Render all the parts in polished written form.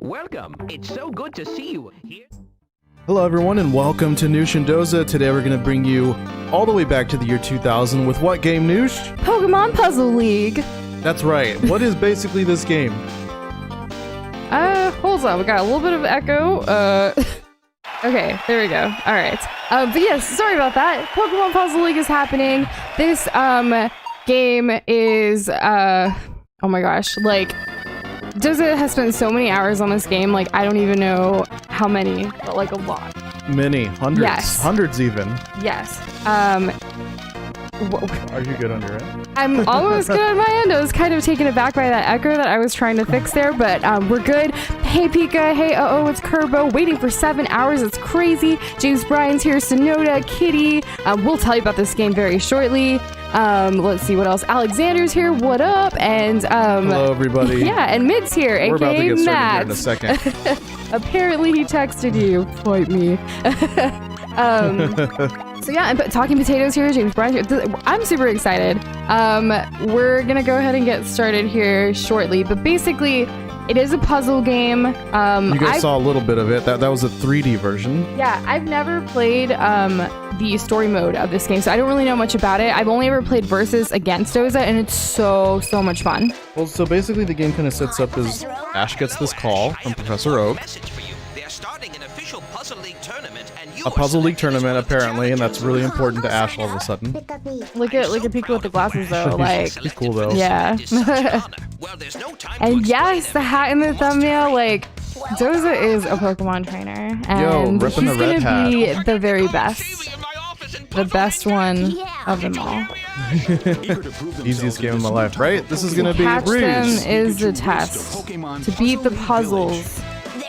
Welcome. It's so good to see you here. Hello everyone and welcome to Noosh and Doza. Today we're going to bring you all the way back to the year 2000 with what game, Noosh? Pokemon Puzzle League. That's right. What is basically this game? Hold on. We got a little bit of echo. Okay, there we go. All right. But yes, sorry about that. Pokemon Puzzle League is happening. This, game is, oh my gosh, like, Doza has spent so many hours on this game, like, I don't even know how many, but like a lot. Many. Hundreds. Yes. Hundreds even. Yes. Are you good on your end? I'm almost good on my end. I was kind of taken aback by that echo that I was trying to fix there, but we're good. Hey Pika, hey it's Kerbo, waiting for 7 hours, it's crazy. James Bryan's here, Sonoda, Kitty. We'll tell you about this game very shortly. Let's see what else. Alexander's here, what up? And hello everybody. Yeah, and Mid's here, We're about to aka get started Matt. here in a second. Apparently he texted you. Fight me. So yeah, and Talking Potatoes here, James Bryan here. I'm super excited. We're gonna go ahead and get started here shortly, but basically, it is a puzzle game. You guys saw a little bit of it. That was a 3D version. Yeah, I've never played the story mode of this game, so I don't really know much about it. I've only ever played Versus against Doza, and it's so much fun. Well, so basically the game kind of sets up as Ash gets this call from Professor Oak. A Puzzle League tournament, apparently, and that's really important to Ash all of a sudden. Look at Pika with the glasses, though. Like, he's cool, though. Yeah. And yes, the hat in the thumbnail, like, Doza is a Pokemon trainer, and ripping he's the red gonna be the very best. The best one of them all. Easiest game of my life, right? This is gonna be a Catch them breeze. is the test. To beat the puzzles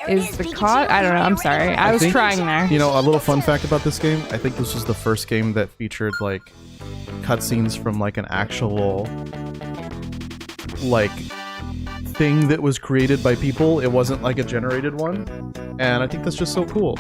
is the cause. I don't know. I'm sorry. I was trying there. You know, a little fun fact about this game. I think this was the first game that featured like cutscenes from like an actual like thing that was created by people. It wasn't like a generated one, and I think that's just so cool.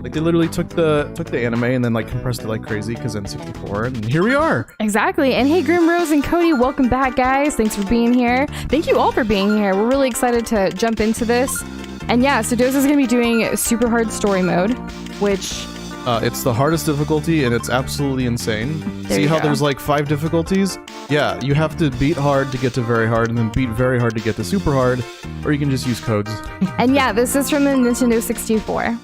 Like they literally took the anime and then like compressed it like crazy because N64, and here we are. Exactly. And hey, Grimrose and Cody, welcome back, guys. Thanks for being here. Thank you all for being here. We're really excited to jump into this. And yeah, so Doza's gonna be doing super hard story mode, which it's the hardest difficulty and it's absolutely insane. See how there's like 5 difficulties? Yeah, you have to beat hard to get to very hard and then beat very hard to get to super hard, or you can just use codes. And yeah, this is from the Nintendo 64.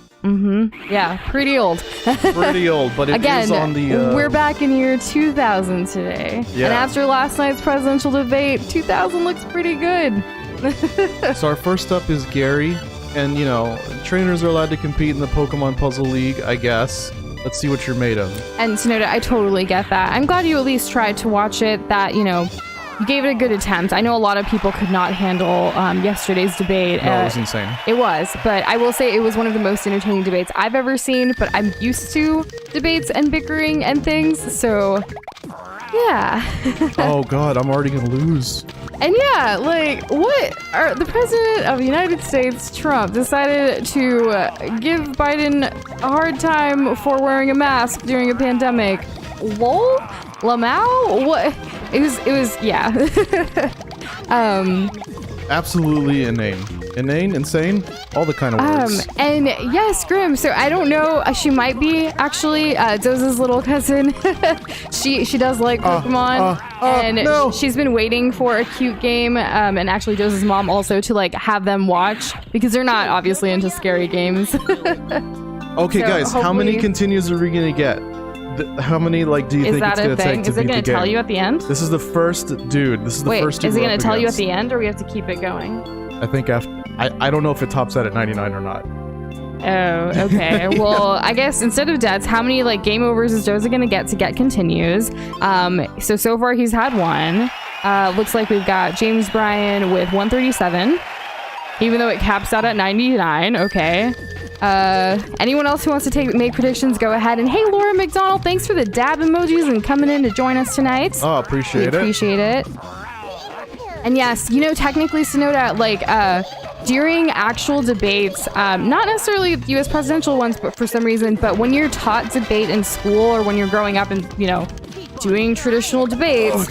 Yeah, pretty old. Pretty old, but it is on the... We're back in year 2000 today. Yeah. And after last night's presidential debate, 2000 looks pretty good. So our first up is Gary, and you know, trainers are allowed to compete in the Pokemon Puzzle League, I guess. Let's see what you're made of. And Sonoda, I totally get that. I'm glad you at least tried to watch it, that, you know, you gave it a good attempt. I know a lot of people could not handle yesterday's debate. No, it was insane. It was, but I will say it was one of the most entertaining debates I've ever seen, but I'm used to debates and bickering and things, so yeah. Oh god, I'm already gonna lose. And yeah, like, the president of the United States, Trump, decided to give Biden a hard time for wearing a mask during a pandemic. Lol? Lamau? What? It was, yeah. Absolutely inane. Inane, insane, all the kind of words. And yes, Grim, so I don't know, she might be actually Doza's little cousin. she does like Pokemon, and she's been waiting for a cute game, and actually Doza's mom also to like have them watch, because they're not obviously into scary games. Okay, so guys, how many continues are we gonna get? How many, like, do you think it's gonna take to beat the game? Is it gonna tell you at the end? This is the first, dude. This is the first. Wait, is it gonna tell you at the end, or we have to keep it going? I think after. I don't know if it tops out at 99 or not. Oh, okay. Well, I guess instead of deaths, how many like game overs is Doza gonna get to get continues? So far he's had one. Looks like we've got James Bryan with 137, even though it caps out at 99. Okay. Anyone else who wants to make predictions, go ahead. And hey, Laura McDonald, thanks for the dab emojis and coming in to join us tonight. Oh, appreciate it. And yes, you know, technically, Sonoda, like, during actual debates, not necessarily U.S. presidential ones, but for some reason, but when you're taught debate in school or when you're growing up and, you know, doing traditional debates,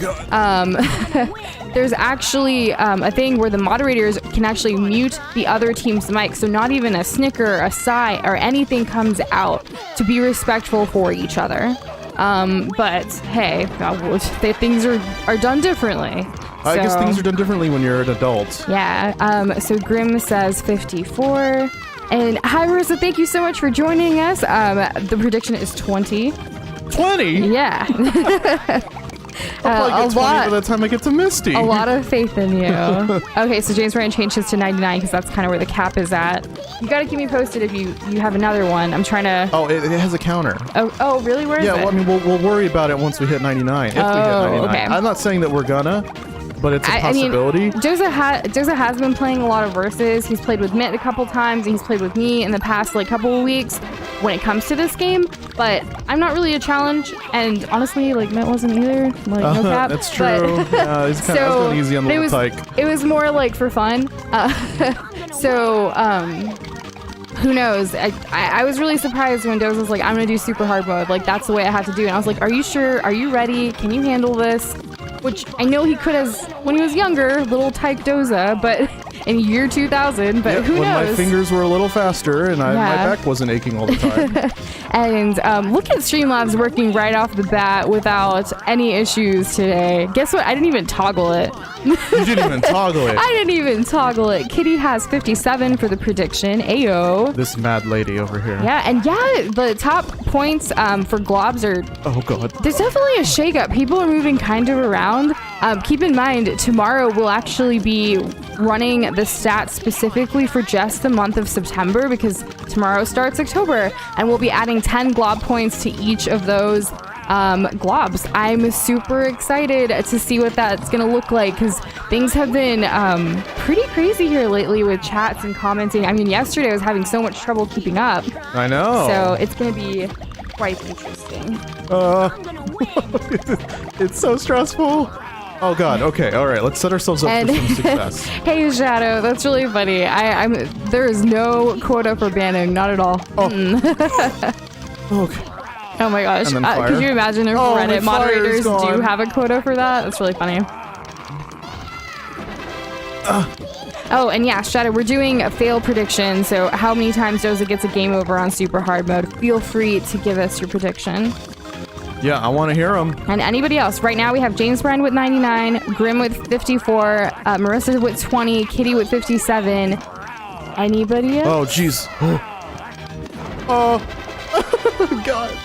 there's actually a thing where the moderators can actually mute the other team's mic, so not even a snicker, a sigh, or anything comes out, to be respectful for each other. But hey, things are done differently. I guess things are done differently when you're an adult. Yeah. So Grim says 54. And hi, Marissa. Thank you so much for joining us. The prediction is 20. 20? Yeah. I'll probably get 20 by the time I get to Misty. A lot of faith in you. Okay, so James Ryan changed his to 99 because that's kind of where the cap is at. You got to keep me posted if you have another one. I'm trying to... Oh, it has a counter. Oh, really? Where is it? Yeah, well, I mean, we'll worry about it once we hit 99. If we hit 99. Okay. I'm not saying that we're gonna, but it's a possibility. Doza has been playing a lot of verses. He's played with Mitt a couple times, and he's played with me in the past couple of weeks when it comes to this game. But I'm not really a challenge, and honestly, Mitt wasn't either. No cap. That's true. Yeah, he's kind of going easy on the little tyke. It was more for fun. Who knows? I was really surprised when Doza was like, I'm gonna do super hard mode. That's the way I have to do it. And I was like, are you sure? Are you ready? Can you handle this? Which I know he could have when he was younger, little tyke Doza, but in year 2000, but who knows? When my fingers were a little faster and my back wasn't aching all the time. And look at Streamlabs working right off the bat without any issues today. Guess what? I didn't even toggle it. You didn't even toggle it. I didn't even toggle it. Kitty has 57 for the prediction. Ayo. This mad lady over here. Yeah, and the top points for globs are... Oh, God. There's definitely a shakeup. People are moving kind of around. Keep in mind, tomorrow we'll actually be running the stats specifically for just the month of September because tomorrow starts October, and we'll be adding 10 glob points to each of those globs. I'm super excited to see what that's gonna look like because things have been pretty crazy here lately with chats and commenting. I mean, yesterday I was having so much trouble keeping up. I know. So it's gonna be quite interesting. It's so stressful. Oh God. Okay. All right. Let's set ourselves up for some success. Hey, Shadow. That's really funny. There is no quota for banning. Not at all. Oh. Okay. Oh my gosh. Could you imagine if Reddit moderators do have a quota for that? That's really funny. Oh, and yeah, Shadow, we're doing a fail prediction. So how many times Doza gets a game over on super hard mode? Feel free to give us your prediction. Yeah, I want to hear them. And anybody else. Right now we have James Bryan with 99, Grim with 54, Marissa with 20, Kitty with 57. Anybody else? Oh, jeez. Oh, God.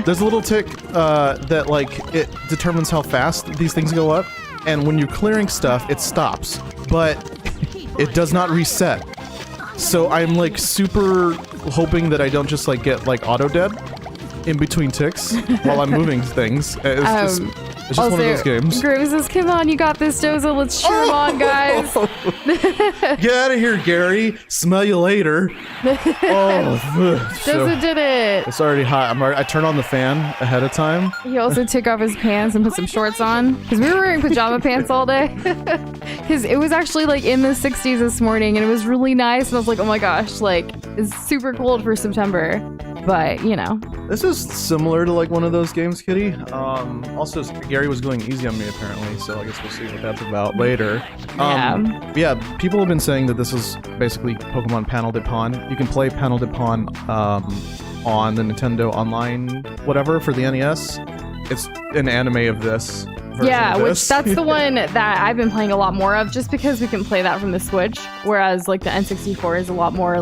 There's a little tick that, it determines how fast these things go up. And when you're clearing stuff, it stops. But it does not reset. So I'm, super hoping that I don't just, get, auto dead in between ticks while I'm moving things. It's just one of those games. Grim says, come on, you got this, Doza. Let's cheer him on, guys. Get out of here, Gary. Smell you later. Doza did it. It's already hot. I turned on the fan ahead of time. He also took off his pants and put some shorts on because we were wearing pajama pants all day. Because it was actually in the 60s this morning and it was really nice. And I was like, oh my gosh, it's super cold for September. But, This is similar to one of those games, Kitty. Also, Gary was going easy on me apparently, so I guess we'll see what that's about later. Yeah, people have been saying that this is basically Pokemon Panel de Pon. You can play Panel de Pon on the Nintendo Online whatever for the NES. It's an anime of this. Which that's the one that I've been playing a lot more of just because we can play that from the Switch, whereas the N64 is a lot more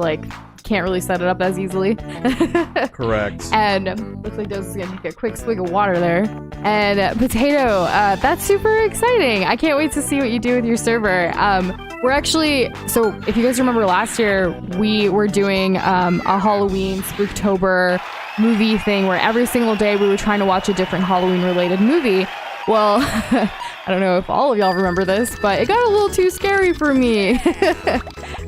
can't really set it up as easily. Correct. And looks like Doza's gonna take a quick swig of water there. And Potato, that's super exciting. I can't wait to see what you do with your server. We're actually, so if you guys remember last year, we were doing a Halloween Spooktober movie thing where every single day we were trying to watch a different Halloween related movie. Well, I don't know if all of y'all remember this, but it got a little too scary for me.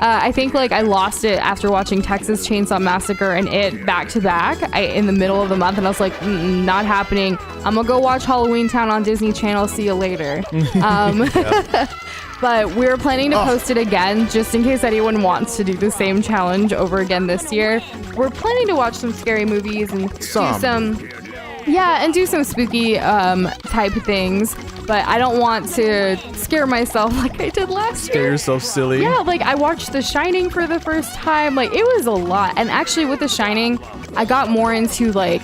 I think I lost it after watching Texas Chainsaw Massacre and it back to back in the middle of the month, and I was like, not happening. I'm gonna go watch Halloween Town on Disney Channel. See you later. But we're planning to post it again just in case anyone wants to do the same challenge over again this year. We're planning to watch some scary movies and do some spooky type things. but I don't want to scare myself like I did last year. Scare yourself silly. Yeah, like I watched The Shining for the first time. Like it was a lot. And actually with The Shining, I got more into like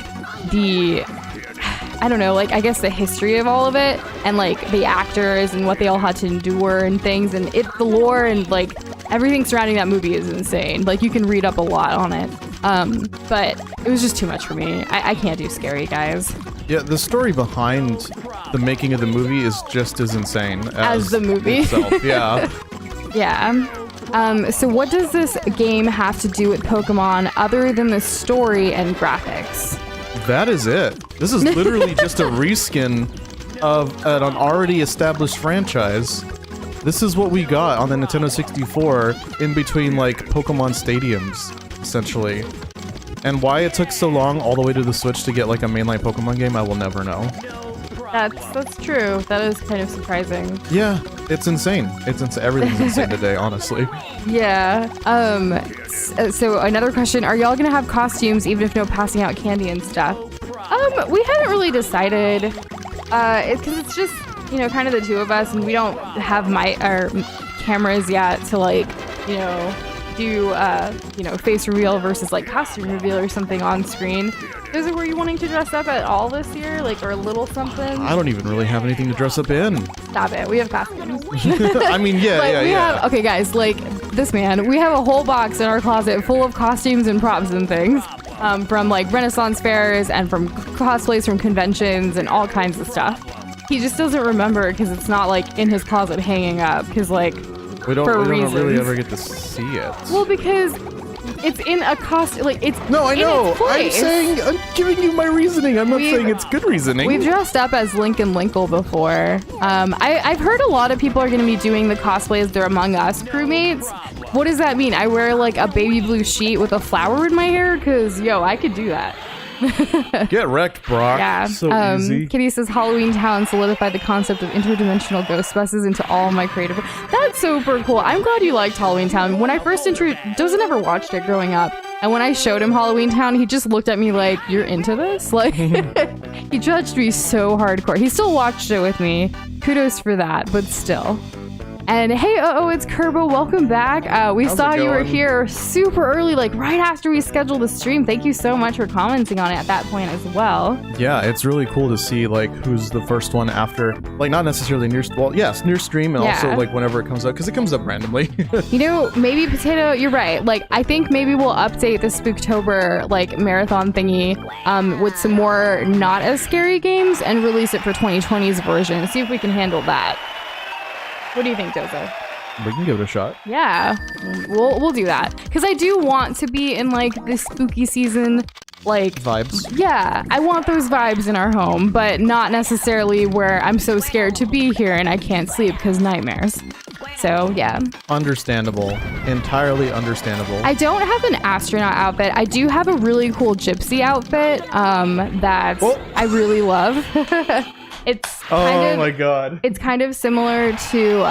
I don't know, like I guess the history of all of it and like the actors and what they all had to endure and things and the lore and like everything surrounding that movie is insane. Like you can read up a lot on it. But it was just too much for me. I can't do scary, guys. Yeah, the story behind the making of the movie is just as insane As the movie itself. Yeah. Yeah. So what does this game have to do with Pokemon other than the story and graphics? That is it. This is literally just a reskin of an already established franchise. This is what we got on the Nintendo 64 in between like Pokemon stadiums, essentially. And why it took so long all the way to the Switch to get like a mainline Pokemon game, I will never know. That's true. That is kind of surprising. Yeah, it's insane. Everything's insane today, honestly. Yeah. So another question: are y'all gonna have costumes even if no passing out candy and stuff? We haven't really decided. Because it's just kind of the two of us, and we don't have our cameras yet to like do face reveal versus like costume reveal or something on screen. Doza, were you wanting to dress up at all this year, like, or a little something? I don't even really have anything to dress up in. Stop it. We have costumes. I mean, yeah. Okay, guys, like this man, we have a whole box in our closet full of costumes and props and things. From like Renaissance fairs and from cosplays from conventions and all kinds of stuff. He just doesn't remember because it's not like in his closet hanging up because like we don't reasons. really ever get to see it. Well, because it's in a costume, like it's No, I know. Its I'm giving you my reasoning. I'm not saying it's good reasoning. We've dressed up as Link and Linkle before. I've heard a lot of people are going to be doing the cosplay as their Among Us crewmates. What does that mean? I wear like a baby blue sheet with a flower in my hair? Because, I could do that. Get wrecked, Brock. Yeah. So easy. Kitty says Halloween Town solidified the concept of interdimensional ghost buses into all my creative. That's super cool. I'm glad you liked Halloween Town. When I first Doza never watched it growing up, and when I showed him Halloween Town, he just looked at me like, "You're into this?" Like, he judged me so hardcore. He still watched it with me. Kudos for that, but still. And hey, it's Kerbo. Welcome back. We saw you were here super early, like right after we scheduled the stream. Thank you so much for commenting on it at that point as well. Yeah, it's really cool to see like who's the first one after, like not necessarily near stream and also like whenever it comes up because it comes up randomly. Maybe Potato, you're right. Like I think maybe we'll update the Spooktober like marathon thingy with some more not as scary games and release it for 2020's version. See if we can handle that. What do you think, Doza? We can give it a shot. Yeah, we'll do that. Because I do want to be in, like, the spooky season, like... Vibes. Yeah, I want those vibes in our home, but not necessarily where I'm so scared to be here and I can't sleep because nightmares. So, yeah. Understandable. Entirely understandable. I don't have an astronaut outfit. I do have a really cool gypsy outfit that I really love. It's kind of, my god. It's kind of similar to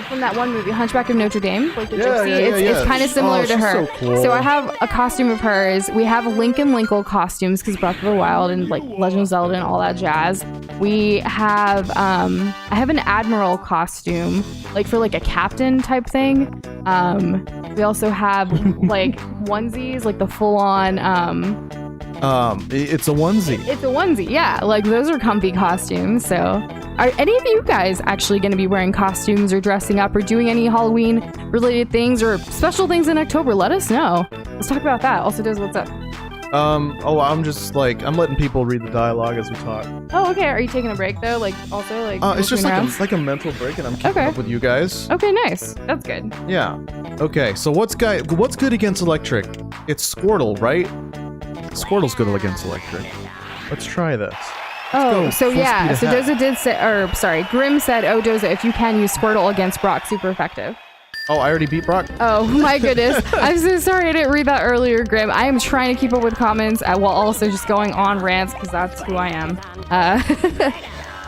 from that one movie, Hunchback of Notre Dame, like the gypsy. It's kind of similar to her. So cool. So I have a costume of hers. We have Link and Linkle costumes because Breath of the Wild and like Legend of Zelda and all that jazz. We have I have an Admiral costume, like for like a captain type thing. We also have like onesies, like the full on it's a onesie. It's a onesie, yeah. Like those are comfy costumes. So, are any of you guys actually going to be wearing costumes or dressing up or doing any Halloween related things or special things in October? Let us know. Let's talk about that. Also, Doza, what's up? I'm just like I'm letting people read the dialogue as we talk. Oh, okay. Are you taking a break though? Like also like. It's just like a mental break, and I'm keeping up with you guys. Okay, nice. That's good. Yeah. Okay. So what's good against electric? It's Squirtle, right? Squirtle's good against electric. Let's try this. So Doza did say, Grim said, Doza, if you can use Squirtle against Brock, super effective. Oh, I already beat Brock? Oh my goodness. I'm so sorry I didn't read that earlier, Grim. I am trying to keep up with comments while also just going on rants because that's who I am.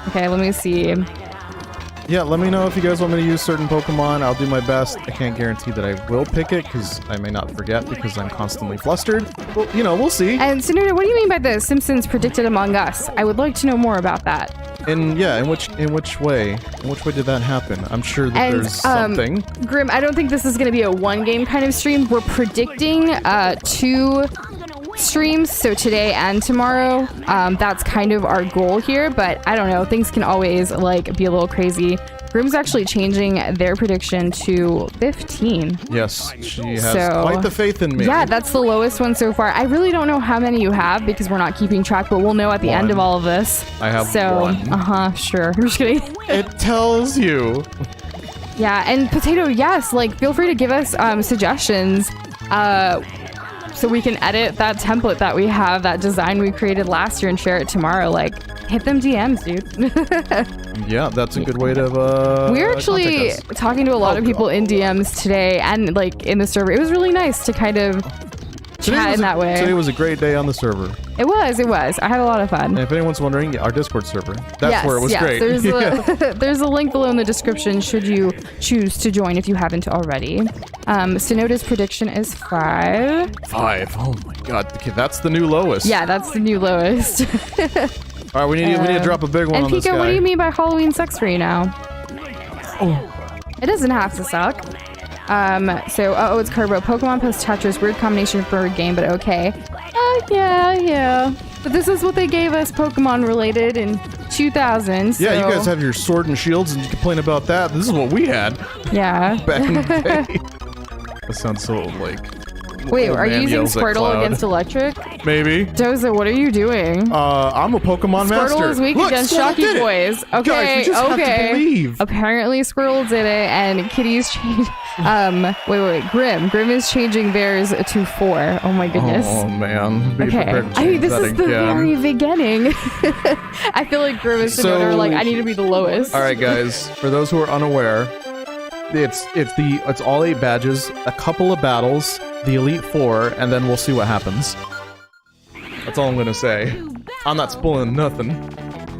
Okay, let me see. Yeah, let me know if you guys want me to use certain Pokemon. I'll do my best. I can't guarantee that I will pick it because I may not forget because I'm constantly flustered. Well, you know, we'll see. And Sonoda, what do you mean by the Simpsons predicted Among Us? I would like to know more about that. In which way? In which way did that happen? I'm sure that there's something. Grim, I don't think this is going to be a one game kind of stream. We're predicting 2 streams, so today and tomorrow. That's kind of our goal here, but I don't know. Things can always like be a little crazy. Grim's actually changing their prediction to 15. Yes, she has quite the faith in me. Yeah, that's the lowest one so far. I really don't know how many you have because we're not keeping track, but we'll know at the end of all of this. I have one. Sure. I'm just kidding. It tells you. Yeah, and Potato, yes, like feel free to give us suggestions so we can edit that template that we have, that design we created last year, and share it tomorrow. Like, hit them DMs, dude. Yeah, that's a good way to we're actually talking to a lot of people in DMs today and like in the server. It was really nice to kind of chat in that way. Today was a great day on the server. It was. I had a lot of fun. And if anyone's wondering, our Discord server. That's where it was great. There's a link below in the description should you choose to join if you haven't already. Sonoda's prediction is 5. 5. Oh my god. Okay, that's the new lowest. Yeah, that's the new lowest. All right, we need to drop a big one and on this Pika, guy. what do you mean by Halloween sucks for you now? Oh. It doesn't have to suck. It's Carbo. Pokemon plus Tetris. Weird combination for a game, but okay. Yeah. But this is what they gave us Pokemon related in 2000. So. Yeah, you guys have your sword and shields and you complain about that. This is what we had. Yeah. Back in the day. That sounds so like... Wait, are you using Squirtle against Electric? Maybe. Doza, what are you doing? I'm a Pokemon master. Squirtle is weak against Shocky Boys. Okay, guys, we just have to believe. Apparently Squirtle did it, and Kitty's changed. Wait. Grim is changing theirs to 4. Oh my goodness. Oh man. Be prepared to this is the very beginning. I feel like Grim and Sonoda are like, I need to be the lowest. All right, guys. For those who are unaware, it's all 8 badges, a couple of battles, the Elite 4, and then we'll see what happens. That's all I'm gonna say. I'm not spoiling nothing.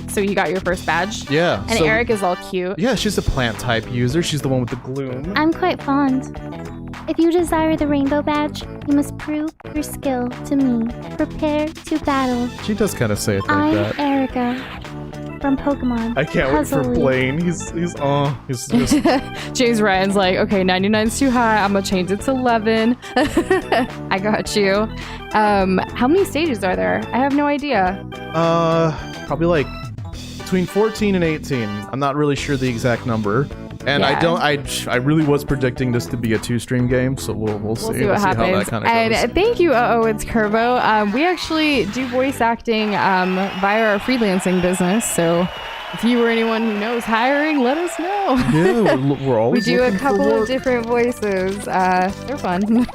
So you got your first badge? Yeah. And Eric is all cute. Yeah, she's a plant type user. She's the one with the gloom. I'm quite fond. If you desire the rainbow badge, you must prove your skill to me. Prepare to battle. She does kind of say it like that. I'm Erica from Pokemon. I can't wait for Blaine. He's just... James Ryan's like, okay, 99's too high. I'm gonna change it to 11. I got you. How many stages are there? I have no idea. Probably like between 14 and 18. I'm not really sure the exact number. And I really was predicting this to be a 2-stream game, so we'll see what happens. How that kind of goes. And thank you, it's Curvo. We actually do voice acting via our freelancing business, so if you or anyone who knows hiring, let us know. Yeah, we're always we do a looking couple for work. of different voices. They're fun.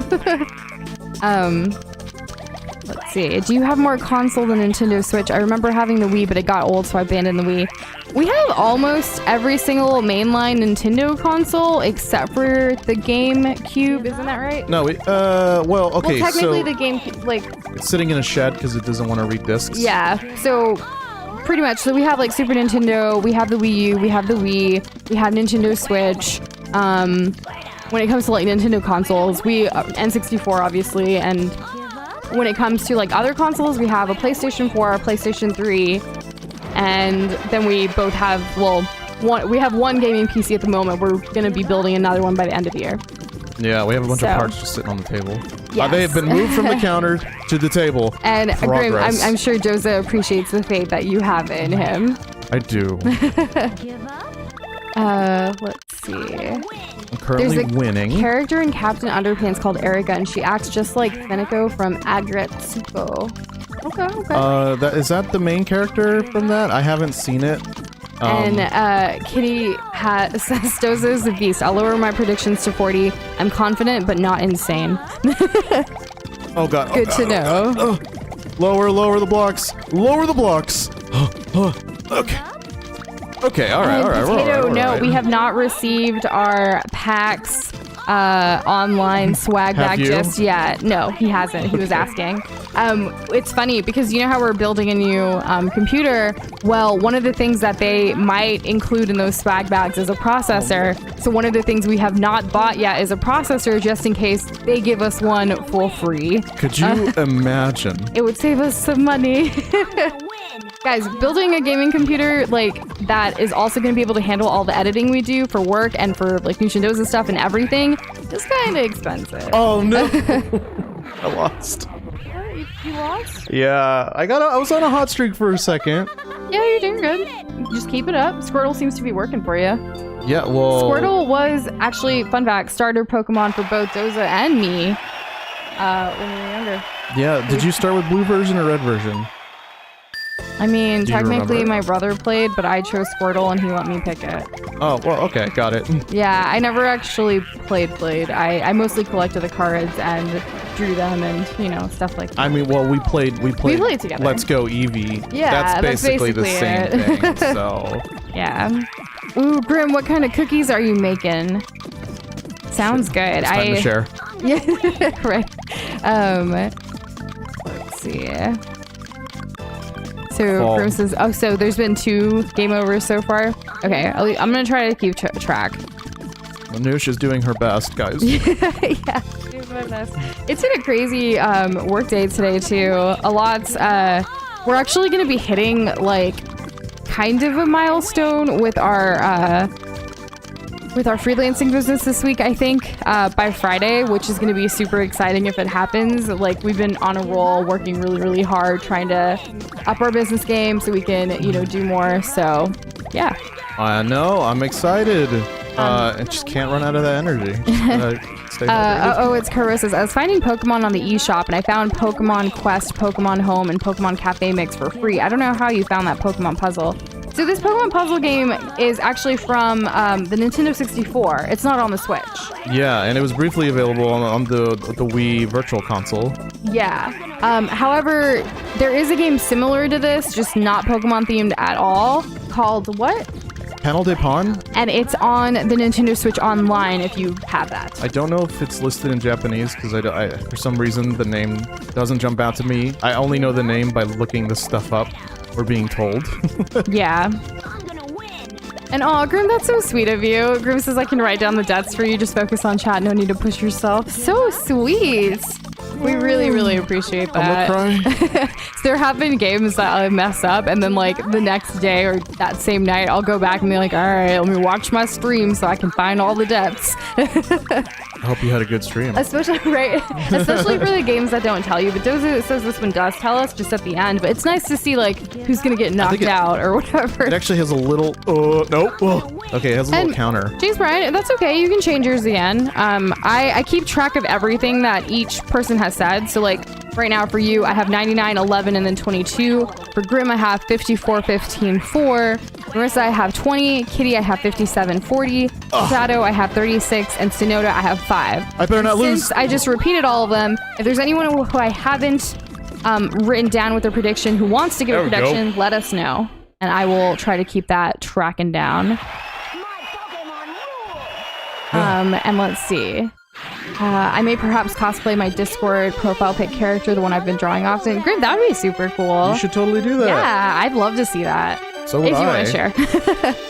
Let's see. Do you have more console than Nintendo Switch? I remember having the Wii, but it got old, so I abandoned the Wii. We have almost every single mainline Nintendo console except for the GameCube. Isn't that right? No, okay, well, technically so the GameCube, like... It's sitting in a shed because it doesn't want to read discs. Yeah, so... Pretty much. So we have like Super Nintendo, we have the Wii U, we have the Wii, we have Nintendo Switch. When it comes to like Nintendo consoles, we N64 obviously, and when it comes to like other consoles, we have a PlayStation 4, a PlayStation 3, and then we both have we have one gaming PC at the moment. We're gonna be building another one by the end of the year. Yeah, we have a bunch of parts just sitting on the table. Yes. They have been moved from the counter to the table. And Grim, I'm sure Doza appreciates the faith that you have in him. I do. Let's see. I'm currently winning. There's a character in Captain Underpants called Erica, and she acts just like Finico from Agretsuko. Okay. Is that the main character from that? I haven't seen it. And Kitty says Doza's the beast. I'll lower my predictions to 40. I'm confident, but not insane. Oh god. Good to know. Lower the blocks. Lower the blocks. Okay. Okay, all right. Potato, all right. We have not received our packs online swag Have bag you? just yet. No, he hasn't. He was asking. It's funny because you know how we're building a new computer? Well, one of the things that they might include in those swag bags is a processor. So one of the things we have not bought yet is a processor just in case they give us one for free. Could you imagine? It would save us some money. Guys, building a gaming computer like that is also going to be able to handle all the editing we do for work and for like Doza stuff and everything is kind of expensive. Oh no. I lost. You lost? Yeah, I was on a hot streak for a second. Yeah, you're doing good. Just keep it up. Squirtle seems to be working for you. Yeah, well... Squirtle was actually, fun fact, starter Pokemon for both Doza and me when we were younger. Yeah, did you start with blue version or red version? I mean, Do you technically remember? my brother played, but I chose Squirtle and he let me pick it. Oh, well, okay, got it. Yeah, I never actually played. I mostly collected the cards and drew them and, you know, stuff like that. I mean, well, we played together. Let's Go Eevee. Yeah, that's basically the basically same it. thing, so... Yeah. Ooh, Grim, what kind of cookies are you making? Sounds good. It's time to share. Yeah, right. Let's see. So Fall. Grim says, oh, so there's been 2 game overs so far? Okay, I'm going to try to keep track. Noosh is doing her best, guys. Yeah, doing my best. It's been a crazy work day today, too. A lot. We're actually going to be hitting, like, kind of a milestone with our freelancing business this week, I think, by Friday, which is going to be super exciting if it happens. Like, we've been on a roll, working really, really hard, trying to up our business game so we can, you know, do more. So, yeah. I know, I'm excited. I just can't run out of that energy. Stay hydrated. It's Carissa's. I was finding Pokemon on the eShop, and I found Pokemon Quest, Pokemon Home, and Pokemon Cafe Mix for free. I don't know how you found that Pokemon puzzle. So this Pokemon puzzle game is actually from the Nintendo 64. It's not on the Switch. Yeah, and it was briefly available on the Wii Virtual Console. Yeah. However, there is a game similar to this, just not Pokemon themed at all, called what? Panel de Pon? And it's on the Nintendo Switch Online if you have that. I don't know if it's listed in Japanese because I for some reason the name doesn't jump out to me. I only know the name by looking this stuff up or being told. Yeah. And Grim, that's so sweet of you. Grim says I can write down the deaths for you. Just focus on chat. No need to push yourself. So sweet. We really, really appreciate that. I'm gonna cry. So there have been games that I mess up, and then like the next day or that same night, I'll go back and be like, all right, let me watch my stream so I can find all the deaths. I hope you had a good stream. Especially for the games that don't tell you. But Doza says this one does tell us just at the end. But it's nice to see like who's gonna get knocked out or whatever. It actually has a little. Nope. Okay, it has a little counter. James Bryan, that's okay. You can change yours again. I keep track of everything that each person has said. So like right now for you, I have 99, 11, and then 22. For Grim, I have 54, 15, 4. Marissa, I have 20. Kitty, I have 57, 40. Shadow, I have 36. And Sonoda, I have 5. I better not lose. Since I just repeated all of them, if there's anyone who I haven't written down with a prediction who wants to give a prediction, let us know. And I will try to keep that tracking down. And let's see. I may perhaps cosplay my Discord profile pic character, the one I've been drawing often. Grim, that would be super cool. You should totally do that. Yeah, I'd love to see that. So would if you I. want to share.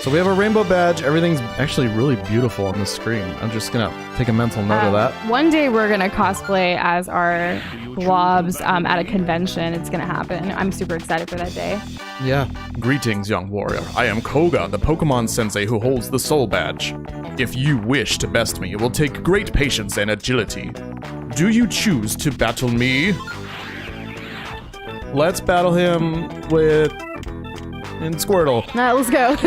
So we have a rainbow badge. Everything's actually really beautiful on the screen. I'm just gonna take a mental note of that. One day we're gonna cosplay as our blobs at a convention. It's gonna happen. I'm super excited for that day. Yeah. Greetings, young warrior. I am Koga, the Pokemon sensei who holds the soul badge. If you wish to best me, it will take great patience and agility. Do you choose to battle me? Let's battle him with... in Squirtle. Let's go.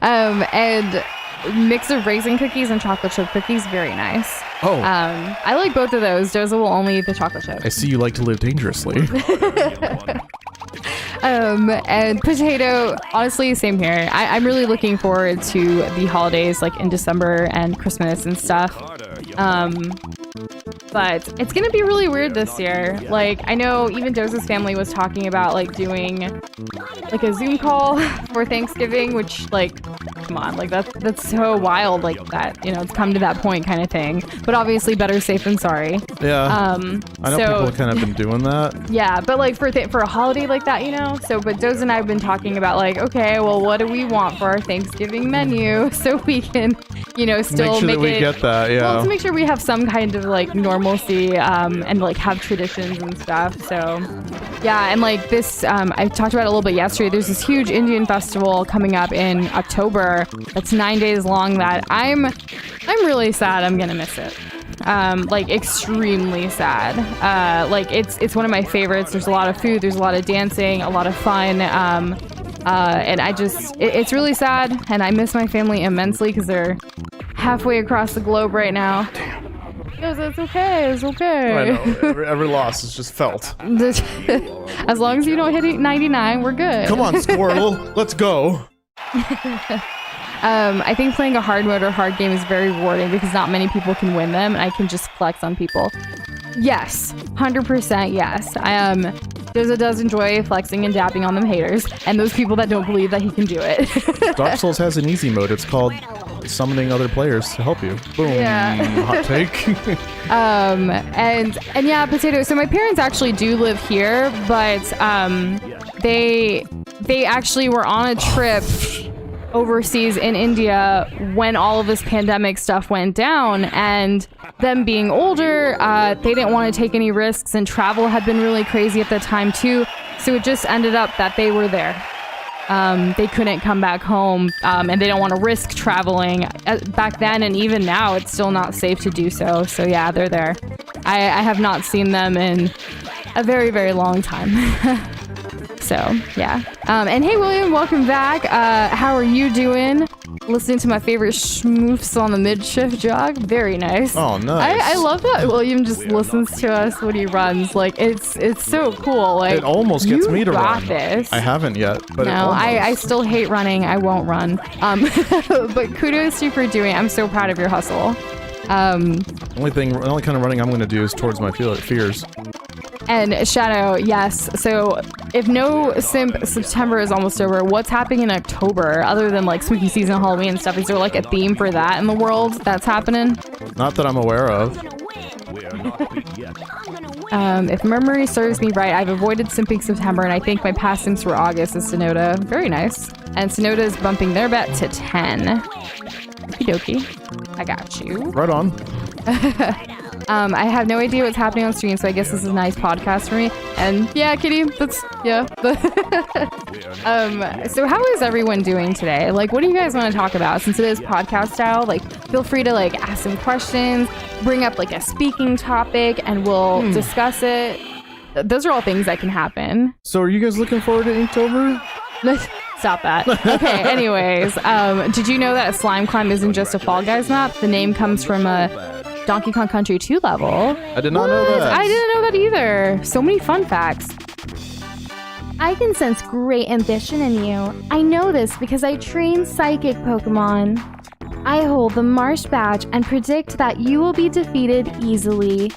And mix of raisin cookies and chocolate chip cookies, very nice. Oh. I like both of those. Doza will only eat the chocolate chip. I see you like to live dangerously. And potato, honestly, same here. I'm really looking forward to the holidays, like in December and Christmas and stuff. But it's gonna be really weird this year. Like, I know even Doza's family was talking about like doing like a Zoom call for Thanksgiving, which like come on, like that's so wild, like that, you know, it's come to that point kind of thing. But obviously better safe than sorry. Yeah. I know people have kind of been doing that. Yeah, but like for a holiday like that, you know. So, but Doza and I have been talking about like, okay, well, what do we want for our Thanksgiving menu so we can, you know, still make sure that we get that. Yeah. Well, to make sure we have some kind of like normalcy and like have traditions and stuff. So, yeah, and like this, I talked about it a little bit yesterday. There's this huge Indian festival coming up in October. That's 9 days long. That I'm really sad. I'm gonna miss it. Like extremely sad. Like it's one of my favorites. There's a lot of food. There's a lot of dancing. A lot of fun. And I just, it's really sad. And I miss my family immensely because they're halfway across the globe right now. Damn. It's okay. It's okay. I know. Every loss is just felt. As long as you don't hit 99, we're good. Come on, Squirtle. Let's go. I think playing a hard mode or hard game is very rewarding because not many people can win them, and I can just flex on people. Yes, 100% yes. Doza does enjoy flexing and dapping on them haters, and those people that don't believe that he can do it. Dark Souls has an easy mode. It's called summoning other players to help you. Boom. Yeah. Hot take. And yeah, Potato. So my parents actually do live here, but they actually were on a trip overseas in India when all of this pandemic stuff went down, and them being older, they didn't want to take any risks, and travel had been really crazy at the time too, so it just ended up that they were there. They couldn't come back home, and they don't want to risk traveling. Back then and even now, it's still not safe to do so. So yeah, they're there. I have not seen them in a very, very long time. So yeah. And hey, William, welcome back. How are you doing? Listening to my favorite schmoofs on the mid-shift jog. Very nice. Oh, nice. I love that William just listens to us when he runs. Like, it's so cool. Like, it almost gets me to run. This. I haven't yet, but no, I still hate running. I won't run. But kudos to you for doing it. I'm so proud of your hustle. The only kind of running I'm going to do is towards my fears. And Shadow, yes. So if no September is almost over, what's happening in October other than like spooky season, Halloween and stuff? Is there like a theme for that in the world that's happening? Not that I'm aware of. If memory serves me right, I've avoided simping September, and I think my past simps were August is Sonoda. Very nice. And Sonoda is bumping their bet to 10. Okie dokie. I got you. Right on. I have no idea what's happening on stream, so I guess this is a nice podcast for me. And yeah, Kitty, that's, yeah. So how is everyone doing today? Like, what do you guys want to talk about? Since it is podcast style, like, feel free to, like, ask some questions, bring up, like, a speaking topic, and we'll discuss it. Those are all things that can happen. So are you guys looking forward to Inktober? Stop that. Okay, anyways, did you know that Slime Climb isn't just a Fall Guys map? The name comes from a Donkey Kong Country 2 level. I did not know that. I didn't know that either. So many fun facts. I can sense great ambition in you. I know this because I train psychic Pokemon. I hold the Marsh Badge and predict that you will be defeated easily.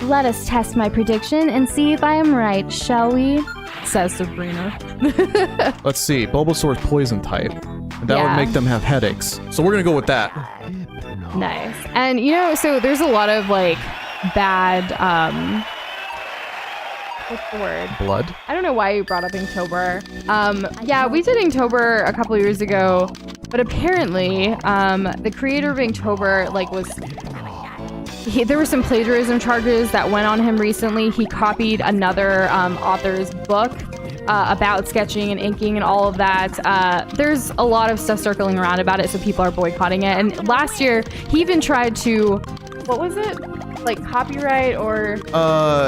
Let us test my prediction and see if I am right, shall we? Says Sabrina. Let's see. Bulbasaur's poison type. That would make them have headaches. So we're going to go with that. Nice. And, you know, so there's a lot of, like, bad, what's the word? Blood? I don't know why you brought up Inktober. Yeah, we did Inktober a couple years ago, but apparently, the creator of Inktober, like, there were some plagiarism charges that went on him recently. He copied another author's book about sketching and inking and all of that. There's a lot of stuff circling around about it, so people are boycotting it. And last year, he even tried to, what was it? Like copyright or?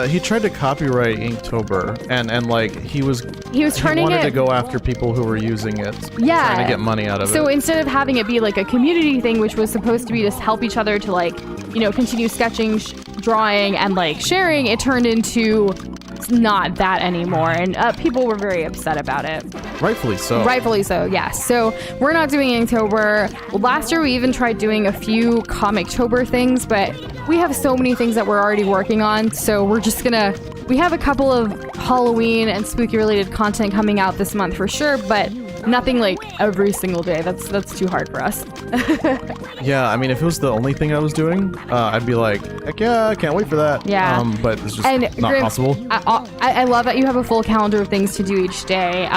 He tried to copyright Inktober, and like he wanted to go after people who were using it. Yeah. Trying to get money out of it. So instead of having it be like a community thing, which was supposed to be to help each other to like, you know, continue sketching, drawing, and like sharing, it turned into not that anymore, and people were very upset about it. Rightfully so. Rightfully so, yes. So we're not doing Inktober. Last year we even tried doing a few Comictober things, but we have so many things that we're already working on, so we're just gonna, we have a couple of Halloween and spooky related content coming out this month for sure, but nothing like every single day. That's too hard for us. Yeah, I mean, if it was the only thing I was doing, I'd be like, heck yeah, I can't wait for that. Yeah. But it's just not possible. I love that you have a full calendar of things to do each day.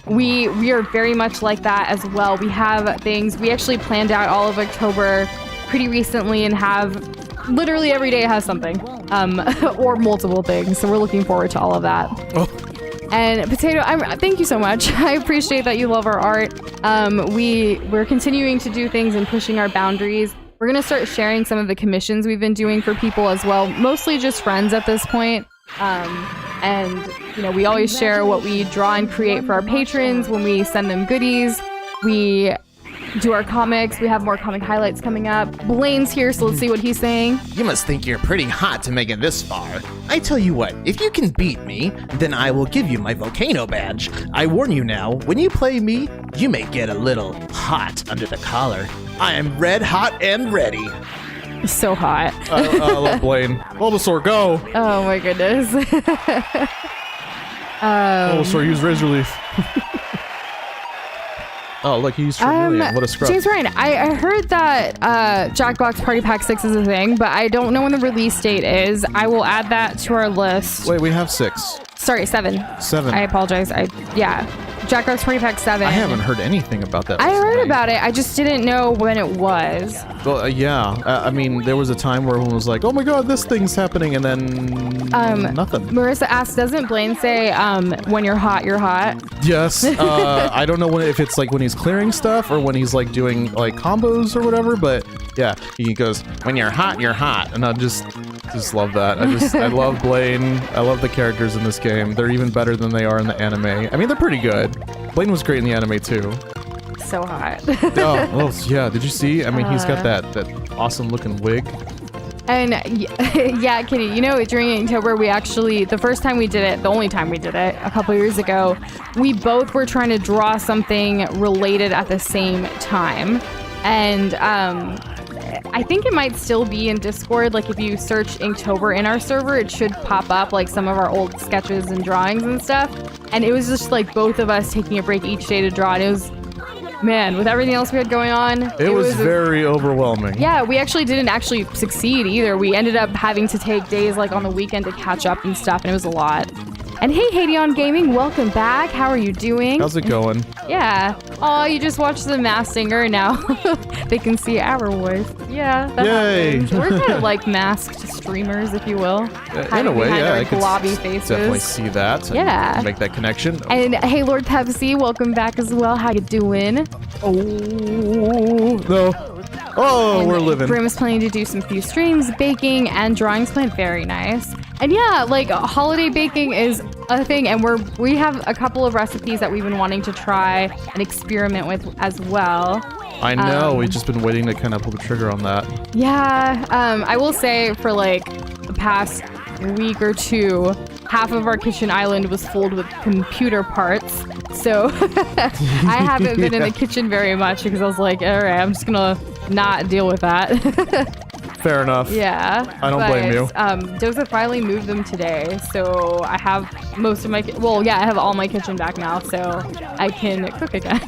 We are very much like that as well. We have things. We actually planned out all of October pretty recently and have literally every day has something, or multiple things. So we're looking forward to all of that. Oh. And Potato, thank you so much. I appreciate that you love our art. We're continuing to do things and pushing our boundaries. We're gonna start sharing some of the commissions we've been doing for people as well, mostly just friends at this point. And you know, we always share what we draw and create for our patrons when we send them goodies. We do our comics. We have more comic highlights coming up. Blaine's here, so let's see what he's saying. You must think you're pretty hot to make it this far. I tell you what, if you can beat me, then I will give you my volcano badge. I warn you now, when you play me, you may get a little hot under the collar. I am red hot and ready. So hot. I love Blaine. Bulbasaur, go! Oh my goodness. Bulbasaur, use Razor Leaf. Oh, look, he used Charmeleon. What a scrub. James Ryan, I heard that Jackbox Party Pack 6 is a thing, but I don't know when the release date is. I will add that to our list. Wait, we have 6. Sorry, 7. 7. I apologize. Yeah. Jackbox Party Pack 7. I haven't heard anything about that. I heard about it. I just didn't know when it was. Well, yeah. I mean, there was a time where everyone was like, oh my god, this thing's happening, and then nothing. Marissa asks, doesn't Blaine say, when you're hot, you're hot? Yes. I don't know if it's like when he's clearing stuff or when he's like doing like combos or whatever, but yeah, he goes, when you're hot, you're hot. And I just love that. I love Blaine. I love the characters in this game. They're even better than they are in the anime. I mean, they're pretty good. Blaine was great in the anime too. So hot. Oh, yeah. Did you see? I mean, he's got that awesome looking wig. And yeah, Kitty, you know, during Inktober, the first time we did it, the only time we did it, a couple years ago, we both were trying to draw something related at the same time. And I think it might still be in Discord. Like, if you search Inktober in our server, it should pop up like some of our old sketches and drawings and stuff. And it was just like both of us taking a break each day to draw. And it was, man, with everything else we had going on, it was very overwhelming. Yeah, we didn't actually succeed either. We ended up having to take days like on the weekend to catch up and stuff, and it was a lot. And hey, Hadeon Gaming, welcome back. How are you doing? How's it going? Yeah. Oh, you just watched The Masked Singer, and now they can see our voice. Yeah, that happens. We're kind of like masked streamers, if you will. In a way, yeah. I could faces. Definitely see that. Yeah. Make that connection. And hey, Lord Pepsi, welcome back as well. How you doing? Oh, no. Oh, we're living. Brim is planning to do some few streams, baking, and drawings planned. Very nice. And yeah, like holiday baking is a thing, and we have a couple of recipes that we've been wanting to try and experiment with as well. I know, we've just been waiting to kind of pull the trigger on that. Yeah, I will say for like the past week or two, half of our kitchen island was filled with computer parts. So I haven't been in the kitchen very much because I was like, all right, I'm just gonna not deal with that. Fair enough. Yeah. I don't blame you. Doza finally moved them today, so I have most of my I have all my kitchen back now, so I can cook again.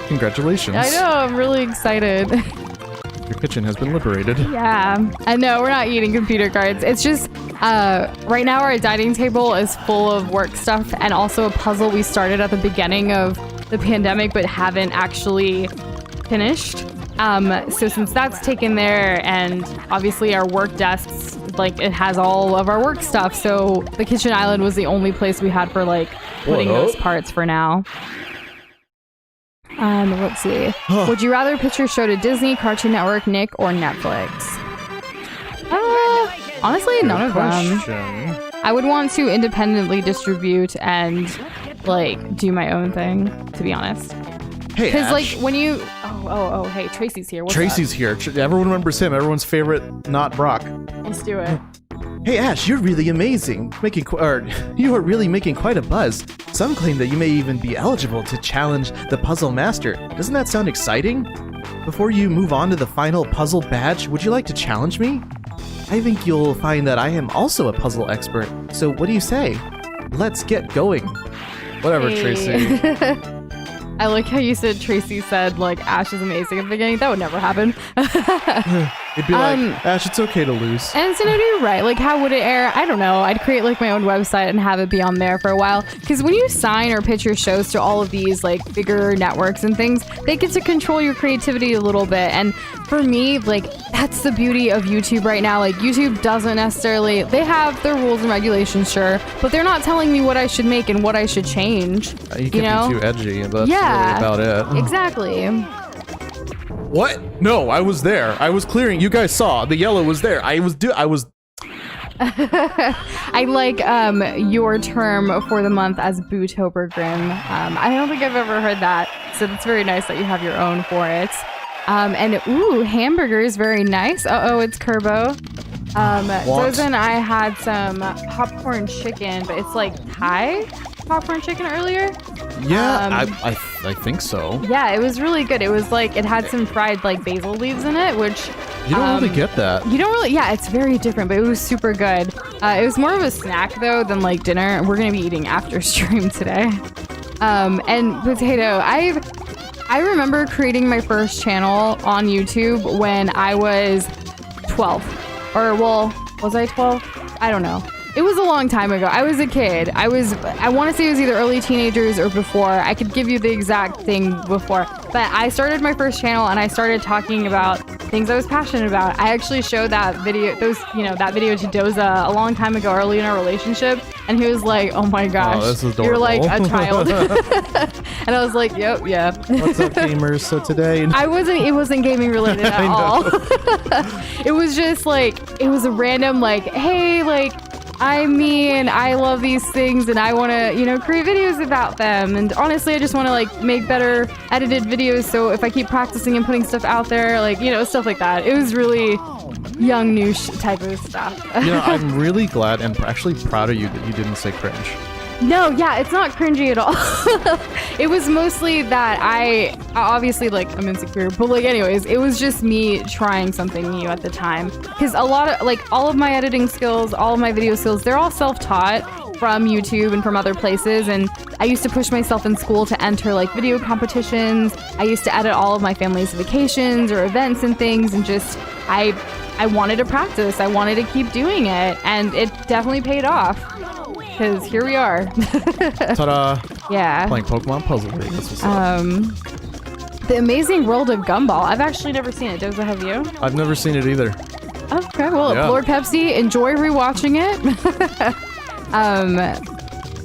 Congratulations. I know, I'm really excited. Your kitchen has been liberated. Yeah. I know, we're not eating computer cards. It's just right now our dining table is full of work stuff and also a puzzle we started at the beginning of the pandemic but haven't actually finished. So since that's taken there, and obviously our work desks, like it has all of our work stuff, so the kitchen island was the only place we had for like putting those parts for now. Let's see. Would you rather pitch your show to Disney, Cartoon Network, Nick, or Netflix? Honestly, none of them. I would want to independently distribute and like do my own thing, to be honest. Hey, Because like Ash. when you hey, Tracy's here. What's Tracy's here. Everyone remembers him. Everyone's favorite, not Brock. up? Let's do it. Hey Ash, you're really amazing. You are really making quite a buzz. Some claim that you may even be eligible to challenge the Puzzle Master. Doesn't that sound exciting? Before you move on to the final puzzle badge, would you like to challenge me? I think you'll find that I am also a puzzle expert. So what do you say? Let's get going. Whatever, Hey. Tracy. I like how you said Tracy said like Ash is amazing at the beginning. That would never happen. It'd be like, Ash, it's okay to lose. And so no, you're right. Like, how would it air? I don't know. I'd create like my own website and have it be on there for a while. Because when you sign or pitch your shows to all of these like bigger networks and things, they get to control your creativity a little bit. And for me, like, that's the beauty of YouTube right now. Like, YouTube doesn't necessarily, they have their rules and regulations, sure, but they're not telling me what I should make and what I should change. You can't be too edgy, but that's really about it. Exactly. What? No, I was there. I was clearing. You guys saw the yellow was there. I was. I like your term for the month as Bootober Grim. I don't think I've ever heard that, so it's very nice that you have your own for it. And ooh, hamburgers, very nice. Uh-oh, it's Kerbo. Doza and I had some popcorn chicken, but it's like Thai popcorn chicken earlier. Yeah, I think so. Yeah, it was really good. It was like, it had some fried like basil leaves in it, which you don't really get that. You don't really, yeah, it's very different, but it was super good. It was more of a snack though than like dinner. We're gonna be eating after stream today. And potato, I remember creating my first channel on YouTube when I was 12. Or, well, was I 12? I don't know. It was a long time ago. I was a kid. I want to say it was either early teenagers or before. I could give you the exact thing before. But I started my first channel and I started talking about things I was passionate about. I actually showed that video, that video to Doza a long time ago, early in our relationship. And he was like, oh my gosh, this is you're like a child. And I was like, yep, yeah. What's up, gamers? So today... it wasn't gaming related at all. It was just like, it was a random like, hey, like, I love these things and I want to, create videos about them. And honestly, I just want to like make better edited videos. So if I keep practicing and putting stuff out there, like, stuff like that. It was really young niche type of stuff. I'm really glad and actually proud of you that you didn't say cringe. No, yeah, it's not cringy at all. It was mostly that I obviously, like, I'm insecure, but like, anyways, it was just me trying something new at the time. Because a lot of, like, all of my editing skills, all of my video skills, they're all self-taught from YouTube and from other places. And I used to push myself in school to enter, like, video competitions. I used to edit all of my family's vacations or events and things, and just, I wanted to practice. I wanted to keep doing it, and it definitely paid off. Because here we are. Ta-da! Yeah. Playing Pokemon Puzzle League. That's what's up. The Amazing World of Gumball. I've actually never seen it. Doza, have you? I've never seen it either. Okay, well, yeah. Lord Pepsi, enjoy rewatching it.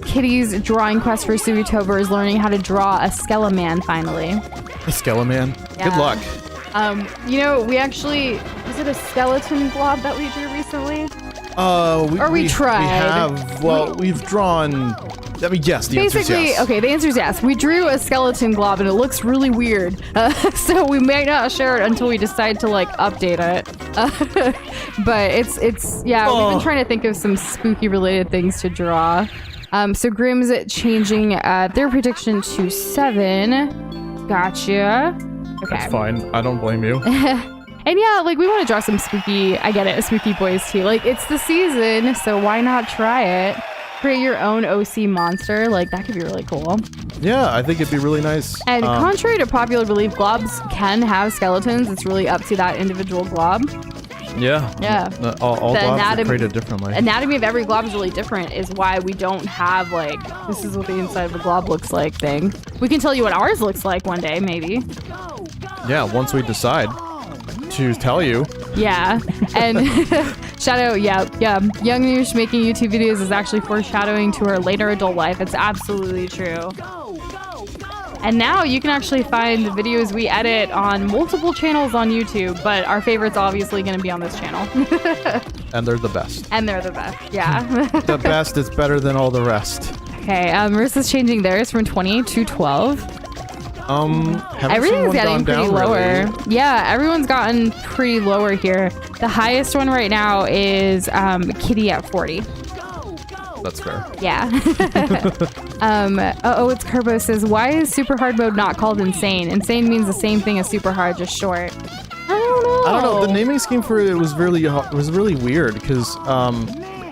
Kitty's drawing quest for Suitober is learning how to draw a Skeleman finally. A Skeleman? Yeah. Good luck. We actually... Was it a skeleton blob that we drew recently? We tried. We've drawn... I mean, yes, the answer is yes. Okay, the answer is yes. We drew a skeleton glob and it looks really weird. So we may not share it until we decide to, like, update it. But we've been trying to think of some spooky related things to draw. So Grimm's changing their prediction to 7. Gotcha. Okay. That's fine. I don't blame you. And yeah, like, we want to draw some spooky, I get it, spooky boys too. Like, it's the season, so why not try it? Create your own OC monster. Like, that could be really cool. Yeah, I think it'd be really nice. And contrary to popular belief, globs can have skeletons. It's really up to that individual glob. Yeah. Yeah. All globs are created differently. Anatomy of every glob is really different, is why we don't have, like, this is what the inside of a glob looks like thing. We can tell you what ours looks like one day, maybe. Yeah, once we decide to tell you. Yeah. And Shadow, yeah. Young Noosh making YouTube videos is actually foreshadowing to her later adult life. It's absolutely true. And now you can actually find the videos we edit on multiple channels on YouTube, but our favorite's obviously going to be on this channel. And they're the best. Yeah. The best is better than all the rest. Okay, Marissa's changing theirs from 20 to 12. Everything's getting pretty lower. Really. Yeah, everyone's gotten pretty lower here. The highest one right now is Kitty at 40. That's fair. Yeah. It's Kerbo says, why is super hard mode not called insane? Insane means the same thing as super hard, just short. I don't know. The naming scheme for it was really weird because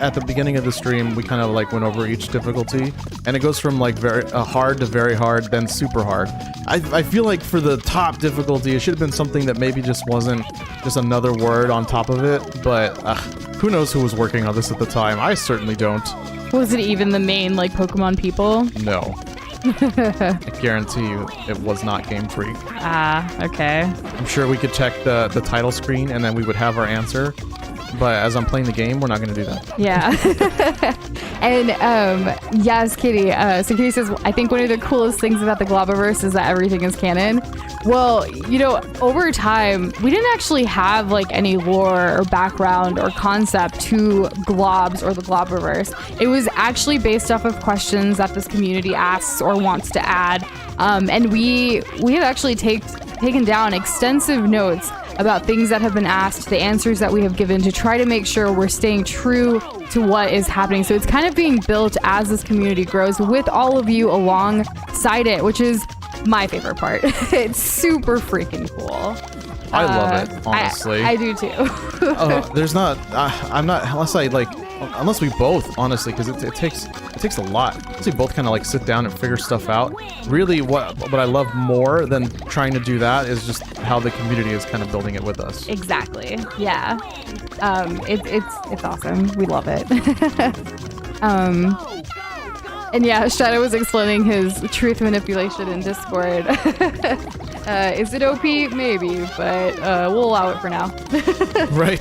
at the beginning of the stream, we kind of like went over each difficulty, and it goes from like very hard to very hard, then super hard. I feel like for the top difficulty, it should have been something that maybe just wasn't just another word on top of it, but who knows who was working on this at the time. I certainly don't. Was it even the main like Pokemon people? No. I guarantee you it was not Game Freak. Ah, okay. I'm sure we could check the title screen and then we would have our answer. But as I'm playing the game, we're not going to do that. Yeah. And yes, Kitty. So Kitty says, I think one of the coolest things about the Globiverse is that everything is canon. Well, you know, over time, we didn't actually have like any lore or background or concept to globs or the Globiverse. It was actually based off of questions that this community asks or wants to add. And we have actually taken down extensive notes about things that have been asked, the answers that we have given to try to make sure we're staying true to what is happening. So it's kind of being built as this community grows with all of you alongside it, which is my favorite part. It's super freaking cool. I love it, honestly. I do too. There's not, I'm not, unless we both, honestly, because it takes a lot. Unless we both kind of like sit down and figure stuff out. Really, what I love more than trying to do that is just how the community is kind of building it with us. Exactly. Yeah. It's awesome. We love it. And yeah, Shadow was explaining his truth manipulation in Discord. Is it OP? Maybe, but we'll allow it for now. Right.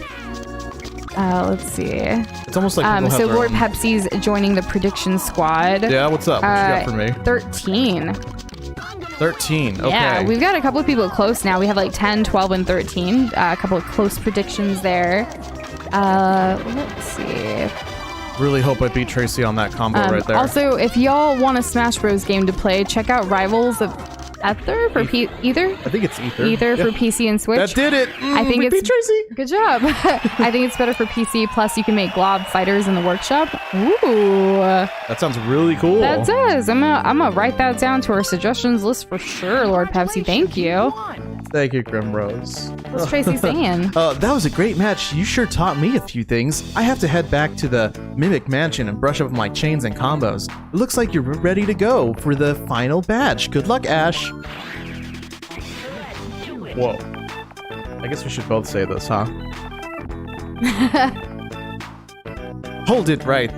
Let's see. It's almost like people have so their Lord own... Pepsi's joining the prediction squad. Yeah, what's up? What you got for me? 13. 13, okay. Yeah, we've got a couple of people close now. We have like 10, 12, and 13. A couple of close predictions there. Let's see. Really hope I beat Tracy on that combo right there. Also, if y'all want a Smash Bros. Game to play, check out Rivals of Ether for Ether. I think it's Ether. Ether for PC and Switch. That did it. I think we it's beat Tracy. Good job. I think it's better for PC. Plus, you can make glob fighters in the workshop. Ooh, That sounds really cool. that does. I'm gonna write that down to our suggestions list for sure, Lord Pepsi. Thank you. Thank you, Grimrose. What's Tracy saying? That was a great match. You sure taught me a few things. I have to head back to the Mimic Mansion and brush up my chains and combos. It looks like you're ready to go for the final badge. Good luck, Ash. Whoa. I guess we should both say this, huh? Hold it right.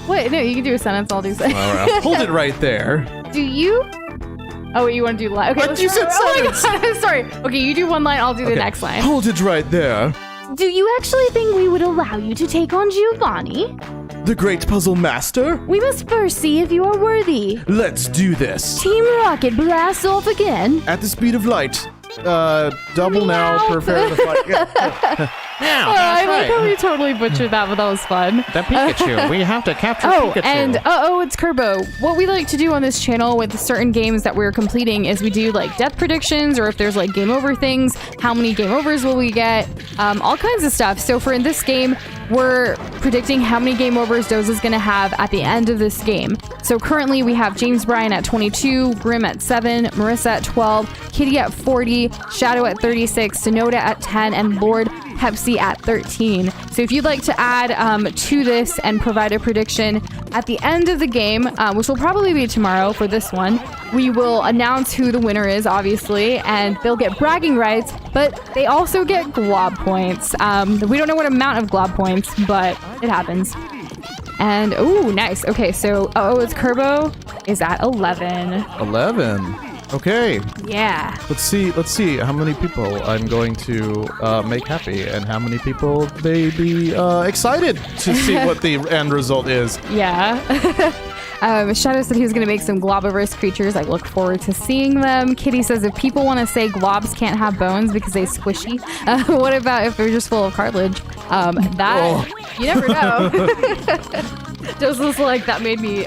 Wait, no, you can do a sentence. I'll do something. All right. Hold it right there. Do you? Oh, wait, you want to do live? Okay, But you said oh my sentence. God, I'm sorry. Okay, you do one line. I'll do the next line. Hold it right there. Do you actually think we would allow you to take on Giovanni? The great puzzle master? We must first see if you are worthy. Let's do this. Team Rocket blast off again. At the speed of light. Double now, Meow. prepare to fight. Yeah. Now, I like how we totally butchered that, but that was fun. The Pikachu. We have to capture Pikachu. And it's Kerbo. What we like to do on this channel with certain games that we're completing is we do like death predictions, or if there's like game over things, how many game overs will we get, all kinds of stuff. So for in this game, we're predicting how many game overs Doza's gonna have at the end of this game. So currently we have James Bryan at 22, Grim at 7, Marissa at 12, Kitty at 40, Shadow at 36, Sonoda at 10, and Lord Pepsi at 13. So if you'd like to add to this and provide a prediction at the end of the game, which will probably be tomorrow for this one, we will announce who the winner is, obviously, and they'll get bragging rights, but they also get glob points. We don't know what amount of glob points, but it happens. And, ooh, nice. Okay, so, it's Kerbo is at 11. 11. Okay. Yeah. Let's see how many people I'm going to make happy and how many people may be excited to see what the end result is. Yeah. Shadow said he was going to make some Globiverse creatures. I look forward to seeing them. Kitty says if people want to say globs can't have bones because they squishy, what about if they're just full of cartilage? You never know. Doza's like, that made me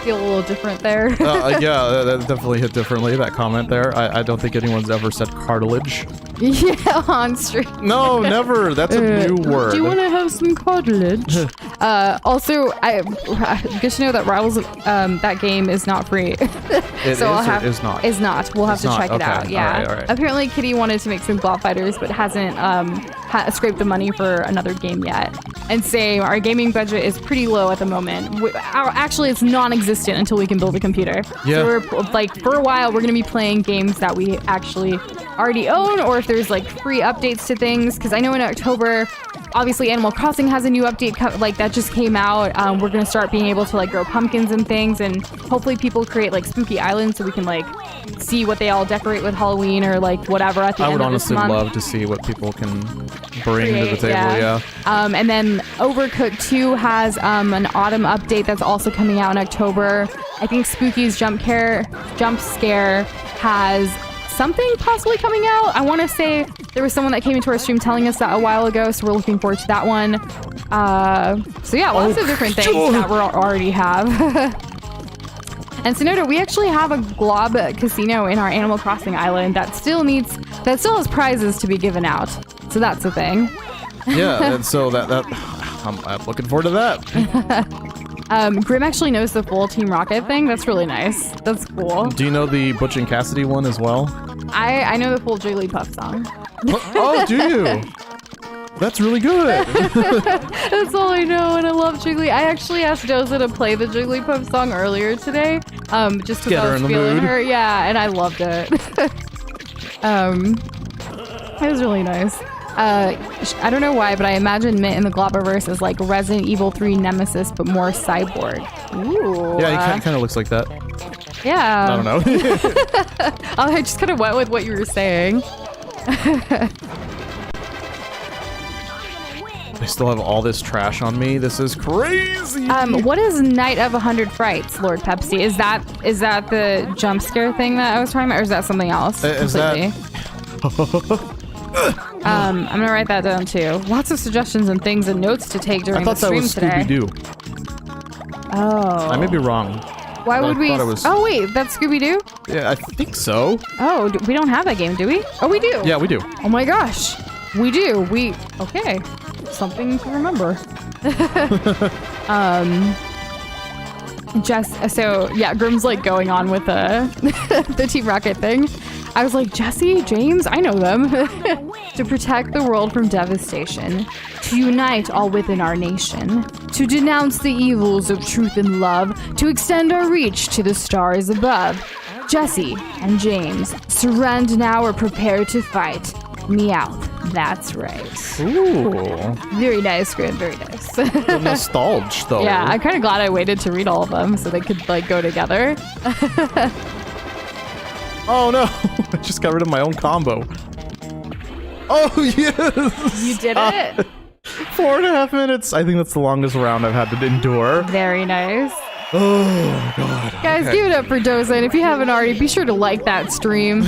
feel a little different there. Yeah, that definitely hit differently, that comment there. I don't think anyone's ever said cartilage. Yeah, on stream. No, never. That's a new word. Do you want to have some cartilage? Also, good to know that Rivals, that game is not free. It so is not? Is not. We'll have It's to not. check it Okay. out. Yeah. All right. Apparently, Kitty wanted to make some Glob Fighters, but hasn't scraped the money for another game yet. And same, our gaming budget is pretty low at the moment. Actually, it's non-existent until we can build a computer. Yeah. So we're like, for a while, we're gonna be playing games that we actually already own, or if there's like free updates to things. Because I know in October, obviously Animal Crossing has a new update like that just came out. We're gonna start being able to like grow pumpkins and things, and hopefully people create like spooky islands so we can like see what they all decorate with Halloween or like whatever at the I end would of this honestly month. love to see what people can bring to the Create, table. Yeah. And then Overcooked 2 has an autumn update that's also coming out in October. I think Spooky's Jump Scare has something possibly coming out. I want to say there was someone that came into our stream telling us that a while ago, so we're looking forward to that one. So yeah, lots of different things that we already have. And Sonoda, we actually have a Glob casino in our Animal Crossing island that still has prizes to be given out. So that's the thing. Yeah, and so that I'm looking forward to that. Grim actually knows the full Team Rocket thing. That's really nice. That's cool. Do you know the Butch and Cassidy one as well? I know the full Jigglypuff song. Oh, do you? That's really good. That's all I know, and I love Jiggly. I actually asked Doza to play the Jigglypuff song earlier today, just because I was feeling her. Yeah, and I loved it. It was really nice. I don't know why, but I imagine Mint in the Globiverse is like Resident Evil 3 Nemesis, but more cyborg. Ooh. Yeah, he kind of looks like that. Yeah. I don't know. I just kind of went with what you were saying. I still have all this trash on me. This is crazy. What is Night of 100 Frights, Lord Pepsi? Is that the jump scare thing that I was talking about, or is that something else? Is that? I'm gonna write that down too. Lots of suggestions and things and notes to take during the stream today. I thought that was Scooby-Doo. Oh. I may be wrong. Why would we? It was... Oh wait, that's Scooby-Doo? Yeah, I think so. Oh, we don't have that game, do we? Oh, we do. Yeah, we do. Oh my gosh, we do. Okay, something to remember. So yeah, Grim's like going on with the Team Rocket thing. I was like, Jesse, James, I know them. To protect the world from devastation, to unite all within our nation, to denounce the evils of truth and love, to extend our reach to the stars above. Jesse and James, surrender now or prepare to fight. Meowth, that's right. Ooh. Very nice, Grim, very nice. The nostalgia, though. Yeah, I'm kind of glad I waited to read all of them so they could like go together. Oh no! I just got rid of my own combo. Oh yes! You did it? 4.5 minutes. I think that's the longest round I've had to endure. Very nice. Oh god. Guys, Okay. give it up for Doza, and if you haven't already, be sure to like that stream.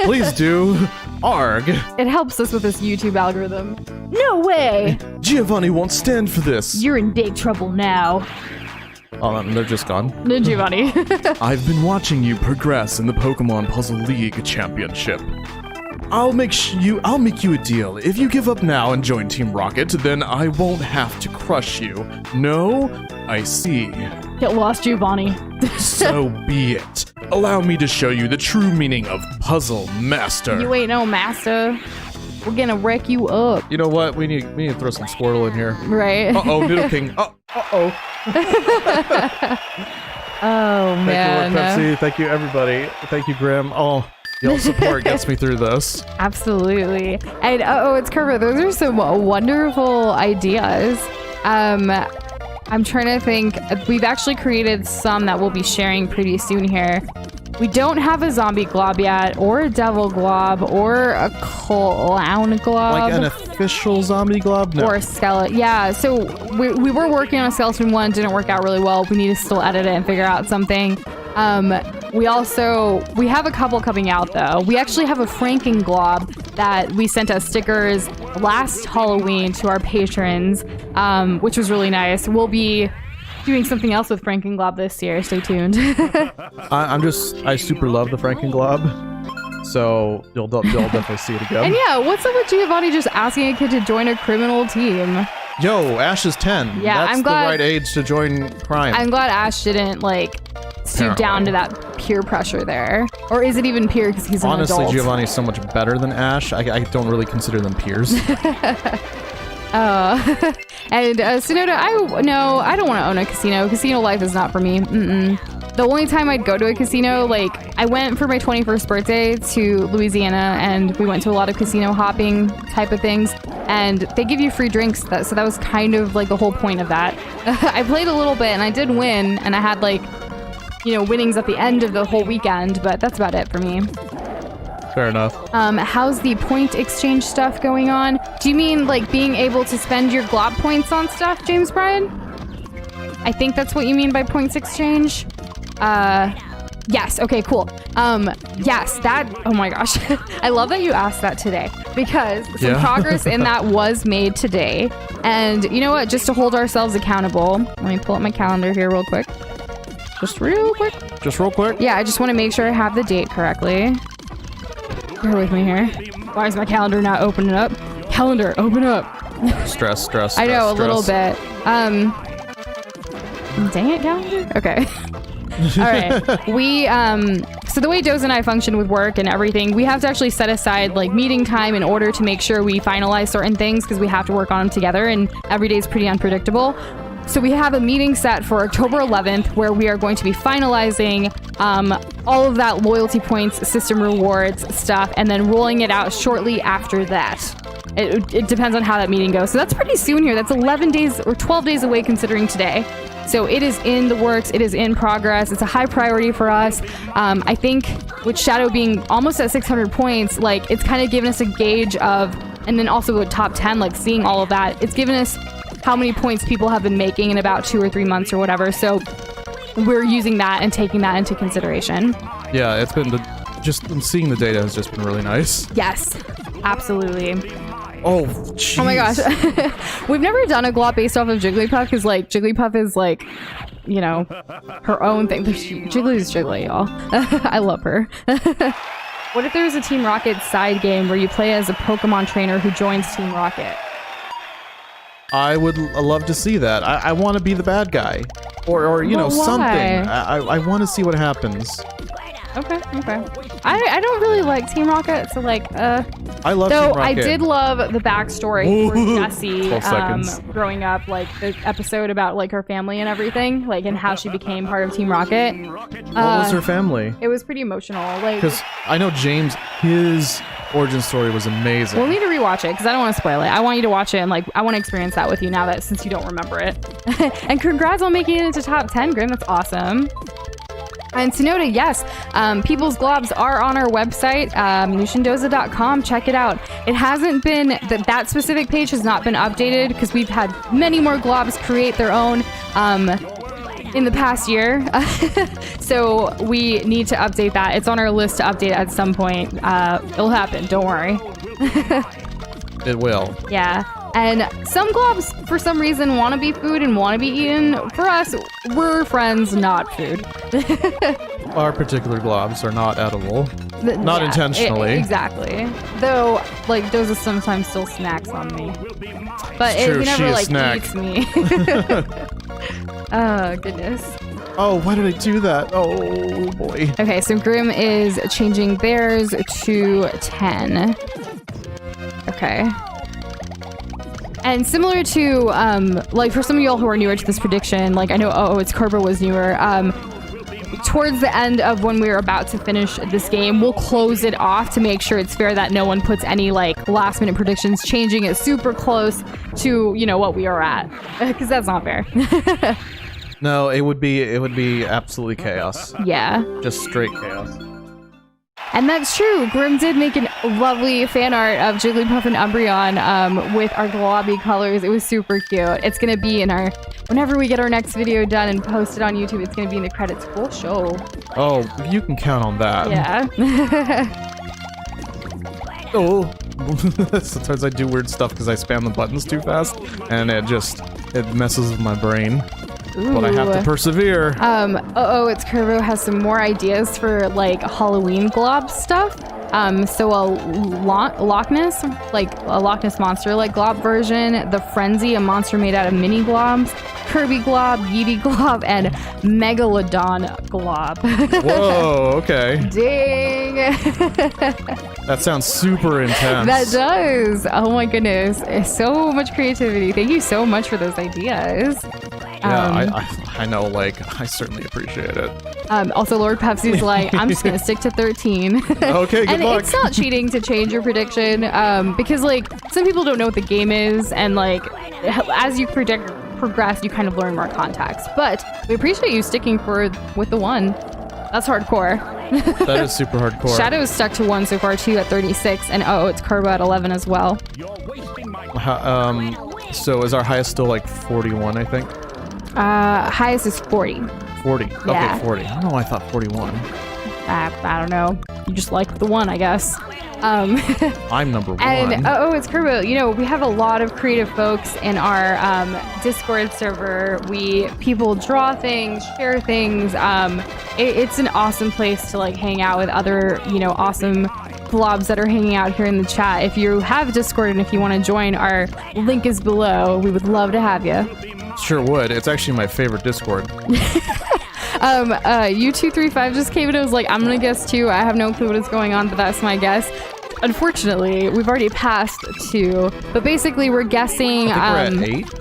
Please do. Arg. It helps us with this YouTube algorithm. No way! Giovanni won't stand for this. You're in big trouble now. Oh, they're just gone. Giovanni. I've been watching you progress in the Pokemon Puzzle League Championship. I'll make you a deal. If you give up now and join Team Rocket, then I won't have to crush you. No? I see. Get lost, Giovanni. So be it. Allow me to show you the true meaning of Puzzle Master. You ain't no master. We're gonna wreck you up. You know what? We need to throw some Squirtle in here. Right? Uh-oh, Noodle King. Uh-oh. Oh, man. Thank you, Lord Pepsi. Thank you, everybody. Thank you, Grim. Oh, your support gets me through this. Absolutely. And it's Kermit. Those are some wonderful ideas. I'm trying to think. We've actually created some that we'll be sharing pretty soon here. We don't have a zombie glob yet, or a devil glob, or a clown glob. Like an official zombie glob? No. Or a skeleton. Yeah, so we were working on a skeleton one. Didn't work out really well. We need to still edit it and figure out something. We have a couple coming out though. We actually have a Franken glob that we sent as stickers last Halloween to our patrons, which was really nice. We'll be doing something else with Frankenglob this year. Stay tuned. I super love the Frankenglob. So you'll definitely see it again. And yeah, what's up with Giovanni just asking a kid to join a criminal team? Yo, Ash is 10. Yeah, That's I'm glad- the right age to join crime. I'm glad Ash didn't like stoop down to that peer pressure there. Or is it even peer because he's an Honestly, adult? Giovanni's so much better than Ash. I don't really consider them peers. And Sonoda, I don't want to own a casino. Casino life is not for me. The only time I'd go to a casino, like I went for my 21st birthday to Louisiana and we went to a lot of casino hopping type of things, and they give you free drinks. So that was kind of like the whole point of that. I played a little bit and I did win, and I had like, winnings at the end of the whole weekend, but that's about it for me. Fair enough. How's the point exchange stuff going on? Do you mean like being able to spend your glob points on stuff, James Bryan? I think that's what you mean by points exchange. Yes. Okay, cool. Yes, oh my gosh. I love that you asked that today because some progress in that was made today. And you know what? Just to hold ourselves accountable, let me pull up my calendar here real quick. Just real quick. Yeah, I just want to make sure I have the date correctly. Bear with me here. Why is my calendar not opening up? Calendar, open up. Stress. I know, a little bit. Dang it, calendar? Okay. All right. So the way Doza and I function with work and everything, we have to actually set aside like meeting time in order to make sure we finalize certain things because we have to work on them together, and every day is pretty unpredictable. So we have a meeting set for October 11th where we are going to be finalizing all of that loyalty points, system rewards stuff, and then rolling it out shortly after that. It depends on how that meeting goes. So that's pretty soon here. That's 11 days or 12 days away considering today. So it is in the works. It is in progress. It's a high priority for us. I think with Shadow being almost at 600 points, like it's kind of given us a gauge of, and then also with top 10, like seeing all of that, it's given us how many points people have been making in about 2 or 3 months or whatever. So we're using that and taking that into consideration. Yeah, it's been just seeing the data has just been really nice. Yes, absolutely. Oh, jeez. Oh my gosh. We've never done a glop based off of Jigglypuff because like Jigglypuff is like, her own thing. Jiggly is Jiggly, y'all. I love her. What if there was a Team Rocket side game where you play as a Pokemon trainer who joins Team Rocket? I would love to see that. I want to be the bad guy, or something. I want to see what happens. Okay. I don't really like Team Rocket, so like, I love though Team Rocket. I did love the backstory for Jessie 12 seconds. growing up, like the episode about like her family and everything, like and how she became part of Team Rocket. What was her family? It was pretty emotional, like Because I know James, his origin story was amazing. we'll need to rewatch it because I don't want to spoil it. I want you to watch it and like I want to experience that with you now that since you don't remember it. And congrats on making it into top 10, Grim. That's awesome. And Sonoda, yes, People's Globs are on our website, nushindoza.com. Check it out. It hasn't been, that specific page has not been updated because we've had many more Globs create their own in the past year. So we need to update that. It's on our list to update at some point. It'll happen. Don't worry. It will. Yeah. And some globs, for some reason, want to be food and want to be eaten. For us, we're friends, not food. Our particular globs are not edible. Not intentionally. Exactly. Though, like, Doza sometimes still snacks on me. But It's true, he never, she a like, snack. eats me. Oh, goodness. Oh, why did I do that? Oh, boy. Okay, so Grim is changing theirs to 10. Okay. And similar to, like, for some of y'all who are newer to this prediction, like, I know, it's Kerber was newer, towards the end of when we're about to finish this game, we'll close it off to make sure it's fair that no one puts any, like, last-minute predictions, changing it super close to, what we are at. Because that's not fair. No, it would be absolutely chaos. Yeah. Just straight chaos. And that's true. Grim did make a lovely fan art of Jigglypuff and Umbreon with our globby colors. It was super cute. It's going to be in our... Whenever we get our next video done and posted on YouTube, it's going to be in the credits. Full show. Oh, you can count on that. Yeah. Oh. Sometimes I do weird stuff because I spam the buttons too fast, and it messes with my brain. Ooh. But I have to persevere. It's Curvo has some more ideas for like Halloween glob stuff. So a Loch Ness, like a Loch Ness monster like glob version, the Frenzy, a monster made out of mini globs, Kirby glob, Yeety glob, and Megalodon glob. Whoa, okay. Dang. That sounds super intense. That does. Oh my goodness. So much creativity. Thank you so much for those ideas. Yeah, I know, like, I certainly appreciate it. Also, Lord Pepsi's like, I'm just going to stick to 13. Okay, good and luck. It's not cheating to change your prediction because, like, some people don't know what the game is. And, like, as you progress, you kind of learn more context. But we appreciate you sticking with the 1. That's hardcore. That is super hardcore. Shadow is stuck to 1 so far, 2 at 36. And, it's Kerbo at 11 as well. So is our highest still, like, 41, I think? Highest is 40. 40. Yeah. Okay, 40. I don't know why I thought 41. I don't know. You just like the 1, I guess. I'm number 1. And it's Kerbo. You know, we have a lot of creative folks in our Discord server. People draw things, share things. It's an awesome place to like hang out with other, awesome globs that are hanging out here in the chat. If you have Discord and if you want to join, our link is below. We would love to have you. Sure would. It's actually my favorite Discord. U235 just came in and was like, I'm gonna guess 2. I have no clue what is going on, but that's my guess. Unfortunately, we've already passed 2, but basically we're guessing. I think we're at 8.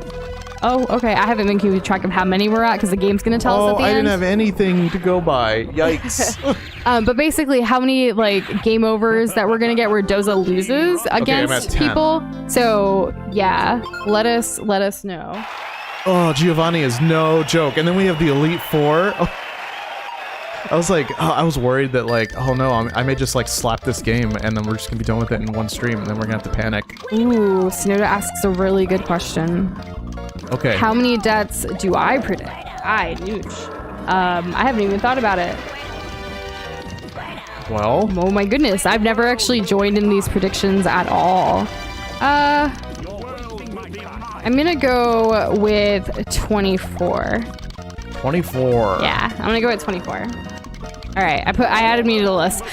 Oh, okay. I haven't been keeping track of how many we're at because the game's gonna tell us at the I end. didn't have anything to go by. Yikes. But basically, how many like game overs that we're gonna get where Doza loses against people? So yeah, let us know. Oh, Giovanni is no joke. And then we have the Elite 4. Oh. I was like, I was worried that like, oh no, I may just like slap this game and then we're just gonna be done with it in one stream and then we're gonna have to panic. Ooh, Sonoda asks a really good question. Okay. How many deaths do I predict? I haven't even thought about it. Well. Oh my goodness, I've never actually joined in these predictions at all. I'm gonna go with 24. 24. Yeah, I'm gonna go with 24. All right, I added me to the list.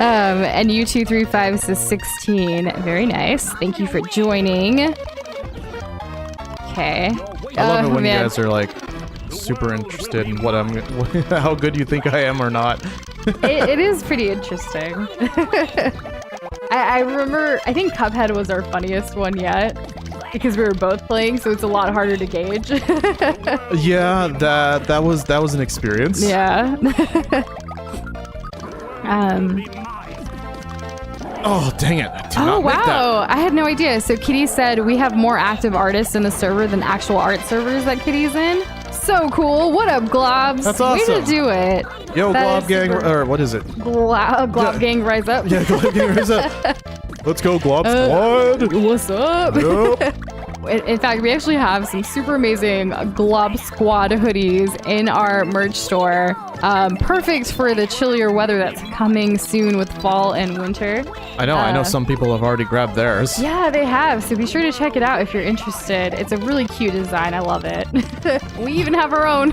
And U235 says 16. Very nice. Thank you for joining. Okay. I love it when you guys are like super interested in what how good you think I am or not. It is pretty interesting. I remember, I think Cuphead was our funniest one yet because we were both playing, so it's a lot harder to gauge. Yeah, that was an experience. Yeah. Oh, dang it. Oh, wow. I had no idea. So Kitty said we have more active artists in the server than actual art servers that Kitty's in. So cool. What up, Globs? That's awesome. Way to do it. Yo, Glob Gang, or what is it? Glob Gang, rise up. Yeah, Glob Gang, rise up. Let's go, Glob Squad. What's up? Yep. In fact, we actually have some super amazing Glob Squad hoodies in our merch store. Perfect for the chillier weather that's coming soon with fall and winter. I know some people have already grabbed theirs. Yeah, they have. So be sure to check it out if you're interested. It's a really cute design. I love it. We even have our own.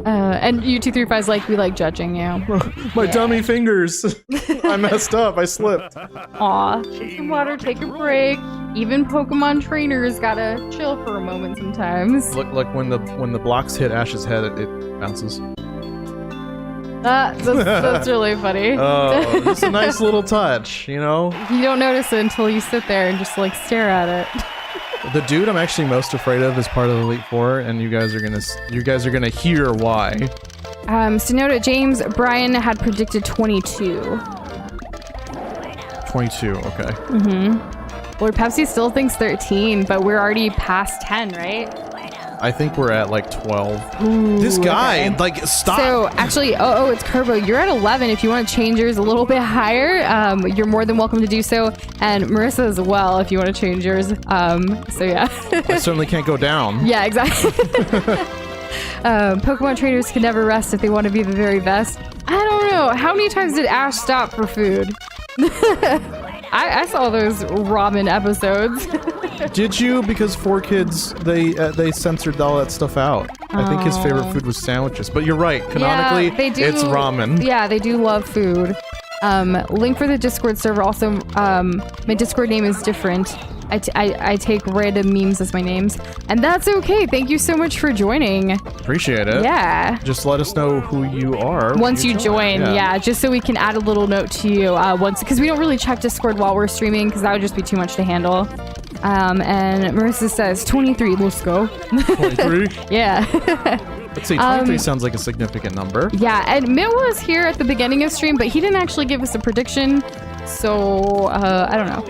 And U235's like, we like judging you. My dummy fingers. I messed up. I slipped. Aw, take some water, take a break. Even Pokemon trainers gotta chill for a moment sometimes. Look when the blocks hit Ash's head, it bounces. That's really funny. Oh, just a nice little touch, you know? You don't notice it until you sit there and just like stare at it. The dude I'm actually most afraid of is part of the Elite Four, and you guys are gonna hear why. Sonoda James Brian had predicted 22. 22, okay. Lord Pepsi still thinks 13, but we're already past 10, right? I think we're at like 12. Ooh, this guy, okay. like, stop. So actually, it's Kerbo. You're at 11. If you want to change yours a little bit higher, you're more than welcome to do so. And Marissa as well, if you want to change yours. So yeah. I certainly can't go down. Yeah, exactly. Pokemon trainers can never rest if they want to be the very best. I don't know. How many times did Ash stop for food? I saw those ramen episodes. Did you? Because 4Kids, they censored all that stuff out. I think his favorite food was sandwiches. But you're right. Canonically, yeah, they do, it's ramen. Yeah, they do love food. Link for the Discord server. Also, my Discord name is different. I take random memes as my names, and that's okay. Thank you so much for joining. Appreciate it. Yeah. Just let us know who you are once you join. Yeah, just so we can add a little note to you because we don't really check Discord while we're streaming because that would just be too much to handle. And Marissa says 23. Let's go. 23. Yeah. Let's see. 23 sounds like a significant number. Yeah, and Mitt was here at the beginning of stream, but he didn't actually give us a prediction. So I don't know.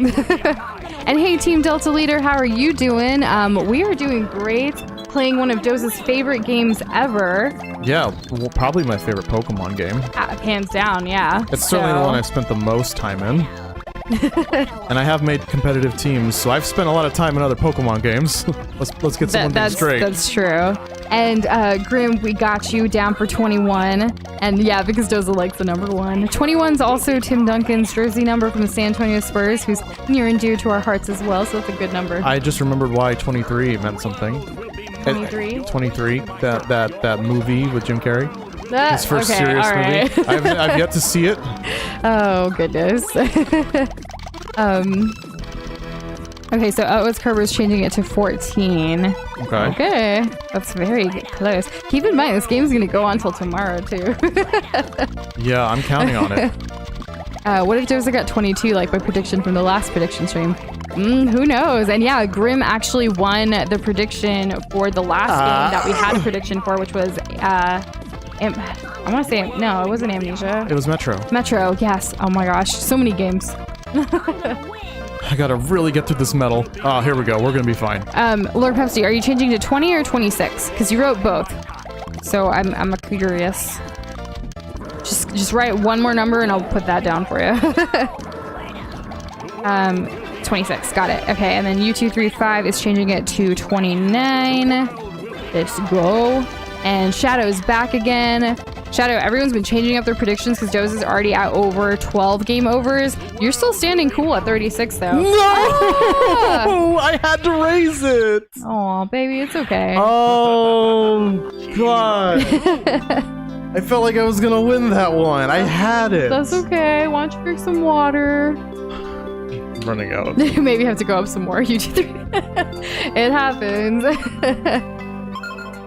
And hey, Team Delta Leader, how are you doing? We are doing great. Playing one of Doza's favorite games ever. Yeah, well, probably my favorite Pokemon game. Hands down, yeah. It's certainly the one I've spent the most time in. And I have made competitive teams, so I've spent a lot of time in other Pokemon games. let's get some things straight. That's true. And Grim, we got you down for 21. And yeah, because Doza likes the number 1. 21's also Tim Duncan's jersey number from the San Antonio Spurs, who's near and dear to our hearts as well, so that's a good number. I just remembered why 23 meant something. 23? 23, that movie with Jim Carrey. His first serious right. movie. I've yet to see it. Oh, goodness. Okay, so Otis Kerber's changing it to 14. Okay, that's very close. Keep in mind, this game's going to go on till tomorrow, too. Yeah, I'm counting on it. What if Doza got 22, like my prediction from the last prediction stream? Who knows? And yeah, Grim actually won the prediction for the last game that we had a prediction for, which was... I want to say... No, it wasn't Amnesia. It was Metro. Metro, yes. Oh my gosh, so many games. I gotta really get through this medal. Oh, here we go. We're gonna be fine. Lord Pepsi, are you changing to 20 or 26? Because you wrote both. So I'm curious. Just write one more number and I'll put that down for you. 26. Got it. Okay, and then U235 is changing it to 29. Let's go. And Shadow's back again. Shadow, everyone's been changing up their predictions because Doza's already at over 12 game overs. You're still standing cool at 36, though. No! I had to raise it! Oh, baby, it's okay. Oh, God. I felt like I was going to win that one. I had it. That's okay. Why don't you drink some water? I'm running out. Maybe have to go up some more. It happens.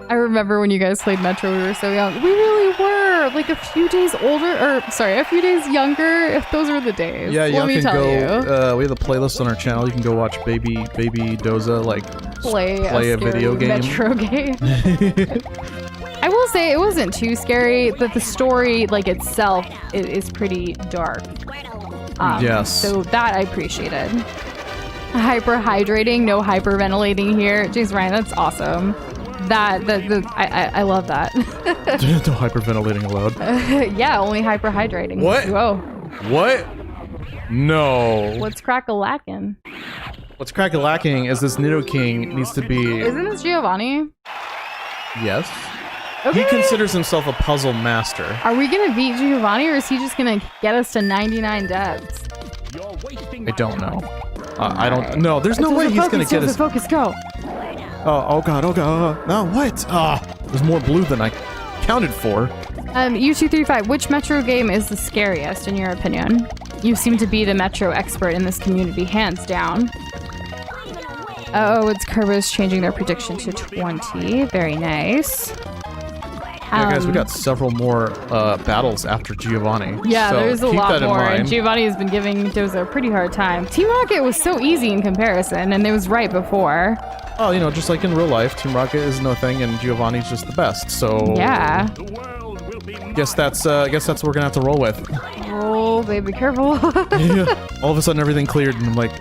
I remember when you guys played Metro, we were so young. We really were like a few days older, or sorry, a few days younger. If those were the days. Yeah, Let me y'all can tell go. We have a playlist on our channel. You can go watch Baby Doza like play a video game. Metro game. I will say it wasn't too scary, but the story like itself is pretty dark. Yes. So that I appreciated. Hyper hydrating, no hyperventilating here. Jeez, Ryan, that's awesome. I love that. No hyperventilating allowed. Yeah, only hyperhydrating. What? Whoa. What? No. What's crack-a-lackin'? What's crack-a-lacking is this Nidoking needs to be... Isn't this Giovanni? Yes. Okay. He considers himself a puzzle master. Are we gonna beat Giovanni, or is he just gonna get us to 99 deaths? I don't know. I don't... No, there's no way he's gonna get us... Focus, go! Oh god, no, what? There's more blue than I counted for. U235, which Metro game is the scariest in your opinion? You seem to be the Metro expert in this community, hands down. Oh, it's Kerber's changing their prediction to 20. Very nice. Yeah, guys, we got several more battles after Giovanni. Yeah, so there's a keep lot that in more. mind. And Giovanni has been giving Doza a pretty hard time. Team Rocket was so easy in comparison, and it was right before. Oh, you know, just like in real life, Team Rocket is no thing, and Giovanni's just the best. So yeah, guess that's what we're gonna have to roll with. Oh, baby, careful. Yeah. All of a sudden, everything cleared, and I'm like,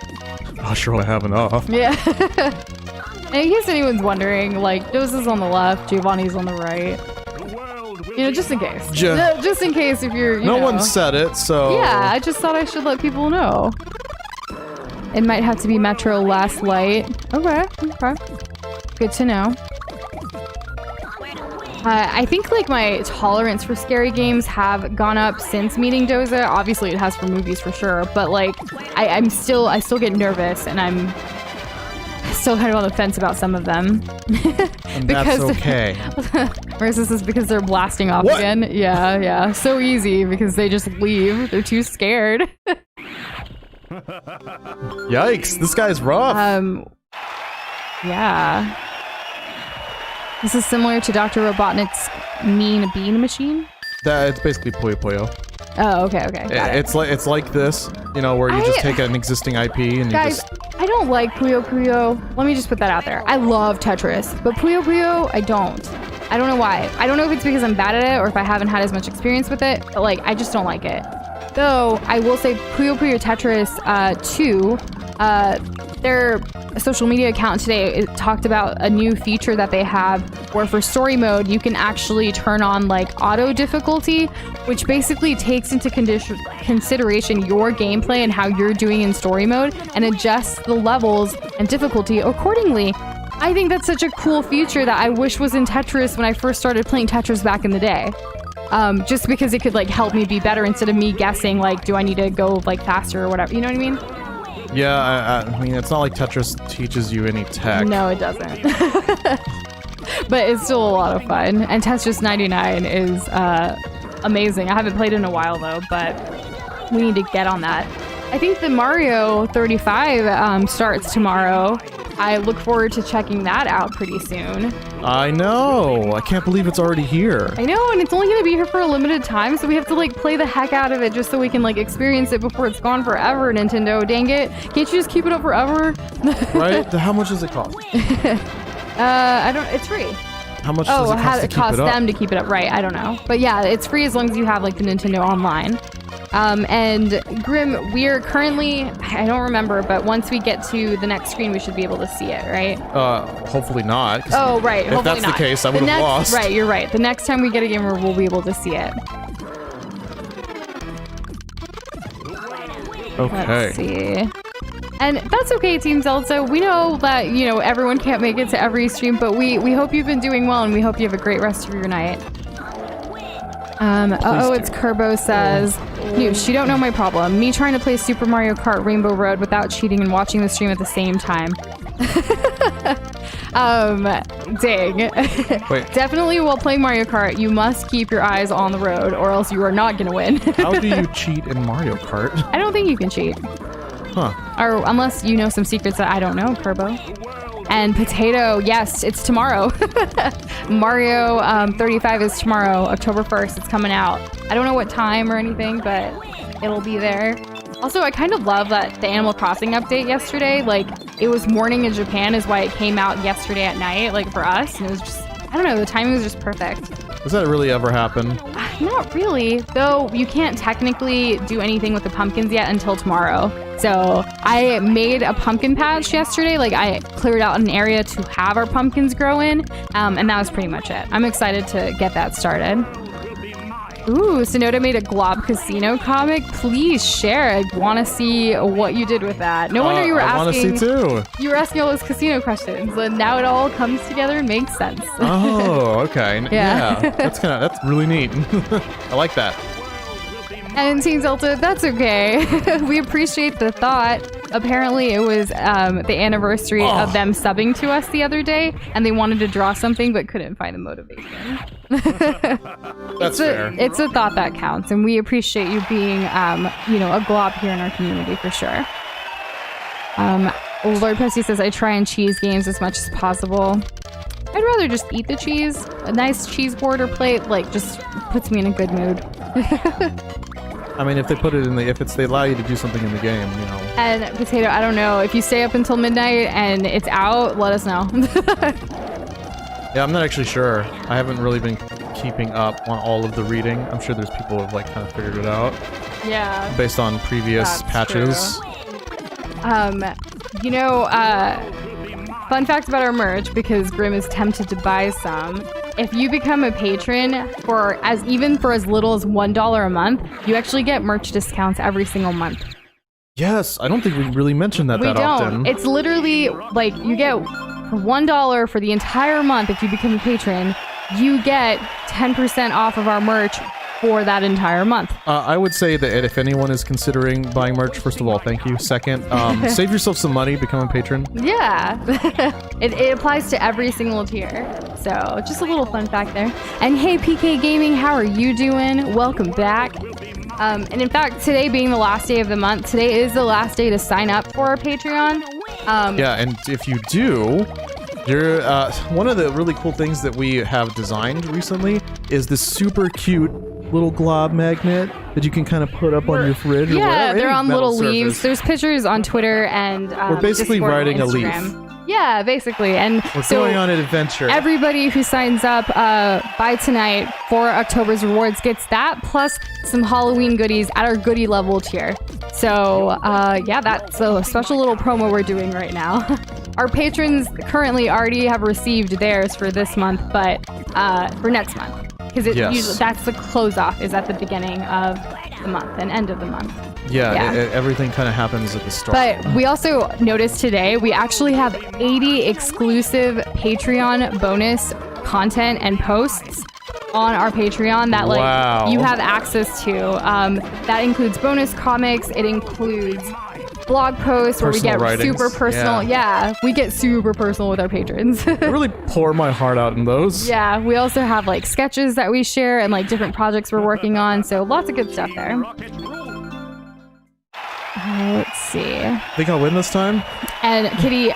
oh, sure, I have enough. Yeah. And in case anyone's wondering, like, Doza's on the left, Giovanni's on the right. You know, just in case. Just in case if you're, no one said it, so... Yeah, I just thought I should let people know. It might have to be Metro Last Light. Okay. Good to know. I think, like, my tolerance for scary games have gone up since meeting Doza. Obviously, it has for movies for sure, but, like, I still get nervous, and I'm still kind of on the fence about some of them. And that's okay. Versus is because they're blasting off What? again. Yeah. So easy because they just leave. They're too scared. Yikes, this guy's rough. Yeah. This is similar to Dr. Robotnik's Mean Bean Machine. It's basically Puyo Puyo. Oh, okay. Got it. It's like this, where you just take an existing IP and Guys, you just... I don't like Puyo Puyo. Let me just put that out there. I love Tetris, but Puyo Puyo, I don't. I don't know why. I don't know if it's because I'm bad at it or if I haven't had as much experience with it, but like, I just don't like it. Though, I will say Puyo Puyo Tetris 2, their social media account today it talked about a new feature that they have where for story mode, you can actually turn on like auto difficulty, which basically takes into consideration your gameplay and how you're doing in story mode and adjusts the levels and difficulty accordingly. I think that's such a cool feature that I wish was in Tetris when I first started playing Tetris back in the day. Just because it could like help me be better instead of me guessing like, do I need to go like faster or whatever, you know what I mean? Yeah, I mean, it's not like Tetris teaches you any tech. No, it doesn't. But it's still a lot of fun. And Tetris 99 is amazing. I haven't played in a while though, but we need to get on that. I think the Mario 35 starts tomorrow. I look forward to checking that out pretty soon. I know. I can't believe it's already here. I know, and it's only gonna be here for a limited time, so we have to like play the heck out of it just so we can like experience it before it's gone forever, Nintendo. Dang it. Can't you just keep it up forever? Right? How much does it cost? It's free. How much does it cost to keep it up? Them to keep it up, right? I don't know. But yeah, it's free as long as you have like the Nintendo Online. And Grim, we're currently, I don't remember, but once we get to the next screen, we should be able to see it, right? Hopefully not. Oh, right. If that's the case, I would have lost. Right, you're right. The next time we get a gamer, we'll be able to see it. Okay. Let's see. And that's okay, Team Zelda. We know that, everyone can't make it to every stream, but we hope you've been doing well, and we hope you have a great rest of your night. It's Kerbo says, you don't know my problem. Me trying to play Super Mario Kart Rainbow Road without cheating and watching the stream at the same time. Dang. Wait. Definitely while playing Mario Kart, you must keep your eyes on the road or else you are not gonna win. How do you cheat in Mario Kart? I don't think you can cheat. Huh. Or unless you know some secrets that I don't know, Kerbo. And Potato, yes, it's tomorrow. Mario 35 is tomorrow, October 1st. It's coming out. I don't know what time or anything, but it'll be there. Also, I kind of love that the Animal Crossing update yesterday, like, it was morning in Japan is why it came out yesterday at night, like, for us. And it was just, I don't know, the timing was just perfect. Does that really ever happen? Not really, though you can't technically do anything with the pumpkins yet until tomorrow. So I made a pumpkin patch yesterday. Like I cleared out an area to have our pumpkins grow in. And that was pretty much it. I'm excited to get that started. Ooh, Sonoda made a Glob Casino comic. Please share. I want to see what you did with that. No wonder you were asking. I want to see too. You were asking all those casino questions, and now it all comes together and makes sense. Oh, okay. Yeah, that's really neat. I like that. And Team Zelda, that's okay. We appreciate the thought. Apparently, it was the anniversary of them subbing to us the other day, and they wanted to draw something but couldn't find the motivation. That's fair. It's a thought that counts, and we appreciate you being, a glob here in our community for sure. Lord Pesty says, I try and cheese games as much as possible. I'd rather just eat the cheese. A nice cheese board or plate, just puts me in a good mood. I mean, if they put it in they allow you to do something in the game, And Potato, I don't know. If you stay up until midnight and it's out, let us know. Yeah, I'm not actually sure. I haven't really been keeping up on all of the reading. I'm sure there's people who have kind of figured it out. Yeah. Based on previous patches. True. Fun fact about our merch, because Grim is tempted to buy some. If you become a patron for as little as $1 a month, you actually get merch discounts every single month. Yes, I don't think we really mentioned that often. It's literally you get $1 for the entire month if you become a patron. You get 10% off of our merch for that entire month. I would say that if anyone is considering buying merch, first of all, thank you. Second, save yourself some money, become a patron. Yeah, it applies to every single tier. So just a little fun fact there. And hey, PK Gaming, how are you doing? Welcome back. And in fact, today being the last day of the month, today is the last day to sign up for our Patreon. Yeah, and if you do, you're one of the really cool things that we have designed recently is this super cute little glob magnet that you can kind of put up on your fridge. Or Yeah, whatever, they're any on metal little leaves. surface. There's pictures on Twitter and We're basically Discord and riding a leaf. Instagram. Yeah, basically. And We're so going on an adventure. everybody who signs up by tonight for October's rewards gets that plus some Halloween goodies at our goodie level tier. So yeah, that's a special little promo we're doing right now. Our patrons currently already have received theirs for this month, but for next month. Because usually that's the close off is at the beginning of the month and end of the month. Yeah. Everything kind of happens at the start. But we also noticed today we actually have 80 exclusive Patreon bonus content and posts on our Patreon that like you have access to. That includes bonus comics. It includes blog posts where we get super personal. Yeah, we get super personal with our patrons. I really pour my heart out in those. Yeah, we also have like sketches that we share and like different projects we're working on. So lots of good stuff there. Let's see. Think I'll win this time? And Kitty,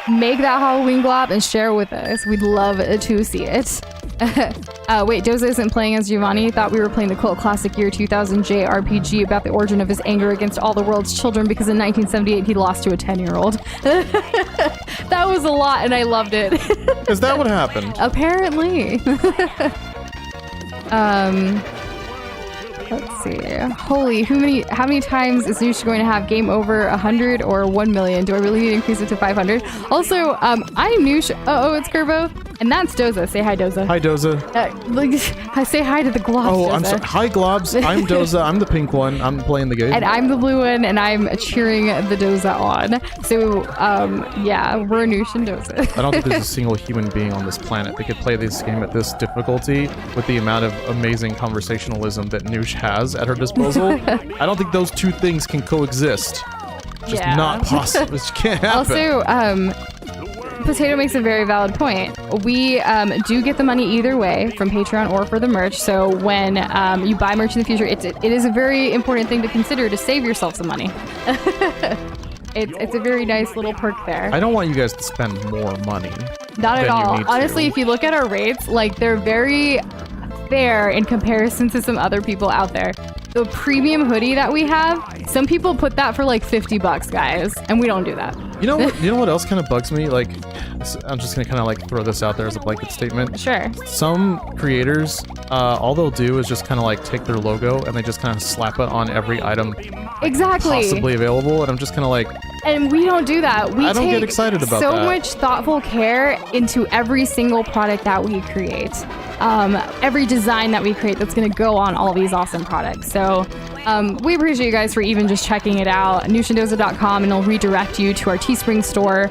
make that Halloween glob and share with us. We'd love to see it. Wait, Doza isn't playing as Giovanni. Thought we were playing the cult classic year 2000 JRPG about the origin of his anger against all the world's children because in 1978 he lost to a 10-year-old. That was a lot and I loved it. Is that what happened? Apparently. Let's see. Holy, how many times is Noosh going to have game over 100 or 1 million? Do I really need to increase it to 500? Also, I'm Noosh. It's Curvo. And that's Doza. Say hi, Doza. Hi, Doza. I say hi to the globs. Oh, Doza. I'm sorry. Hi, Globs. I'm Doza. I'm the pink one. I'm playing the game. And I'm the blue one, and I'm cheering the Doza on. So, yeah, we're Noosh and Doza. I don't think there's a single human being on this planet that could play this game at this difficulty with the amount of amazing conversationalism that Noosh has at her disposal. I don't think those two things can coexist. Just not possible. It can't happen. Also, Potato makes a very valid point. We do get the money either way from Patreon or for the merch. So when you buy merch in the future, it is a very important thing to consider to save yourself some money. It's a very nice little perk there. I don't want you guys to spend more money. Not at all. Honestly, if you look at our rates, like they're very fair in comparison to some other people out there. The premium hoodie that we have, some people put that for like $50, guys, and we don't do that. You know what? You know what else kind of bugs me? Like, I'm just gonna kind of like throw this out there as a blanket statement. Sure. Some creators, all they'll do is just kind of like take their logo and they just kind of slap it on every item possibly available, and I'm just kind of like. And we don't do that. I don't get excited about so that. much thoughtful care into every single product that we create. Every design that we create that's going to go on all these awesome products. So we appreciate you guys for even just checking it out. nooshandoza.com, and it'll redirect you to our Teespring store.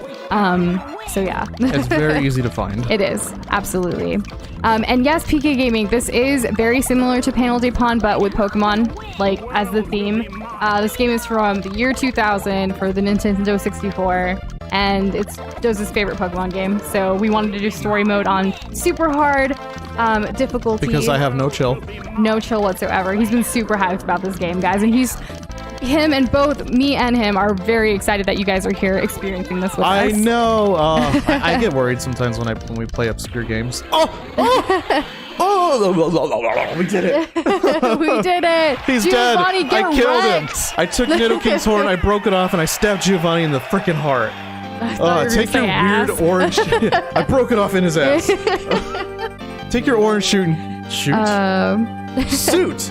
So yeah. It's very easy to find. It is, absolutely. And yes, PK Gaming, this is very similar to Panel de Pon, but with Pokemon, like, as the theme. This game is from the year 2000 for the Nintendo 64, and it's Doza's favorite Pokemon game, so we wanted to do story mode on super hard difficulty. Because I have no chill. No chill whatsoever. He's been super hyped about this game, guys, and him and both me and him are very excited that you guys are here experiencing this with us. I know. I get worried sometimes when we play obscure games. We did it. We did it. He's Giovanni, dead. I killed him. wrecked. I took Nidoking's horn, I broke it off, and I stabbed Giovanni in the freaking heart. Take your weird orange. I broke it off in his ass. Take your orange suit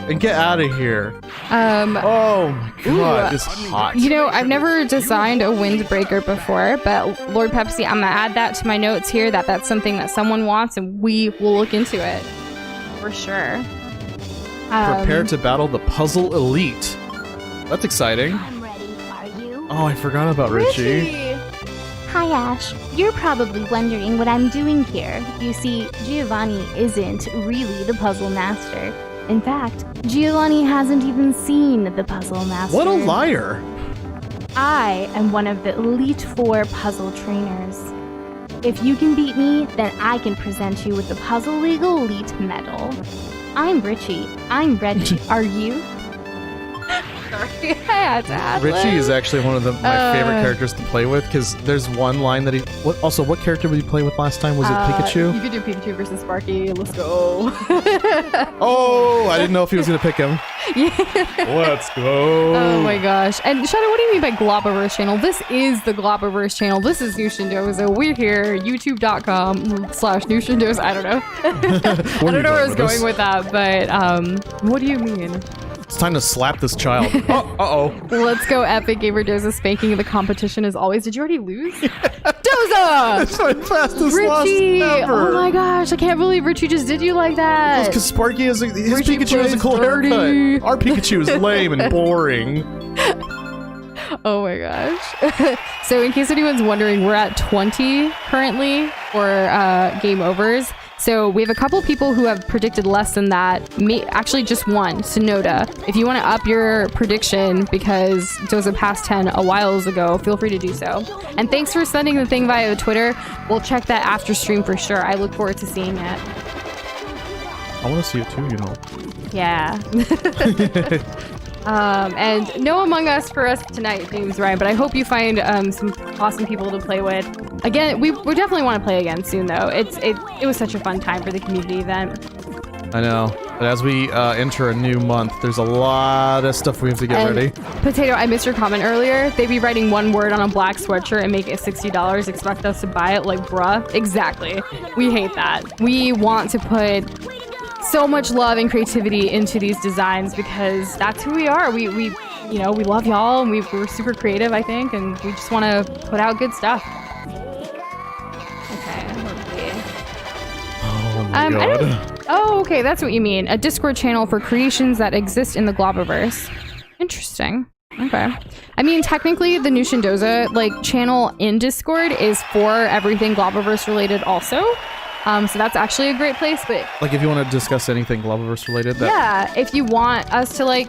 and get out of here. Oh my god, it's hot. You know, I've never designed a windbreaker before, but Lord Pepsi, I'm gonna add that to my notes here. That's something that someone wants, and we will look into it for sure. Prepare to battle the Puzzle Elite. That's exciting. I'm ready. Are you? Oh, I forgot about Richie. Hi, Ash. You're probably wondering what I'm doing here. You see, Giovanni isn't really the puzzle master. In fact, Giovanni hasn't even seen the Puzzle Master. What a liar! I am one of the Elite Four puzzle trainers. If you can beat me, then I can present you with the Puzzle League Elite Medal. I'm Richie. I'm ready. Are you? Sorry, I had to add Richie lib. is actually one of my favorite characters to play with because there's one line that he. What character did he play with last time? Was it Pikachu? You could do Pikachu versus Sparky. Let's go. Oh, I didn't know if he was gonna pick him. Let's go. Oh my gosh. And Shadow, what do you mean by Globiverse channel? This is the Globiverse channel. This is Nushindoza. We're here, youtube.com/Nushindoza. I don't know. I don't know where I was going with that, but what do you mean? It's time to slap this child. Uh-oh. Let's go Epic Gamer Doza spanking the competition as always. Did you already lose? Doza! That's my fastest Richie! loss ever. Oh my gosh, I can't believe Richie just did you like that. Because Sparky his Richie Pikachu has a plays cool dirty. haircut. Our Pikachu is lame and boring. Oh my gosh. So in case anyone's wondering, we're at 20 currently for game overs. So we have a couple people who have predicted less than that. Actually just one, Sonoda. If you want to up your prediction because Doza passed 10 a while ago, feel free to do so. And thanks for sending the thing via Twitter. We'll check that after stream for sure. I look forward to seeing it. I want to see it too, you know. Yeah. And no Among Us for us tonight, James Ryan, but I hope you find some awesome people to play with. Again, we definitely want to play again soon, though. It was such a fun time for the community event. I know. But as we enter a new month, there's a lot of stuff we have to get ready. Potato, I missed your comment earlier. They'd be writing one word on a black sweatshirt and make it $60, expect us to buy it, like, bruh. Exactly. We hate that. We want to put so much love and creativity into these designs because that's who we are. We love y'all and we're super creative, I think, and we just want to put out good stuff. Okay, hopefully. Oh my god. Oh, okay, that's what you mean. A Discord channel for creations that exist in the Globiverse. Interesting. Okay. I mean, technically, the Nushindoza channel in Discord is for everything Globiverse related also. So that's actually a great place, but... Like, if you want to discuss anything Globiverse related? Yeah, if you want us to, I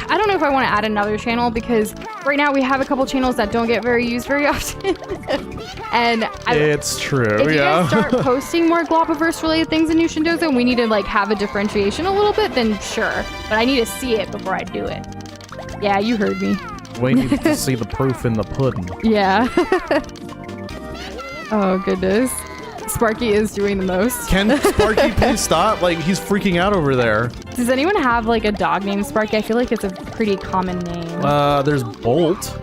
don't know if I want to add another channel, because right now we have a couple channels that don't get used very often. And it's true, if you guys start posting more Globiverse related things in Nushindoza and we need to, have a differentiation a little bit, then sure. But I need to see it before I do it. Yeah, you heard me. We need to see the proof in the pudding. Yeah. Oh, goodness. Sparky is doing the most. Can Sparky please stop? He's freaking out over there. Does anyone have, a dog named Sparky? I feel like it's a pretty common name. There's Bolt.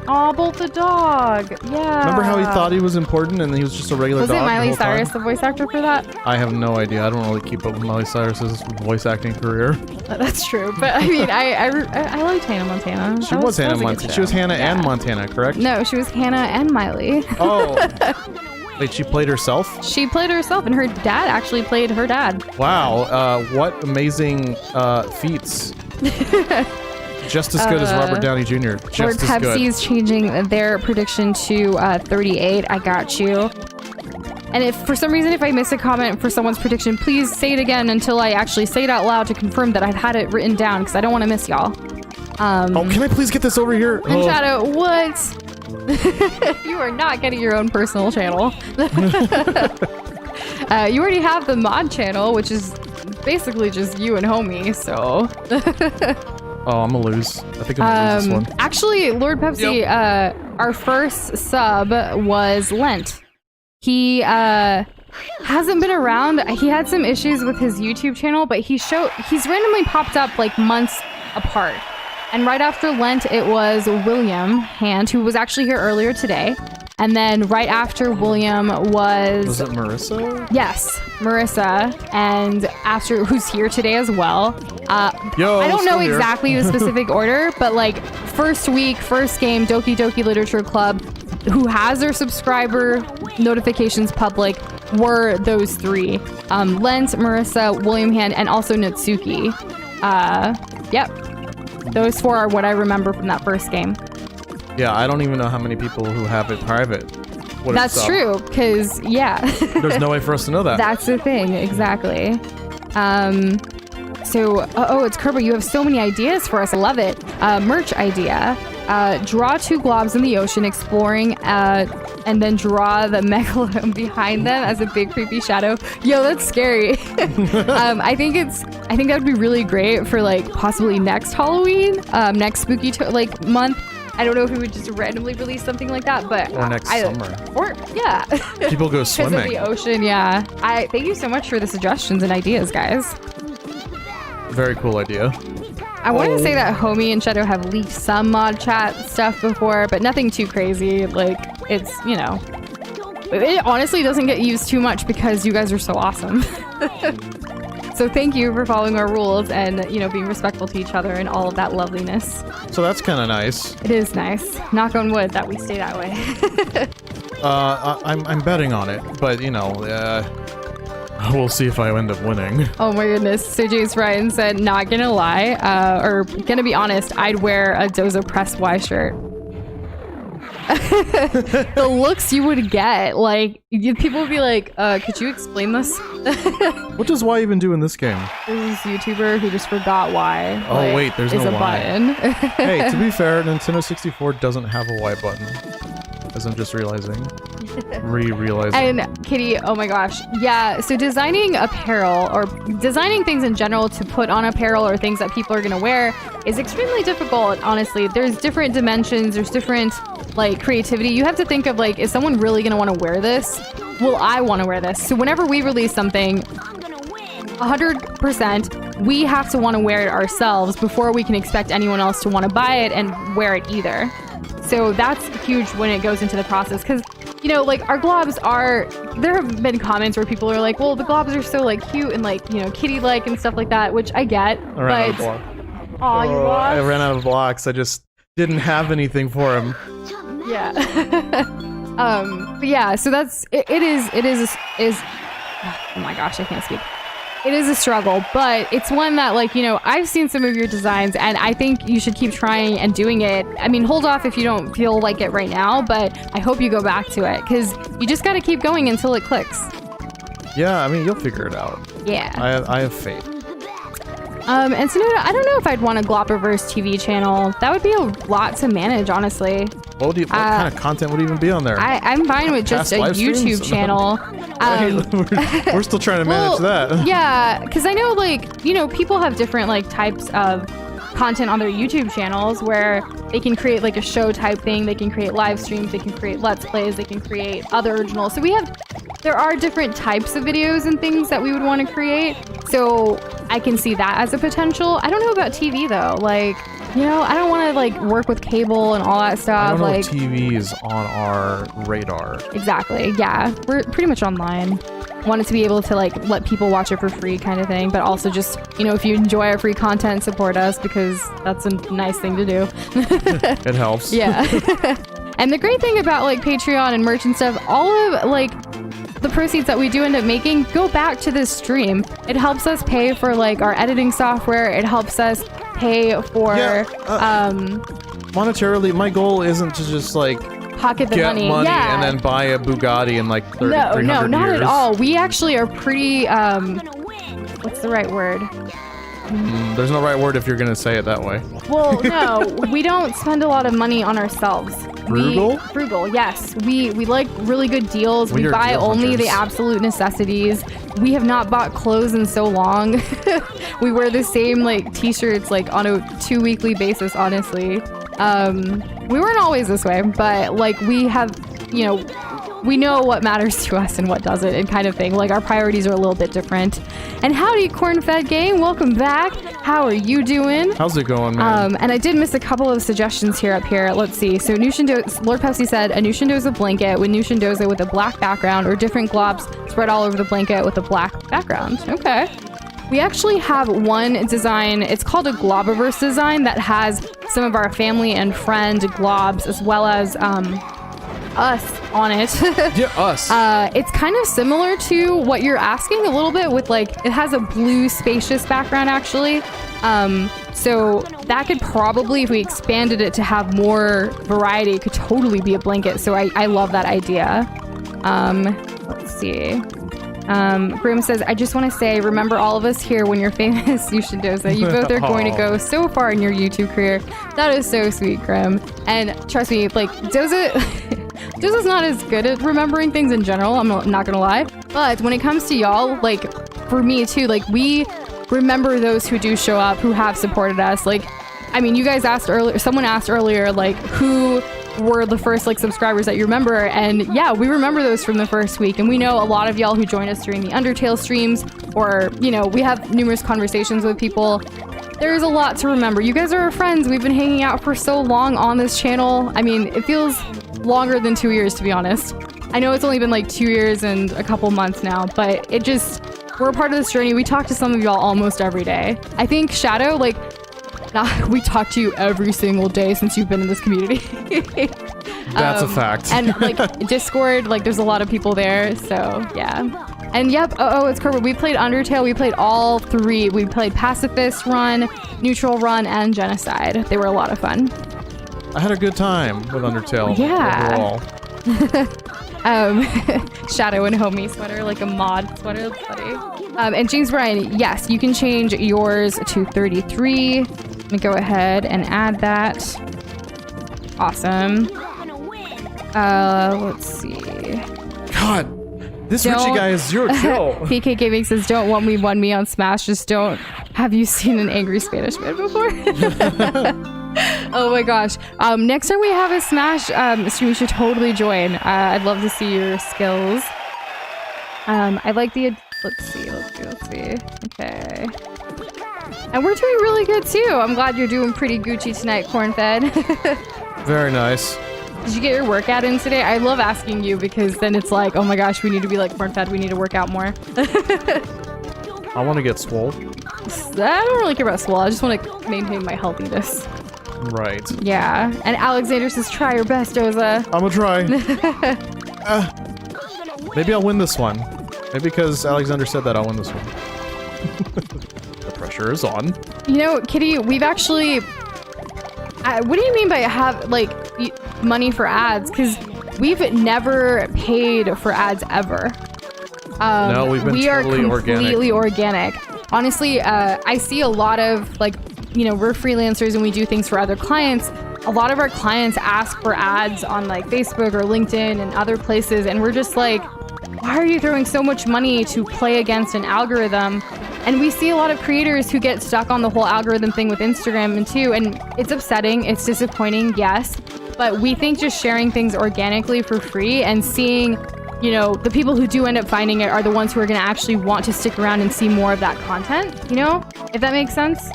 Aw, Bolt the dog. Yeah. Remember how he thought he was important and he was just a regular was dog? Was it the Miley whole Cyrus, time? the voice actor for that? I have no idea. I don't really keep up with Miley Cyrus's voice acting career. That's true. But I mean, I liked Hannah Montana. She was Hannah Montana. She was Hannah and Montana, correct? No, she was Hannah and Miley. Oh. Wait, she played herself? She played herself, and her dad actually played her dad. Wow, what amazing feats. Just as good as Robert Downey Jr. Just Lord as good. Pepsi's changing their prediction to 38. I got you. And if for some reason, if I miss a comment for someone's prediction, please say it again until I actually say it out loud to confirm that I've had it written down, because I don't want to miss y'all. Oh, can I please get this over here? And Shadow, what? You are not getting your own personal channel. You already have the mod channel, which is basically just you and homie, so... Oh, I'm gonna lose. I think I'm gonna lose this one. Actually, Lord Pepsi, our first sub was Lent. He hasn't been around. He had some issues with his YouTube channel, but he's randomly popped up months apart. And right after Lent, it was William Hand, who was actually here earlier today. And then right after William was it Marissa? Yes, Marissa. And after, who's here today as well. Yo, I don't know here. exactly the specific order, but first week, first game, Doki Doki Literature Club, who has their subscriber notifications public, were those three. Lent, Marissa, William Hand, and also Natsuki. Yep. Those four are what I remember from that first game. Yeah, I don't even know how many people who have it private. That's true, because, yeah. There's no way for us to know that. That's the thing, exactly. It's Kerber. You have so many ideas for us. I love it. Merch idea. Draw 2 globs in the ocean exploring, and then draw the megalodon behind them as a big creepy shadow. Yo, that's scary. I think that would be really great for like possibly next Halloween, next spooky month. I don't know if we would just randomly release something like that, but or next summer. Or yeah, people go swimming. Because of the ocean. Yeah. Thank you so much for the suggestions and ideas, guys. Very cool idea. I want to say that Homie and Shadow have leaked some mod chat stuff before, but nothing too crazy. Like, it's, it honestly doesn't get used too much because you guys are so awesome. So thank you for following our rules and, being respectful to each other and all of that loveliness. So that's kind of nice. It is nice. Knock on wood that we stay that way. I'm betting on it, but, we'll see if I end up winning. Oh my goodness. So James Ryan said, not gonna lie, or gonna be honest, I'd wear a Doza Press Y shirt. The looks you would get, like, people would be like, could you explain this? What does Y even do in this game? There's this YouTuber who just forgot Y. Oh, wait, there's no Y. button. Hey, to be fair, Nintendo 64 doesn't have a Y button. As I'm just realizing. Realizing. And Kitty, oh my gosh. Yeah, so designing apparel or designing things in general to put on apparel or things that people are going to wear is extremely difficult, honestly. There's different dimensions, there's different creativity. You have to think of is someone really going to want to wear this? Will I want to wear this? So whenever we release something, 100%, we have to want to wear it ourselves before we can expect anyone else to want to buy it and wear it either. So that's huge when it goes into the process because, our globs are, there have been comments where people are like, well, the globs are so cute and kitty-like and stuff like that, which I get. I ran out of blocks. Aw, you lost? I ran out of blocks. I just didn't have anything for him. Yeah. But yeah, so that's, it is, oh my gosh, I can't speak. It is a struggle, but it's one that I've seen some of your designs and I think you should keep trying and doing it. I mean, hold off if you don't feel like it right now, but I hope you go back to it because you just got to keep going until it clicks. Yeah, I mean, you'll figure it out. Yeah. I have faith. And so I don't know if I'd want a Glopperverse TV channel. That would be a lot to manage, honestly. What kind of content would even be on there? I'm fine with just a YouTube channel. We're still trying to manage that. Yeah, because I know people have different types of content on their YouTube channels where they can create a show type thing, they can create live streams, they can create let's plays, they can create other originals. So there are different types of videos and things that we would want to create. So I can see that as a potential. I don't know about TV though. I don't want to work with cable and all that stuff. I don't know if TV is on our radar. Exactly. Yeah, we're pretty much online. Wanted to be able to let people watch it for free kind of thing, but also just if you enjoy our free content, support us because that's a nice thing to do. It helps. Yeah. And the great thing about Patreon and merch and stuff, all of the proceeds that we do end up making go back to this stream. It helps us pay for our editing software. It helps us pay for monetarily. My goal isn't to just pocket the get money yeah. and then buy a Bugatti in 300 No, not years. at all. We actually are pretty what's the right word? There's no right word if you're gonna say it that way. Well, no, we don't spend a lot of money on ourselves. Frugal? Frugal, yes. We like really good deals. We buy deal only hunters. the absolute necessities. We have not bought clothes in so long. We wear the same t-shirts on a 2-weekly basis, honestly. We weren't always this way, but we have, we know what matters to us and what doesn't and kind of thing. Our priorities are a little bit different. And howdy, Corn-Fed Game. Welcome back. How are you doing? How's it going, man? And I did miss a couple of suggestions here up here. Let's see. So Lord Pepsi said a Nushin Doza blanket with Nushin Doza with a black background or different globs spread all over the blanket with a black background. Okay. We actually have one design. It's called a Globiverse design that has some of our family and friend globs as well as us on it. Yeah, us. It's kind of similar to what you're asking a little bit with it has a blue spacious background actually. So that could probably, if we expanded it to have more variety, could totally be a blanket. So I love that idea. Let's see. Grim says, I just want to say, remember all of us here when you're famous. You should Doza. You both are going to go so far in your YouTube career. That is so sweet, Grim. And trust me, like, Doza's not as good at remembering things in general. I'm not gonna lie. But when it comes to y'all, like, for me too, like, we remember those who do show up, who have supported us. Like, I mean, you guys asked earlier, someone asked earlier, like, who were the first like subscribers that you remember, and yeah, we remember those from the first week, and we know a lot of y'all who joined us during the Undertale streams, or you know, we have numerous conversations with people. There's a lot to remember. You guys are our friends. We've been hanging out for so long on this channel. I mean, it feels longer than 2 years, to be honest. I know it's only been like 2 years and a couple months now, but it just, we're a part of this journey. We talk to some of y'all almost every day. I think Shadow, like, we talk to you every single day since you've been in this community. That's a fact. And like Discord, like there's a lot of people there, so yeah. And yep, it's Corbett. We played Undertale. We played all three. We played Pacifist Run, Neutral Run, and Genocide. They were a lot of fun. I had a good time with Undertale. Yeah. Overall. Shadow and Homie sweater, like a mod sweater. That's funny. And James Bryan, yes, you can change yours to 33. Let me go ahead and add that. Awesome. Let's see. God, this Richie guy is zero chill. PK Gaming says, don't want me on Smash, just don't. Have you seen an angry Spanish man before? Oh my gosh. Next time we have a Smash stream, you should totally join. I'd love to see your skills. I like the, let's see. Okay. And we're doing really good too. I'm glad you're doing pretty Gucci tonight, Cornfed. Very nice. Did you get your workout in today? I love asking you because then it's like, oh my gosh, we need to be like Cornfed. We need to work out more. I want to get swole. I don't really care about swole. I just want to maintain my healthiness. Right. Yeah. And Alexander says, try your best, Doza. I'm gonna try. Maybe I'll win this one. Maybe because Alexander said that, I'll win this one. The pressure is on. You know, Kitty, we've actually... what do you mean by have, like, money for ads? Because we've never paid for ads ever. No, we've been totally completely organic. Honestly, I see a lot of, like, you know, we're freelancers and we do things for other clients. A lot of our clients ask for ads on, like, Facebook or LinkedIn and other places, and we're just like, why are you throwing so much money to play against an algorithm? And we see a lot of creators who get stuck on the whole algorithm thing with Instagram and too, and it's upsetting, it's disappointing, yes, but we think just sharing things organically for free and seeing, you know, the people who do end up finding it are the ones who are going to actually want to stick around and see more of that content, you know, if that makes sense.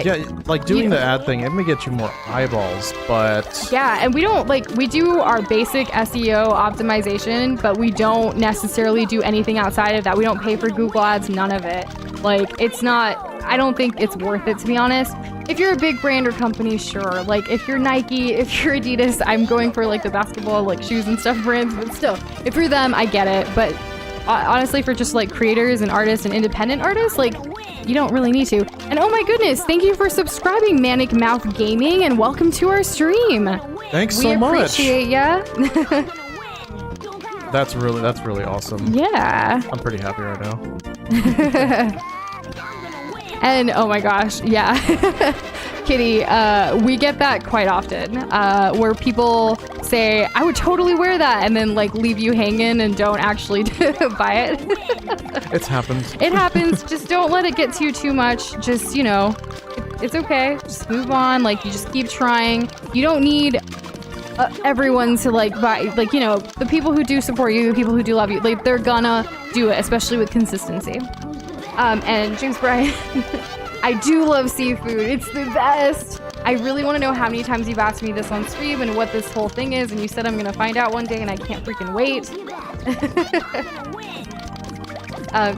Yeah, like doing the ad thing, it may get you more eyeballs, but... Yeah, and we don't, like, we do our basic SEO optimization, but we don't necessarily do anything outside of that. We don't pay for Google ads, none of it. Like, it's not, I don't think it's worth it, to be honest. If you're a big brand or company, sure. Like, if you're Nike, if you're Adidas, I'm going for, like, the basketball, like, shoes and stuff brands, but still, if you're them, I get it. But honestly, for just, like, creators and artists and independent artists, like, you don't really need to. And oh my goodness, thank you for subscribing, Manic Mouth Gaming, and welcome to our stream. Thanks so much. We appreciate ya. That's really awesome. Yeah. I'm pretty happy right now. And oh my gosh, yeah. Kitty, we get that quite often, where people say, I would totally wear that, and then like leave you hanging and don't actually buy it. It's happened. It happens. Just don't let it get to you too much. Just, you know, it's okay. Just move on. Like, you just keep trying. You don't need everyone to like buy, like, you know, the people who do support you, the people who do love you, like, they're gonna do it, especially with consistency. And James Bryan, I do love seafood. It's the best. I really want to know how many times you've asked me this on stream and what this whole thing is, and you said I'm gonna find out one day, and I can't freaking wait.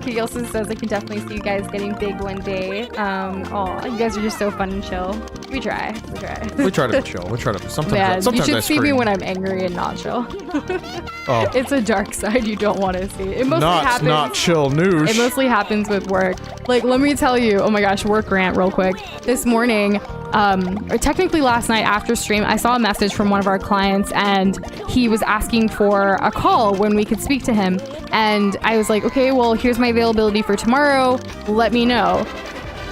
Kitty also says I can definitely see you guys getting big one day. Oh, you guys are just so fun and chill. We try. We try to be chill. We try to. Sometimes you should I see me when I'm angry and not chill. Oh. It's a dark side you don't want to see. It mostly happens. Not chill news. It mostly happens with work. Like, let me tell you. Oh my gosh, work rant real quick. This morning, or technically last night after stream, I saw a message from one of our clients, and he was asking for a call when we could speak to him. And I was like, okay, well, here's my availability for tomorrow. Let me know.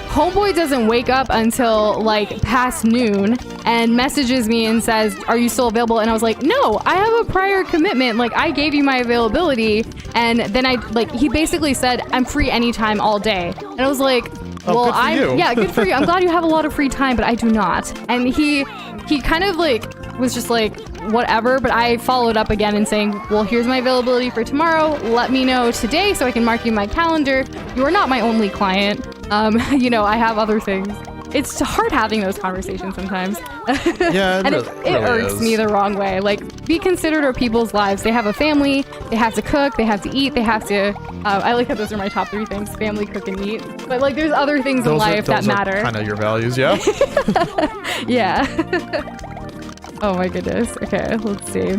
Homeboy doesn't wake up until like past noon and messages me and says, are you still available? And I was like, no, I have a prior commitment. Like, I gave you my availability. And then he basically said, I'm free anytime all day. And I was like, well, good for you. I'm glad you have a lot of free time, but I do not. And he kind of like was just like, whatever. But I followed up again and saying, well, here's my availability for tomorrow. Let me know today so I can mark you in my calendar. You are not my only client. I have other things. It's hard having those conversations sometimes. Yeah, and it irks me the wrong way. Like, be considerate of people's lives. They have a family. They have to cook. They have to eat. They have to. I like how those are my top 3 things: family, cook, and eat. But like, there's other things in life that matter. Kind of your values, yeah. Yeah. Oh my goodness. Okay, let's see.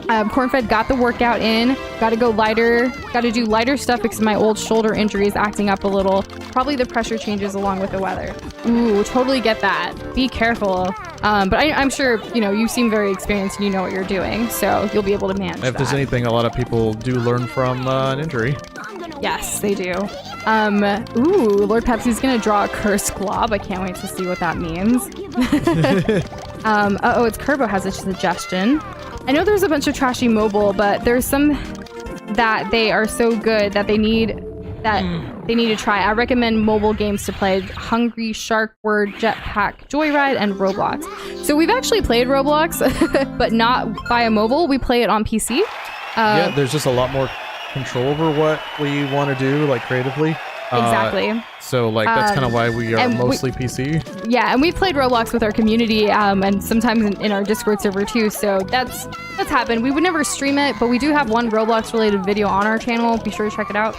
Cornfed got the workout in. Got to go lighter. Got to do lighter stuff because my old shoulder injury is acting up a little. Probably the pressure changes along with the weather. Ooh, totally get that. Be careful. But I'm sure, you seem very experienced and you know what you're doing, so you'll be able to manage If there's anything a lot of people do learn from an injury. Yes, they do. Ooh, Lord Pepsi's gonna draw a cursed glob. I can't wait to see what that means. It's Kerbo has a suggestion. I know there's a bunch of trashy mobile, but there's some that they are so good that they need to try. I recommend mobile games to play: Hungry Shark Word, Jetpack Joyride, and Roblox. So we've actually played Roblox, but not via mobile. We play it on PC. Yeah, there's just a lot more control over what we want to do, like creatively. Exactly. So like that's kind of why we are mostly PC. Yeah, and we've played Roblox with our community, and sometimes in our Discord server too. So that's happened. We would never stream it, but we do have one Roblox related video on our channel. Be sure to check it out.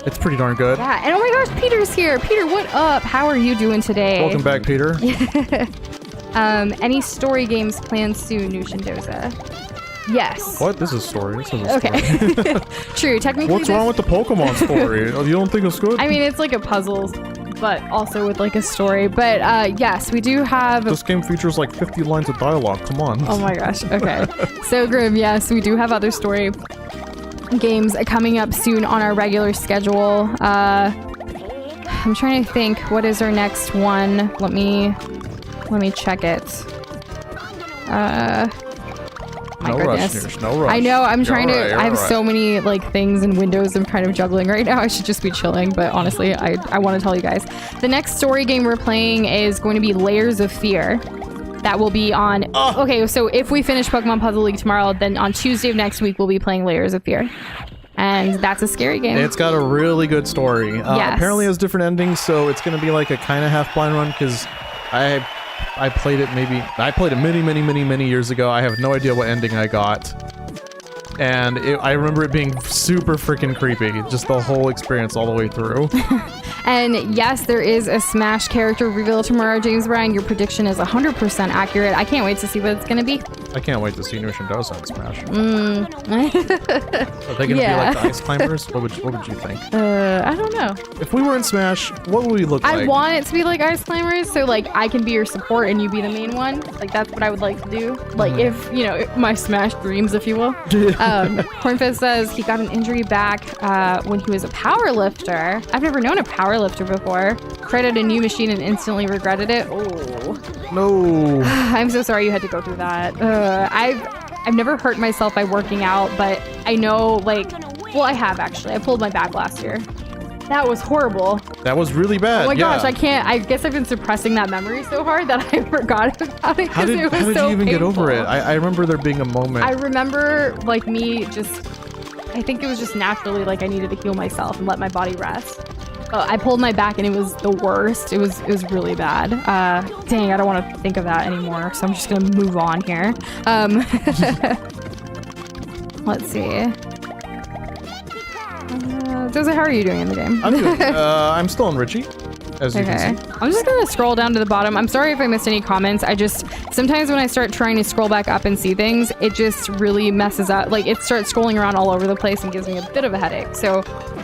It's pretty darn good. Yeah, and oh my gosh, Peter's here. Peter, what up? How are you doing today? Welcome back, Peter. Any story games planned soon, Noosh and Doza? Yes. What? This is a story. This is a story. Okay. True. Technically, what's wrong with the Pokemon story? You don't think it's good? I mean, it's like a puzzle, but also with like a story. But yes, we do have. This game features like 50 lines of dialogue. Come on. Oh my gosh. Okay. So Grim, yes, we do have other story games coming up soon on our regular schedule. I'm trying to think. What is our next one? Let me check it. My goodness. No rush. I know. I'm trying to. I have so many like things and windows I'm kind of juggling right now. I should just be chilling, but honestly, I want to tell you guys. The next story game we're playing is going to be Layers of Fear. That will be on. Okay, so if we finish Pokemon Puzzle League tomorrow, then on Tuesday of next week we'll be playing Layers of Fear, and that's a scary game. It's got a really good story. Yes. Apparently, it has different endings, so it's going to be like a kind of half blind run because I played it many years ago. I have no idea what ending I got. And I remember it being super freaking creepy. Just the whole experience all the way through. And yes, there is a Smash character reveal tomorrow, James Bryan. Your prediction is 100% accurate. I can't wait to see what it's going to be. I can't wait to see Noosh and Doza in Smash. Are they going to be like the Ice Climbers? What would you think? I don't know. If we were in Smash, what would we look like? I want it to be like Ice Climbers, so like I can be your support and you be the main one. Like that's what I would like to do. Like if, my Smash dreams, if you will. Cornfist says he got an injury back when he was a power lifter. I've never known a power lifter before. Created a new machine and instantly regretted it. Oh. No. I'm so sorry you had to go through that. I've never hurt myself by working out, but I know I have actually. I pulled my back last year. That was horrible. That was really bad. Oh my gosh, I guess I've been suppressing that memory so hard that I forgot about it. How did you even get over it? I remember there being a moment. I remember I think it was just naturally I needed to heal myself and let my body rest. I pulled my back and it was the worst. It was really bad. Dang, I don't want to think of that anymore. So I'm just gonna move on here. Let's see. Doza, how are you doing in the game? I'm good. I'm still on Richie, as you can see. I'm just gonna scroll down to the bottom. I'm sorry if I missed any comments. Sometimes when I start trying to scroll back up and see things, it just really messes up. It starts scrolling around all over the place and gives me a bit of a headache. So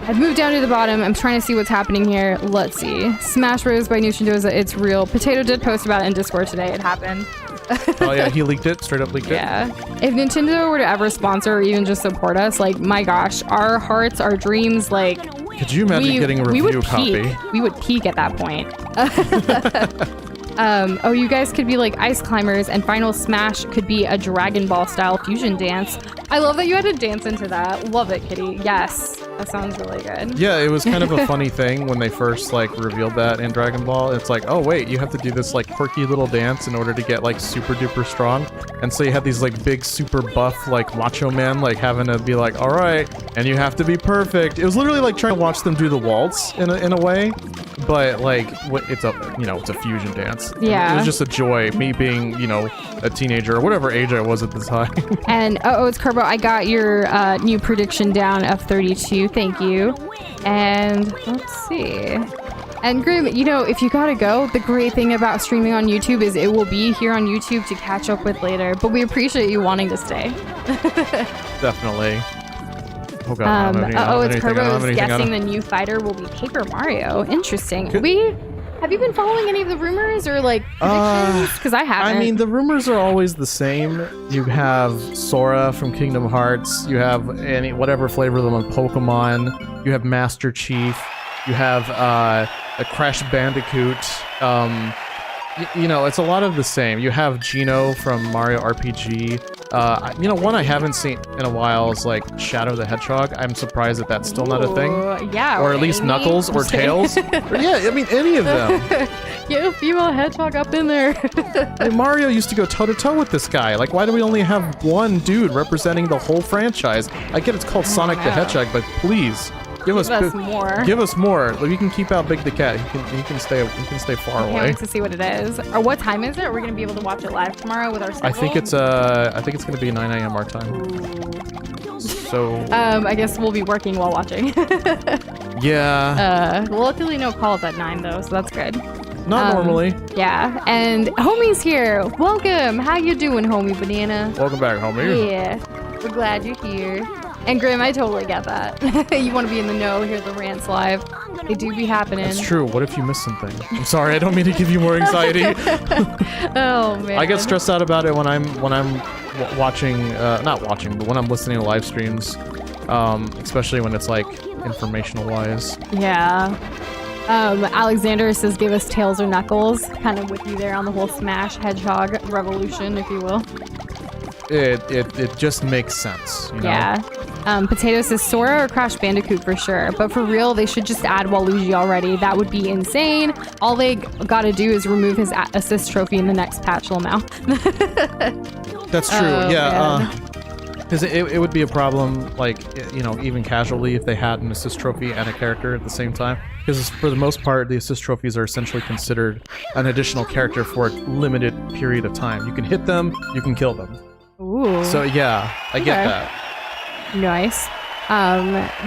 I've moved down to the bottom. I'm trying to see what's happening here. Let's see. Smash Bros by Doza. It's real. Potato did post about it in Discord today. It happened. Oh yeah, he leaked it. Straight up leaked it. Yeah. If Nintendo were to ever sponsor or even just support us, like, my gosh, our hearts, our dreams, like... Could you imagine getting a review copy? We would peak at that point. Oh, you guys could be like ice climbers, and Final Smash could be a Dragon Ball style fusion dance. I love that you had to dance into that. Love it, Kitty. Yes, that sounds really good. Yeah, it was kind of a funny thing when they first like revealed that in Dragon Ball. It's like, oh wait, you have to do this like quirky little dance in order to get like super duper strong. And so you had these like big super buff like macho men like having to be like, all right, and you have to be perfect. It was literally like trying to watch them do the waltz in a way, but like it's a fusion dance. Yeah, it was just a joy. Me being a teenager or whatever age I was at the time. And it's Kerbo. I got your new prediction down of 32. Thank you. And let's see. And Grim, if you gotta go, the great thing about streaming on YouTube is it will be here on YouTube to catch up with later. But we appreciate you wanting to stay. Definitely. Oh god. It's Kerbo's guessing the new fighter will be Paper Mario. Interesting. Have you been following any of the rumors or like predictions? Because I haven't. I mean, the rumors are always the same. You have Sora from Kingdom Hearts. You have whatever flavor of them on Pokemon. You have Master Chief. You have a Crash Bandicoot. It's a lot of the same. You have Geno from Mario RPG. One I haven't seen in a while is like Shadow the Hedgehog. I'm surprised that that's still not a thing. Yeah. Or at least Knuckles or Tails. Yeah, I mean, any of them. Get a female hedgehog up in there. Like, Mario used to go toe-to-toe with this guy. Like, why do we only have one dude representing the whole franchise? I get it's called Sonic the Hedgehog, but please... Give us more. Give us more. Like, you can keep out Big the Cat. He can stay far away. I can't wait to see what it is. Or what time is it? Are we gonna be able to watch it live tomorrow with our schedule? I think it's gonna be 9 a.m. our time. So I guess we'll be working while watching. Yeah. Luckily no calls at 9 though, so that's good. Not normally. Yeah, and homie's here. Welcome. How you doing, homie banana? Welcome back, homie. Yeah, we're glad you're here. And Grim, I totally get that. You want to be in the know, hear the rants live. They do be happening. That's true. What if you miss something? I'm sorry, I don't mean to give you more anxiety. Oh man. I get stressed out about it when I'm watching, not watching, but when I'm listening to live streams, especially when it's like informational wise. Yeah. Alexander says, give us Tails or Knuckles. Kind of with you there on the whole Smash Hedgehog revolution, if you will. It just makes sense, Yeah. Potato says Sora or Crash Bandicoot for sure, but for real, they should just add Waluigi already. That would be insane. All they gotta do is remove his assist trophy in the next patch, Lamau. That's true. Yeah. Because it would be a problem, like, even casually if they had an assist trophy and a character at the same time. Because for the most part, the assist trophies are essentially considered an additional character for a limited period of time. You can hit them, you can kill them. Ooh. So yeah, I get that. Nice.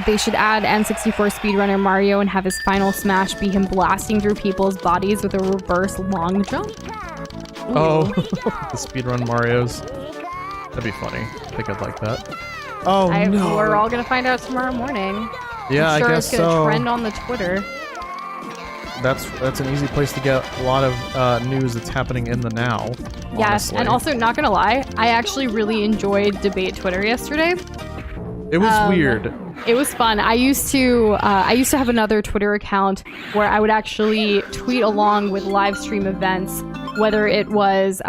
They should add N64 speedrunner Mario and have his final smash be him blasting through people's bodies with a reverse long jump. Ooh. Oh, the speedrun Marios. That'd be funny. I think I'd like that. Oh no. We're all gonna find out tomorrow morning. Yeah, I'm sure I guess so. It's gonna trend on the Twitter. That's an easy place to get a lot of news that's happening in the now. Yes, honestly. and also, not gonna lie, I actually really enjoyed debate Twitter yesterday. It was weird. It was fun. I used to have another Twitter account where I would actually tweet along with live stream events, whether it was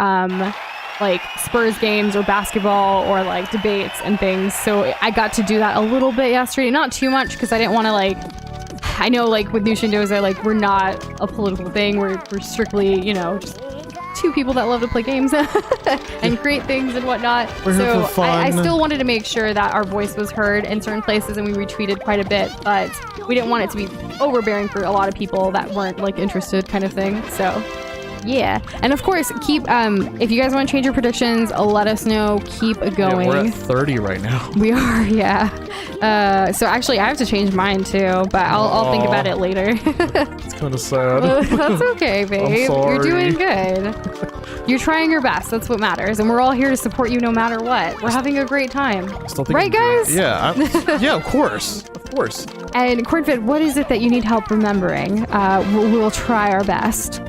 like Spurs games or basketball or like debates and things. So I got to do that a little bit yesterday, not too much because I didn't want to I know like with Doza, we're not a political thing. We're strictly, just two people that love to play games and create things and whatnot. We're here for fun. I still wanted to make sure that our voice was heard in certain places, and we retweeted quite a bit, but we didn't want it to be overbearing for a lot of people that weren't interested kind of thing. So yeah, and of course, keep if you guys want to change your predictions, let us know. Keep going. Yeah, we're at 30 right now. We are, yeah. So actually, I have to change mine too, but I'll think about it later. It's kind of sad. That's okay, babe. I'm sorry. You're doing good. You're trying your best. That's what matters, and we're all here to support you no matter what. We're having a great time, right, guys? Yeah, yeah, of course. course. And Cornfed, what is it that you need help remembering? We'll try our best.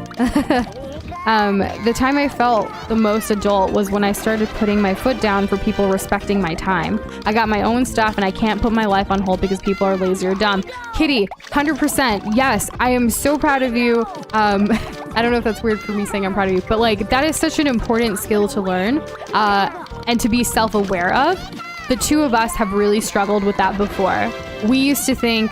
The time I felt the most adult was when I started putting my foot down for people respecting my time. I got my own stuff and I can't put my life on hold because people are lazy or dumb. Kitty, 100%. Yes, I am so proud of you. I don't know if that's weird for me saying I'm proud of you, but like that is such an important skill to learn and to be self-aware of. The two of us have really struggled with that before. We used to think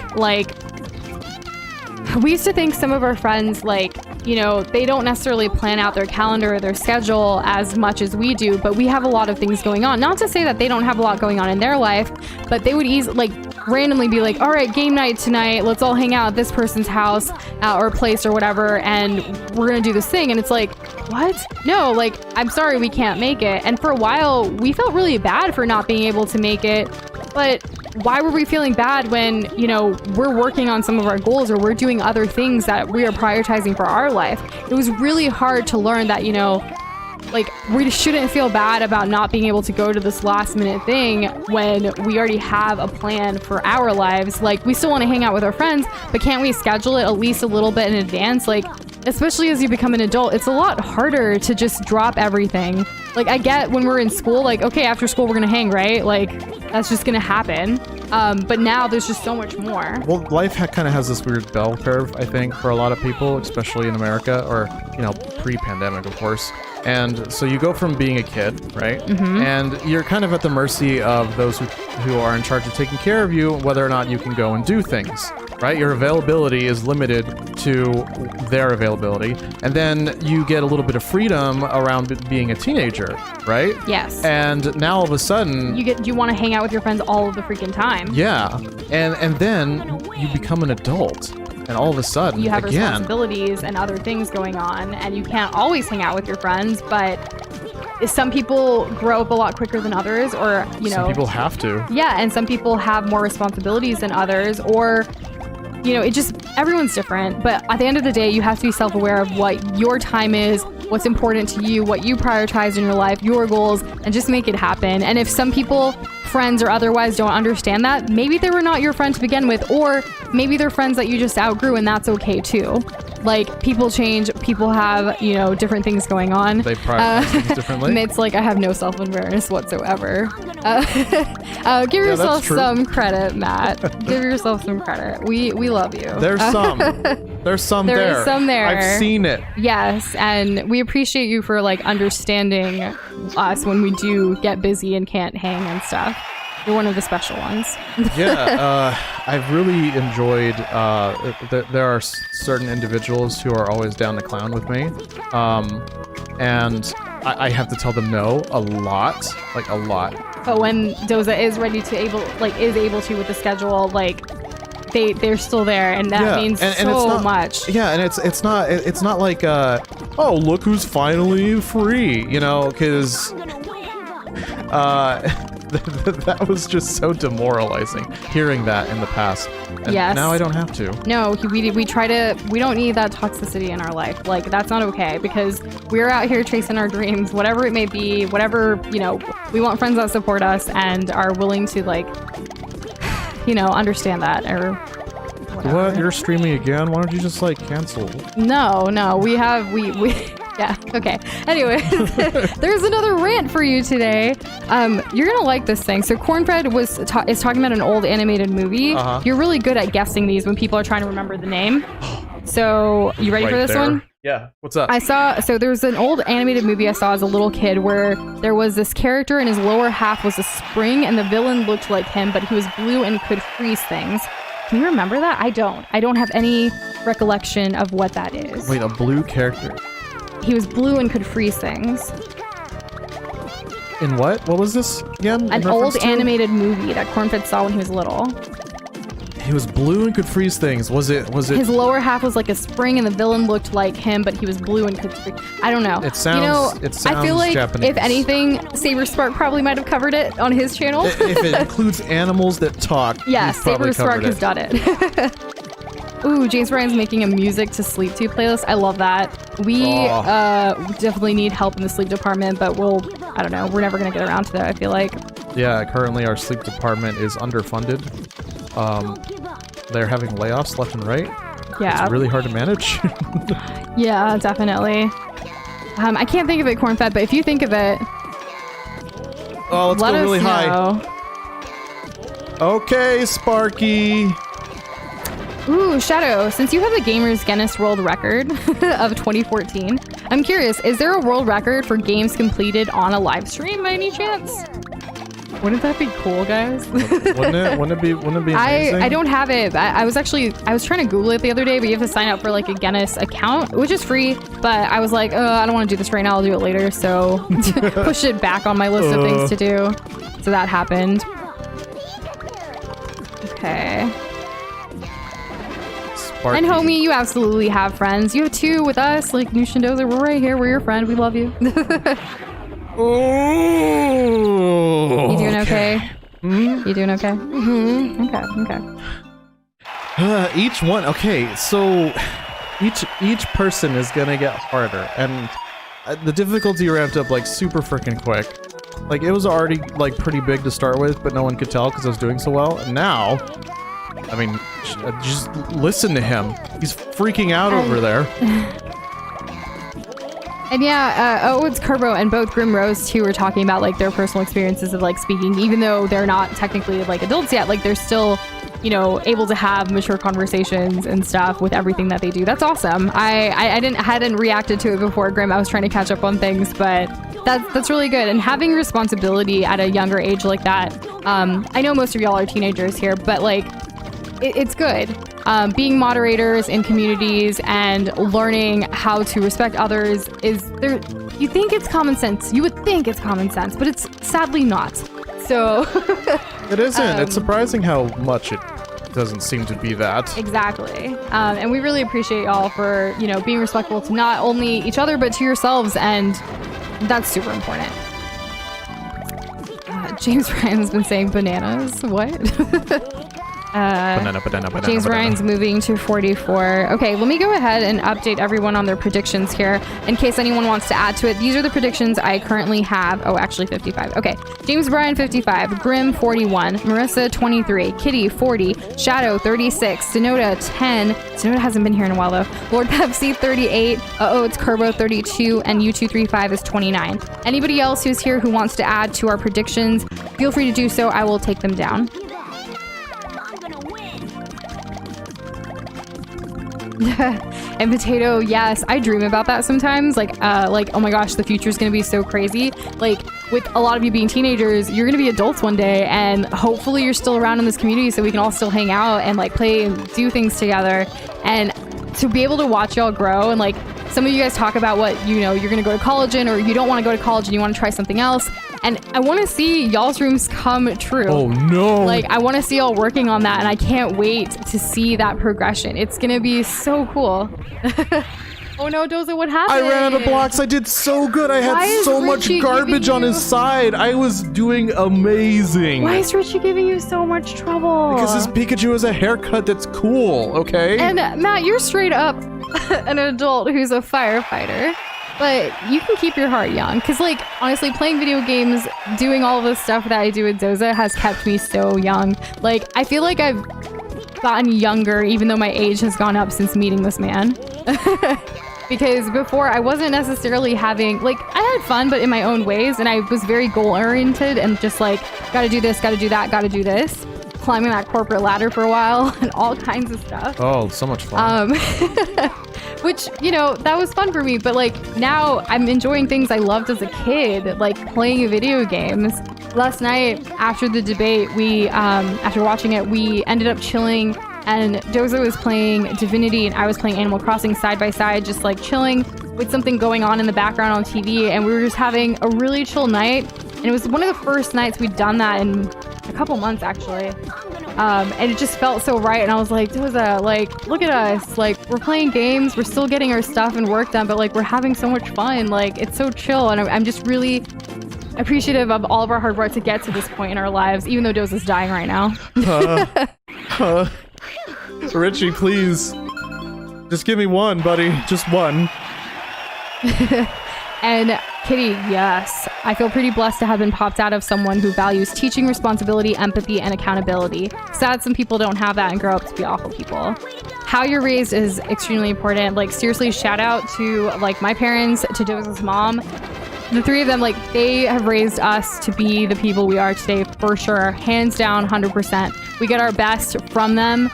some of our friends, like, you know, they don't necessarily plan out their calendar or their schedule as much as we do, but we have a lot of things going on. Not to say that they don't have a lot going on in their life, but they would randomly be like, all right, game night tonight, let's all hang out at this person's house or place or whatever, and we're gonna do this thing. And it's like, what? No, like, I'm sorry, we can't make it. And for a while, we felt really bad for not being able to make it, but why were we feeling bad when, you know, we're working on some of our goals or we're doing other things that we are prioritizing for our life? It was really hard to learn that, you know, like, we shouldn't feel bad about not being able to go to this last minute thing when we already have a plan for our lives. Like, we still want to hang out with our friends, but can't we schedule it at least a little bit in advance? Like, especially as you become an adult, it's a lot harder to just drop everything. Like, I get when we're in school, like, okay, after school we're gonna hang, right? Like, that's just gonna happen. But now there's just so much more. Well, life kind of has this weird bell curve, I think, for a lot of people, especially in America, or, you know, pre-pandemic, of course. And so you go from being a kid, right? Mm-hmm. And you're kind of at the mercy of those who are in charge of taking care of you, whether or not you can go and do things, right? Your availability is limited to their availability. And then you get a little bit of freedom around being a teenager, right? Yes. And now all of a sudden... You want to hang out with your friends all of the freaking time. Yeah. And then you become an adult. And all of a sudden, you have responsibilities and other things going on, and you can't always hang out with your friends, but some people grow up a lot quicker than others, or, you know... Some people have to. Yeah, and some people have more responsibilities than others, or, you know, it just... Everyone's different, but at the end of the day, you have to be self-aware of what your time is, what's important to you, what you prioritize in your life, your goals, and just make it happen. And if some people... friends or otherwise don't understand that, maybe they were not your friend to begin with, or maybe they're friends that you just outgrew, and that's okay too. Like, people change, people have, you know, different things going on. They prioritize things differently. And it's like, I have no self-awareness whatsoever. Give yourself some credit, Matt. Give yourself some credit. We love you. There's some. There's some there. There is some there. I've seen it. Yes, and we appreciate you for, like, understanding us when we do get busy and can't hang and stuff. You're one of the special ones. Yeah, I've really enjoyed, there are certain individuals who are always down to clown with me, and I have to tell them no a lot, like a lot. But when Doza is ready to able to with the schedule, like, they're still there, and that means so much. Yeah, and it's not like, oh, look who's finally free, you know, because that was just so demoralizing hearing that in the past. And yes. Now I don't have to. No, we don't need that toxicity in our life. Like, that's not okay, because we're out here chasing our dreams, whatever it may be, whatever, you know, we want friends that support us and are willing to, like, you know, understand that, or whatever. What? You're streaming again? Why don't you just, like, cancel? No, we yeah, okay. Anyway, there's another rant for you today. You're gonna like this thing. So Cornfed is talking about an old animated movie. Uh-huh. You're really good at guessing these when people are trying to remember the name. So, you ready for this one? Yeah, what's up? So there's an old animated movie I saw as a little kid where there was this character and his lower half was a spring and the villain looked like him, but he was blue and could freeze things. Can you remember that? I don't have any recollection of what that is. Wait, a blue character? He was blue and could freeze things. In what? What was this again? An old animated movie that Cornfed saw when he was little. He was blue and could freeze things. Was it? His lower half was like a spring, and the villain looked like him, but he was blue and could freeze. I don't know. It sounds. I feel like Japanese. if anything, Saber Spark probably might have covered it on his channel. If it includes animals that talk, yeah, Saber Spark has done it. Ooh, James Bryan's making a music to sleep to playlist. I love that. We definitely need help in the sleep department, but I don't know, we're never gonna get around to that, I feel like. Yeah, currently our sleep department is underfunded. they're having layoffs left and right. Yeah. It's really hard to manage. Yeah, definitely. I can't think of it, Cornfed, but if you think of it, Oh, let's let go us really high. know. Okay, Sparky. Ooh, Shadow, since you have the Gamers Guinness World Record of 2014, I'm curious, is there a world record for games completed on a live stream by any chance? Wouldn't that be cool, guys? Wouldn't it be amazing? I don't have it. I was trying to Google it the other day, but you have to sign up for like a Guinness account, which is free. But I was like, I don't want to do this right now. I'll do it later. So pushed it back on my list of things to do. So that happened. Okay. Sparky. And homie, you absolutely have friends. You have two with us, like Noosh and Doza. We're right here. We're your friend. We love you. Oh. You doing okay? You doing okay? Okay. Each one. Okay, so each person is gonna get harder, and the difficulty ramped up like super freaking quick. Like it was already like pretty big to start with, but no one could tell because I was doing so well. And now, I mean, just listen to him. He's freaking out over there. And yeah, it's Kerbo and both Grim Rose too were talking about like their personal experiences of like speaking, even though they're not technically like adults yet, like they're still, you know, able to have mature conversations and stuff with everything that they do. That's awesome. I hadn't reacted to it before, Grim. I was trying to catch up on things, but that's really good. And having responsibility at a younger age like that, I know most of y'all are teenagers here, but like it's good. Being moderators in communities and learning how to respect others is there. You think it's common sense. You would think it's common sense, but it's sadly not. So It isn't. It's surprising how much it doesn't seem to be that. exactly. And we really appreciate y'all for, you know, being respectful to not only each other, but to yourselves. And that's super important. James Ryan has been saying bananas. What? Banana. James Ryan's moving to 44. Okay, let me go ahead and update everyone on their predictions here in case anyone wants to add to it. These are the predictions I currently have. Oh, actually 55. Okay. James Bryan 55, Grim 41, Marissa 23, Kitty 40, Shadow 36, Sonoda 10. Sonoda hasn't been here in a while though. Lord Pepsi 38. It's Kerbo 32, and U235 is 29. Anybody else who's here who wants to add to our predictions, feel free to do so. I will take them down. And Potato, yes, I dream about that sometimes. Like, oh my gosh, the future is gonna be so crazy. Like, with a lot of you being teenagers, you're gonna be adults one day, and hopefully you're still around in this community so we can all still hang out and like play and do things together. And to be able to watch y'all grow, and like some of you guys talk about what, you know, you're gonna go to college in, or you don't want to go to college and you want to try something else. And I want to see y'all's dreams come true. Oh no. Like, I want to see y'all working on that, and I can't wait to see that progression. It's gonna be so cool. Oh no, Doza, what happened? I ran out of blocks. I did so good. I Why had is so much Richie garbage giving on his you- side. I was doing amazing. Why is Richie giving you so much trouble? Because his Pikachu has a haircut that's cool, okay? And Matt, you're straight up an adult who's a firefighter. But you can keep your heart young. Because, like, honestly, playing video games, doing all of the stuff that I do with Doza has kept me so young. Like, I feel like I've gotten younger, even though my age has gone up since meeting this man. Because before, I wasn't necessarily having, like, I had fun, but in my own ways. And I was very goal-oriented and just like, gotta do this, gotta do that, gotta do this. Climbing that corporate ladder for a while and all kinds of stuff. Oh, so much fun. Which, you know, that was fun for me, but like now I'm enjoying things I loved as a kid, like playing video games. Last night after the debate, we after watching it, we ended up chilling, and Doza was playing Divinity and I was playing Animal Crossing side by side, just like chilling with something going on in the background on TV, and we were just having a really chill night. And it was one of the first nights we'd done that in a couple months actually. And it just felt so right, and I was like, Doza, like, look at us, like, we're playing games, we're still getting our stuff and work done, but like, we're having so much fun, like, it's so chill, and I'm just really appreciative of all of our hard work to get to this point in our lives, even though Doza's dying right now. Richie, please. Just give me one, buddy. Just one. And Kitty, yes. I feel pretty blessed to have been popped out of someone who values teaching, responsibility, empathy, and accountability. Sad some people don't have that and grow up to be awful people. How you're raised is extremely important. Like, seriously, shout out to, like, my parents, to Doza's mom. The three of them, like, they have raised us to be the people we are today, for sure. Hands down, 100%. We get our best from them.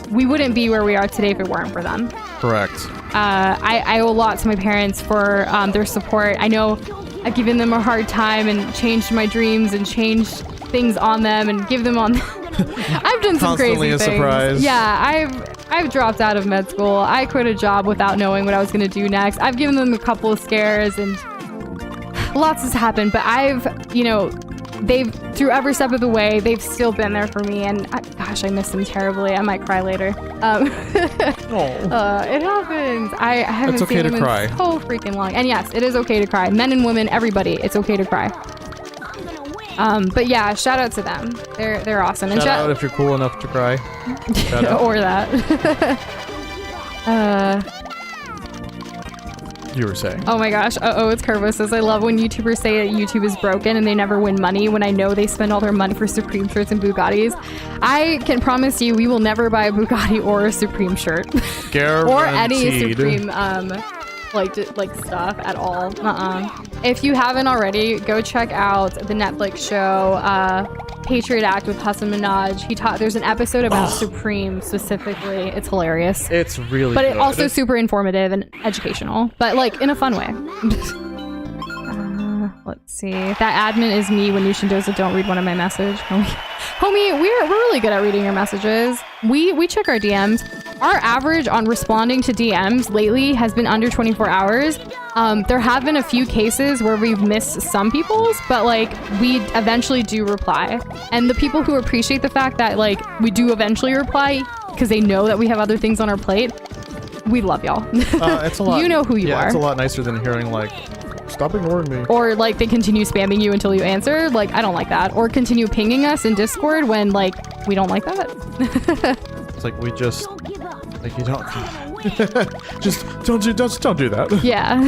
We wouldn't be where we are today if it weren't for them. Correct. I owe a lot to my parents for their support. I know I've given them a hard time and changed my dreams and changed things on them and give them on. I've done some Constantly crazy a things. surprise. Yeah, I've dropped out of med school. I quit a job without knowing what I was going to do next. I've given them a couple of scares and lots has happened, but they've, through every step of the way, they've still been there for me, and gosh, I miss them terribly. I might cry later. It happens. I haven't It's okay seen to them cry. in so freaking long. And yes, it is okay to cry. Men and women, everybody, it's okay to cry. But yeah, shout out to them. They're awesome. Shout out if you're cool enough to cry. Shout out. Or that. You were saying. Oh my gosh. It's Curvo says, I love when YouTubers say that YouTube is broken and they never win money when I know they spend all their money for Supreme shirts and Bugattis. I can promise you we will never buy a Bugatti or a Supreme shirt. Guaranteed. Or any Supreme like stuff at all. If you haven't already, go check out the Netflix show Patriot Act with Hassan Minaj. There's an episode about Supreme specifically. It's hilarious. It's really But good. it's also super informative and educational, but like in a fun way. Let's see. That admin is me when Yushin Doza don't read one of my messages. Homie, we're really good at reading your messages. We check our DMs. Our average on responding to DMs lately has been under 24 hours. There have been a few cases where we've missed some people's, but like we eventually do reply. And the people who appreciate the fact that like we do eventually reply because they know that we have other things on our plate, we love y'all. It's a lot. You know who you yeah, are. It's a lot nicer than hearing like, stop ignoring me. Or like they continue spamming you until you answer. Like, I don't like that. Or continue pinging us in Discord when like we don't like that. It's like we just like you don't just don't do that. Yeah.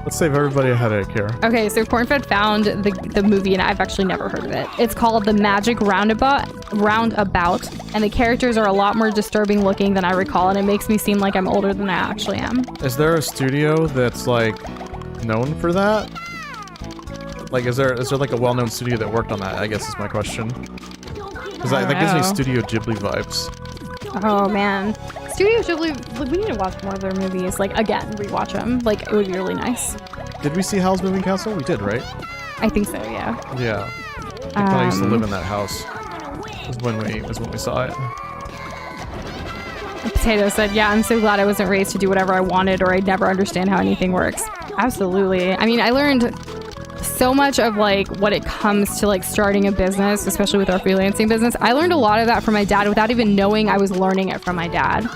Let's save everybody a headache here. Okay, so Cornfed found the movie and I've actually never heard of it. It's called The Magic Roundabout, and the characters are a lot more disturbing looking than I recall, and it makes me seem like I'm older than I actually am. Is there a studio that's like known for that? Like, is there like a well-known studio that worked on that? I guess is my question. Because that gives me Studio Ghibli vibes. Oh man, Studio Ghibli. Like, we need to watch more of their movies. Like again, rewatch them. Like it would be really nice. Did we see Howl's Moving Castle? We did, right? I think so. Yeah. Yeah. I think when I used to live in that house. Was when we saw it. Potato said, yeah, I'm so glad I wasn't raised to do whatever I wanted or I'd never understand how anything works. Absolutely. I mean, I learned so much of like what it comes to like starting a business, especially with our freelancing business. I learned a lot of that from my dad without even knowing I was learning it from my dad.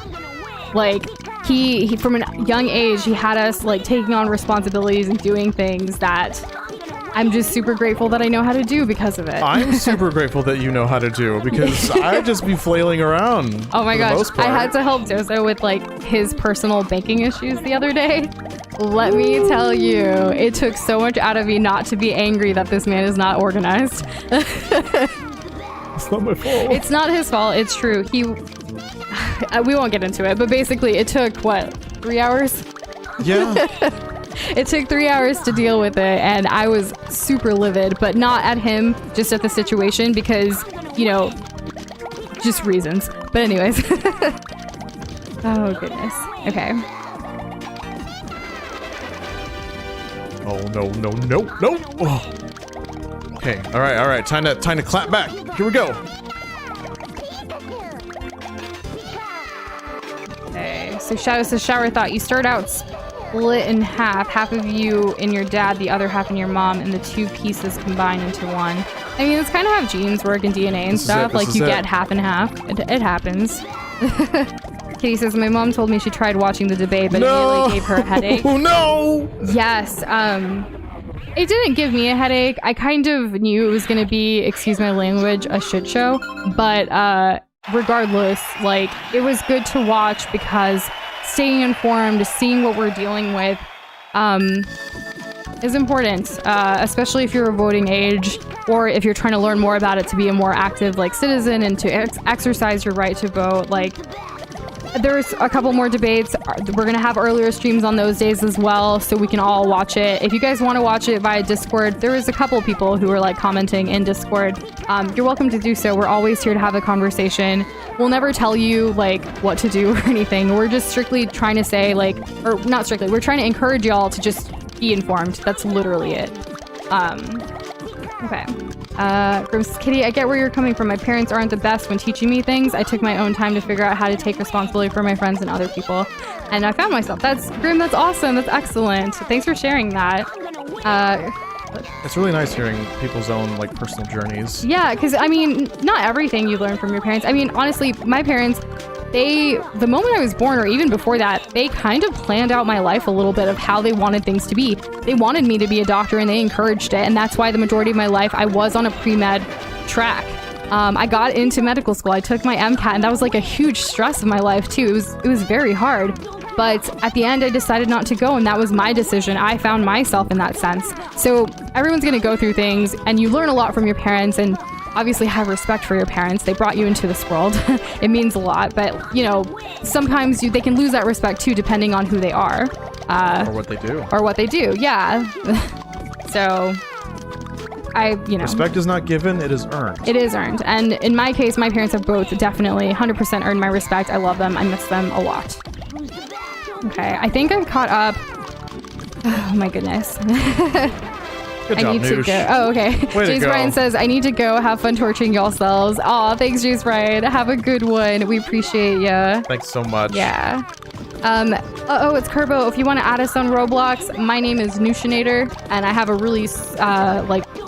Like he from a young age, he had us like taking on responsibilities and doing things that I'm just super grateful that I know how to do because of it. I'm super grateful that you know how to do because I'd just be flailing around. Oh my for the gosh, most part. I had to help Doza with like his personal banking issues the other day. Let me tell you, it took so much out of me not to be angry that this man is not organized. It's not my fault. It's not his fault, it's true. We won't get into it, but basically it took, what, 3 hours? Yeah. It took 3 hours to deal with it, and I was super livid, but not at him, just at the situation, because, you know, just reasons. But anyways. Oh, goodness. Okay. Oh, no. Oh. Okay, all right. Time to clap back. Here we go. Okay, so Shadow says, Shower thought you start out split in half of you and your dad, the other half in your mom, and the two pieces combine into one. I mean, it's kind of how genes work in DNA and stuff. Like, you get half and half. It happens. Kitty says, my mom told me she tried watching the debate, but immediately gave her a headache. Oh, no! Yes, it didn't give me a headache. I kind of knew it was going to be, excuse my language, a shit show. But regardless, like, it was good to watch because staying informed, seeing what we're dealing with, is important, especially if you're a voting age or if you're trying to learn more about it to be a more active like citizen and to exercise your right to vote. Like, there's a couple more debates. We're going to have earlier streams on those days as well, so we can all watch it. If you guys want to watch it via Discord, there is a couple people who are like commenting in Discord. You're welcome to do so. We're always here to have a conversation. We'll never tell you like what to do or anything. We're just strictly trying to say like, or not strictly, we're trying to encourage y'all to just be informed. That's literally it. Okay. Grims Kitty, I get where you're coming from. My parents aren't the best when teaching me things. I took my own time to figure out how to take responsibility for my friends and other people. And I found myself. That's Grim, that's awesome. That's excellent. Thanks for sharing that. It's really nice hearing people's own like personal journeys. Yeah, because I mean, not everything you learn from your parents. I mean, honestly, my parents, the moment I was born, or even before that, they kind of planned out my life a little bit of how they wanted things to be. They wanted me to be a doctor and they encouraged it. And that's why the majority of my life, I was on a pre-med track. I got into medical school. I took my MCAT and that was like a huge stress of my life too. It was very hard. But at the end, I decided not to go, and that was my decision. I found myself in that sense. So everyone's going to go through things, and you learn a lot from your parents, and obviously have respect for your parents. They brought you into this world. It means a lot, but you know, sometimes they can lose that respect too, depending on who they are. Or what they do. Or what they do, yeah. So, Respect is not given, it is earned. It is earned. And in my case, my parents have both definitely 100% earned my respect. I love them. I miss them a lot. Okay, I think I'm caught up. Oh my goodness. Good job, I need Noosh. to go. Oh, okay. James go. Bryan says, I need to go. Have fun torturing yourselves. Aw, thanks, James Bryan. Have a good one. We appreciate ya. Thanks so much. Yeah. It's Kerbo. If you want to add us on Roblox, my name is Nooshinator, and I have a really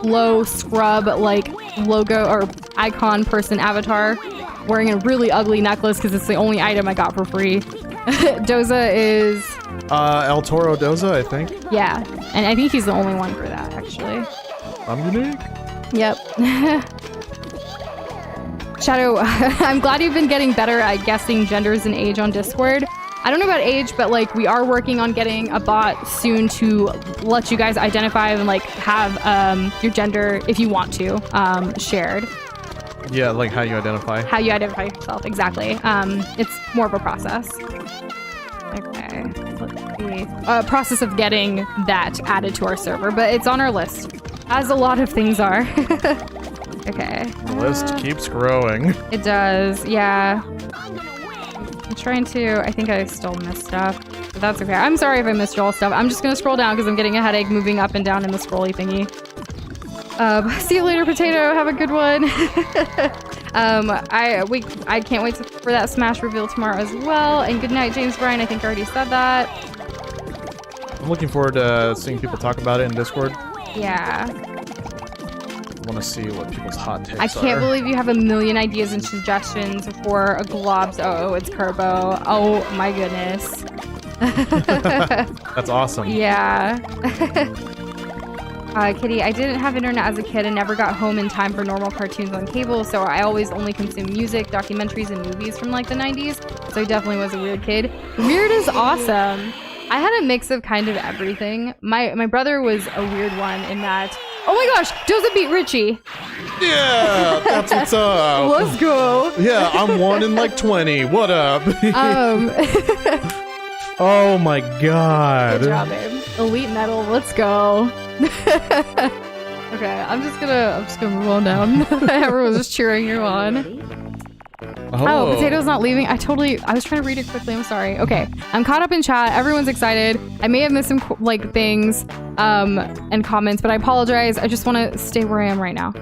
low scrub logo or icon person avatar wearing a really ugly necklace because it's the only item I got for free. Doza is El Toro Doza, I think. Yeah, and I think he's the only one for that, actually. I'm unique. Yep. Shadow, I'm glad you've been getting better at guessing genders and age on Discord. I don't know about age, but like we are working on getting a bot soon to let you guys identify and like have your gender, if you want to, shared. Yeah, like how you identify. How you identify yourself, exactly. It's more of a process. Okay, let's see. Process of getting that added to our server, but it's on our list, as a lot of things are. Okay. The list keeps growing. It does, yeah. I'm trying to, I think I still missed stuff, but that's okay. I'm sorry if I missed all stuff. I'm just gonna scroll down because I'm getting a headache moving up and down in the scrolly thingy. See you later, Potato. Have a good one. I can't wait for that Smash reveal tomorrow as well. And good night, James Bryan. I think I already said that. I'm looking forward to seeing people talk about it in Discord. Yeah. I want to see what people's hot takes are. I can't believe you have a million ideas and suggestions for a globs. Oh, it's Kerbo. Oh my goodness. That's awesome. Yeah. Kitty, I didn't have internet as a kid and never got home in time for normal cartoons on cable, so I always only consumed music, documentaries, and movies from like the 90s, so I definitely was a weird kid. Weird is awesome. I had a mix of kind of everything. My brother was a weird one in that, oh my gosh, Doza beat Richie. Yeah, that's what's up. Let's go. Yeah, I'm 1 in like 20. What up? Oh my god. Good job, babe. Elite medal, let's go. Okay, I'm just gonna move on down. Everyone's just cheering you on. Oh, Potato's not leaving. I was trying to read it quickly. I'm sorry. Okay, I'm caught up in chat. Everyone's excited. I may have missed some like things and comments, but I apologize. I just want to stay where I am right now.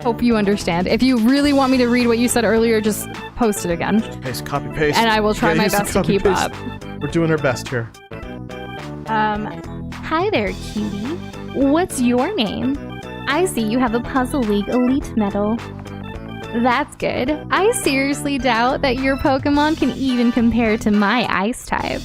Hope you understand. If you really want me to read what you said earlier, just post it again. Paste, copy, paste. And I will try my best to keep up. We're doing our best here. Hi there, cutie. What's your name? I see you have a Puzzle League Elite medal. That's good. I seriously doubt that your Pokemon can even compare to my Ice type.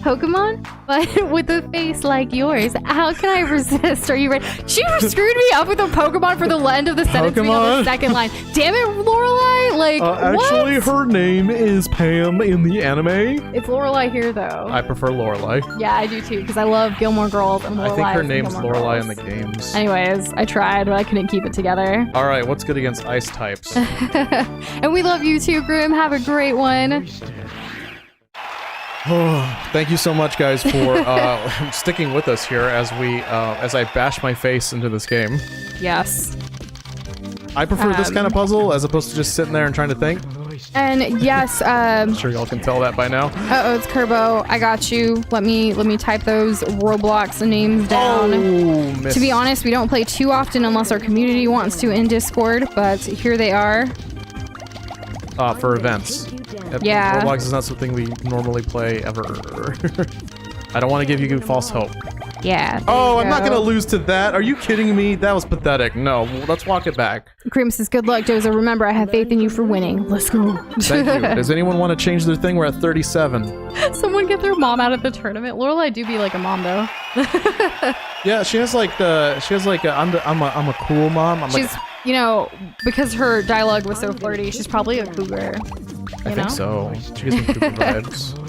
Pokemon, but with a face like yours. How can I resist? Are you ready? She screwed me up with a Pokemon for the end of the sentence being on the second line. Damn it, Lorelai! Like, actually, what? her name is Pam in the anime. It's Lorelai here, though. I prefer Lorelai. Yeah, I do too, because I love Gilmore Girls and Lorelai. I think her from name's Gilmore Lorelai Girls. in the games. Anyways, I tried, but I couldn't keep it together. All right, what's good against ice types? And we love you too, Grim. Have a great one. Thank you so much, guys, for sticking with us here as I bash my face into this game. Yes. I prefer this kind of puzzle as opposed to just sitting there and trying to think. And yes, I'm sure y'all can tell that by now. uh-oh, it's Kerbo. I got you. Let me type those Roblox names down. Miss. To be honest, we don't play too often unless our community wants to in Discord, but here they are. For events. Yeah. Roblox is not something we normally play ever. I don't want to give you false hope. Yeah. Oh, I'm not gonna lose to that. Are you kidding me? That was pathetic. No, let's walk it back. Grim says, good luck, Doza. Remember, I have faith in you for winning. Let's go. Thank you. Does anyone want to change their thing? We're at 37. Someone get their mom out of the tournament. Lorelai do be like a mom, though. Yeah, she has like I'm a cool mom. She's, you know, because her dialogue was so flirty, she's probably a cougar. I think so. She gives me cougar vibes.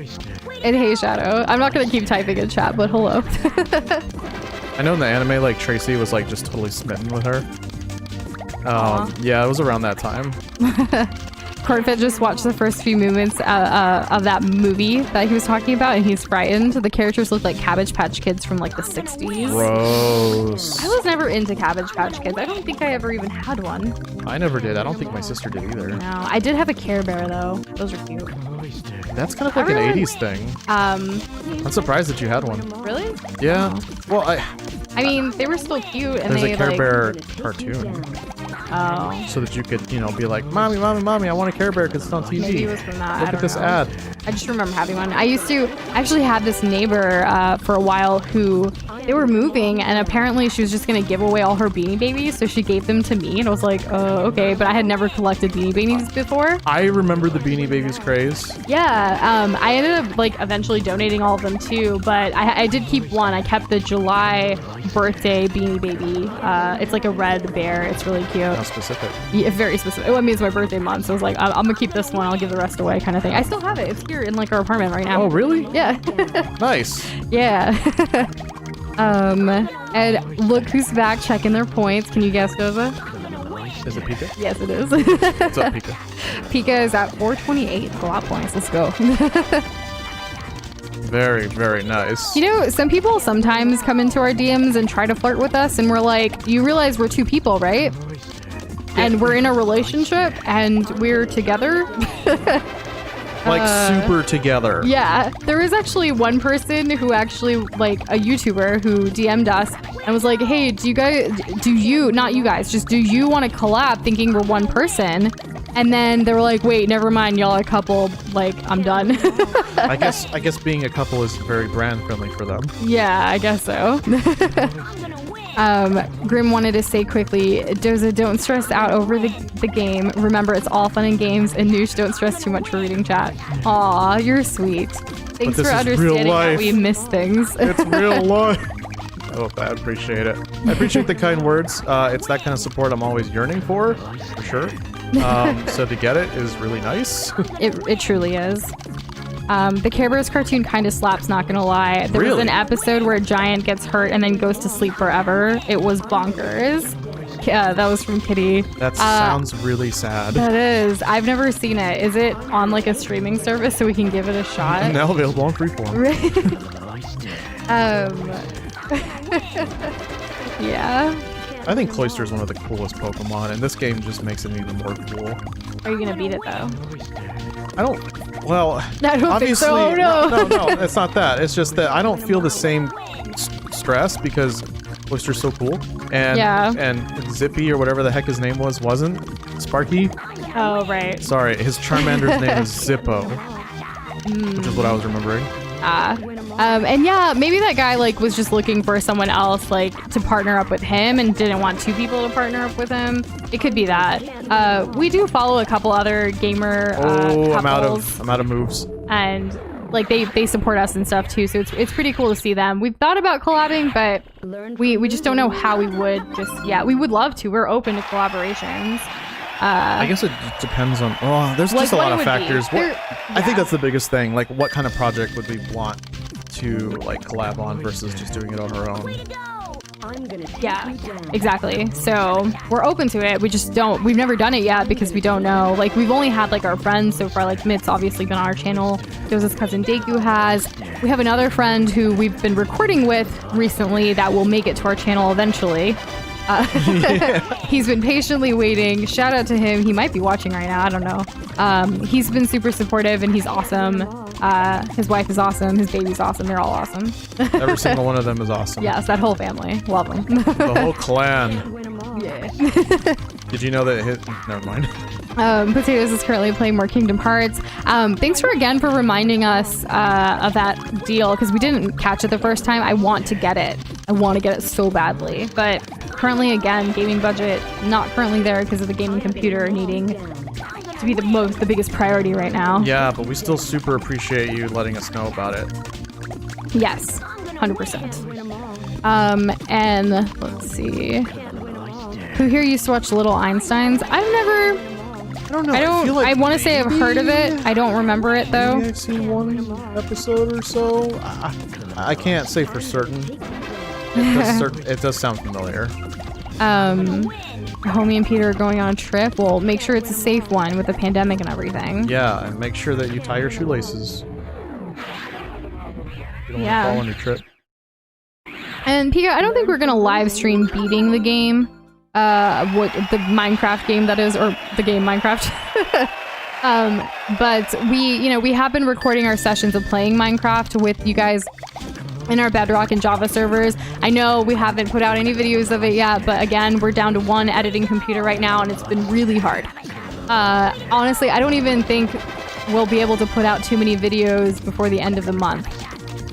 And hey, Shadow. I'm not gonna keep typing in chat, but hello. I know in the anime, like, Tracy was, like, just totally smitten with her. Yeah, it was around that time. Cornfit just watched the first few moments of that movie that he was talking about, and he's frightened. The characters look like Cabbage Patch Kids from, like, the 60s. Gross. I was never into Cabbage Patch Kids. I don't think I ever even had one. I never did. I don't think my sister did either. No, I did have a Care Bear, though. Those are cute. That's kind of like an 80s thing. I'm surprised that you had one. Really? Yeah. Well, I mean, they were still cute, and there's they a Care like. Bear cartoon. Oh. So that you could, you know, be like, Mommy, Mommy, Mommy, I want a Care Bear because it's on TV. Maybe it was from that. Look I at don't this know. ad. I just remember having one. I actually had this neighbor for a while who they were moving, and apparently she was just gonna give away all her Beanie Babies, so she gave them to me, and I was like, okay, but I had never collected Beanie Babies before. I remember the Beanie Babies craze. Yeah, I ended up like eventually donating all of them too, but I did keep one. I kept the July birthday Beanie Baby. It's like a red bear. It's really cute. How specific. Yeah, very specific. Well, I mean, it's my birthday month, so I was like, I'm gonna keep this one. I'll give the rest away, kind of thing. I still have it. It's here in like our apartment right now. Oh, really? Yeah. Nice. Yeah. And look who's back checking their points. Can you guess, Doza? Is it Pika? Yes, it is. What's up, Pika? Pika is at 428 co-op points. Let's go. Very, very nice. You know, some people sometimes come into our DMs and try to flirt with us, and we're like, you realize we're two people, right? And we're in a relationship, and we're together. Like super together. Yeah, there was actually one person who actually, like a YouTuber who DM'd us and was like, hey, do you want to collab thinking we're one person? And then they were like, wait, never mind, y'all are a couple, like, I'm done. I guess being a couple is very brand friendly for them. Yeah, I guess so. Grim wanted to say quickly, Doza, don't stress out over the game. Remember, it's all fun and games, and Noosh, don't stress too much for reading chat. Aw, you're sweet. Thanks for understanding that we miss things. It's real life. Oh, I appreciate it. I appreciate the kind words. It's that kind of support I'm always yearning for sure. So to get it is really nice. It truly is. The Care Bears cartoon kind of slaps, not gonna lie. There was an episode where a giant gets hurt and then goes to sleep forever. It was bonkers. That was from Kitty. That sounds really sad. That is. I've never seen it. Is it on like a streaming service so we can give it a shot? Now available on Freeform. Yeah. I think Cloyster is one of the coolest Pokemon, and this game just makes it even more cool. Are you gonna beat it though? I don't. Well, I don't obviously, think so. Oh, no. It's not that. It's just that I don't feel the same stress because Cloyster's so cool, and Zippy or whatever the heck his name wasn't Sparky. Oh right. Sorry, his Charmander's name is Zippo, which is what I was remembering. And yeah, maybe that guy like was just looking for someone else like to partner up with him and didn't want two people to partner up with him. It could be that. We do follow a couple other gamer couples. I'm out of moves. And like they support us and stuff too. So it's pretty cool to see them. We've thought about collabing, but we just don't know how we would just yet. We would love to. We're open to collaborations. I guess it depends on. Oh, there's Like, just a what lot it of would be. factors. I think Yeah. that's the biggest thing. Like, what kind of project would we want to like collab on versus just doing it on our own? Yeah, exactly. So we're open to it. We just don't. We've never done it yet because we don't know. Like, we've only had like our friends so far. Like Mitt's obviously been on our channel. Doza's cousin Deku has. We have another friend who we've been recording with recently that will make it to our channel eventually. He's been patiently waiting. Shout out to him. He might be watching right now. I don't know. He's been super supportive and he's awesome. His wife is awesome. His baby's awesome. They're all awesome. Every single one of them is awesome. Yes, that whole family. Love them. The whole clan. Yeah. Did you know that his... Never mind. Potatoes is currently playing more Kingdom Hearts. Thanks again for reminding us of that deal, because we didn't catch it the first time. I want to get it. I want to get it so badly. But currently, again, gaming budget not currently there because of the gaming computer needing to be the biggest priority right now. Yeah, but we still super appreciate you letting us know about it. Yes, 100%. And let's see. Who here used to watch Little Einsteins? I've never... I don't know. I want to say I've heard of it. I don't remember it though. Maybe I've seen one episode or so. I can't say for certain. It does sound familiar. Homie and Peter are going on a trip. Well, make sure it's a safe one with the pandemic and everything. Yeah, and make sure that you tie your shoelaces. You don't want to fall on your trip. And Pika, I don't think we're gonna live stream beating the game. What the Minecraft game that is, or the game Minecraft. But we have been recording our sessions of playing Minecraft with you guys in our Bedrock and Java servers. I know we haven't put out any videos of it yet, but again, we're down to one editing computer right now, and it's been really hard. Honestly, I don't even think we'll be able to put out too many videos before the end of the month.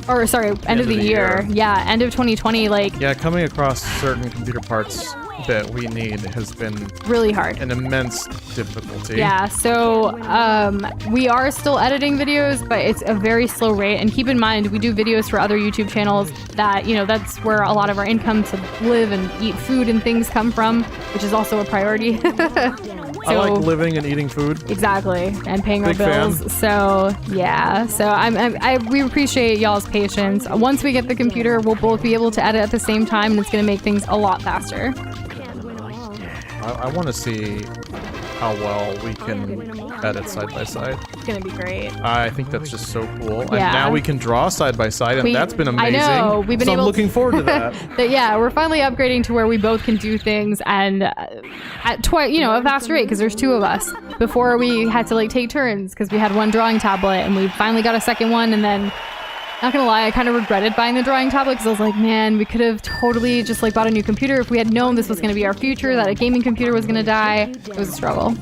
Or sorry, end of the year. Yeah, end of 2020. Like, yeah, coming across certain computer parts that we need has been really hard. An immense difficulty. Yeah, so we are still editing videos, but it's a very slow rate. And keep in mind, we do videos for other YouTube channels that, that's where a lot of our income to live and eat food and things come from, which is also a priority. So, I like living and eating food. Exactly, and paying Big our bills. fan. So yeah, so we appreciate y'all's patience. Once we get the computer, we'll both be able to edit at the same time, and it's gonna make things a lot faster. I want to see how well we can edit side by side. It's gonna be great. I think that's just so cool. And Yeah. now we can draw side by side, and that's been amazing. I know. We've been so able I'm looking forward to that. But yeah, we're finally upgrading to where we both can do things and at a faster rate because there's two of us. Before we had to take turns because we had one drawing tablet, and we finally got a second one, and then. Not gonna lie, I kind of regretted buying the drawing tablet because I was like, man, we could have totally just bought a new computer if we had known this was gonna be our future, that a gaming computer was gonna die. It was a struggle.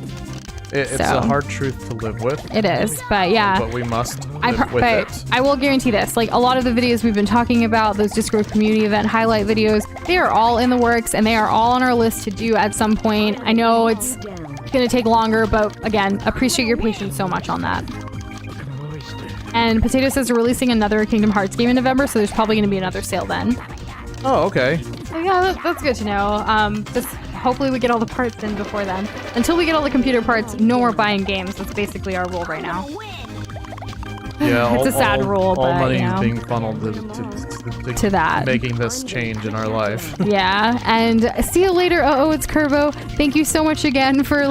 It's a hard truth to live with. It is, but yeah. But we must live with it. I will guarantee this, a lot of the videos we've been talking about, those Discord community event highlight videos, they are all in the works and they are all on our list to do at some point. I know it's gonna take longer, but again, appreciate your patience so much on that. And Potato says they're releasing another Kingdom Hearts game in November, so there's probably going to be another sale then. Oh, okay. So yeah, that's good to know. Just hopefully we get all the parts in before then. Until we get all the computer parts, no more buying games. That's basically our rule right now. Yeah, it's a sad rule, all but money is being funneled to that. Making this change in our life. Yeah, and see you later. It's Curvo. Thank you so much again for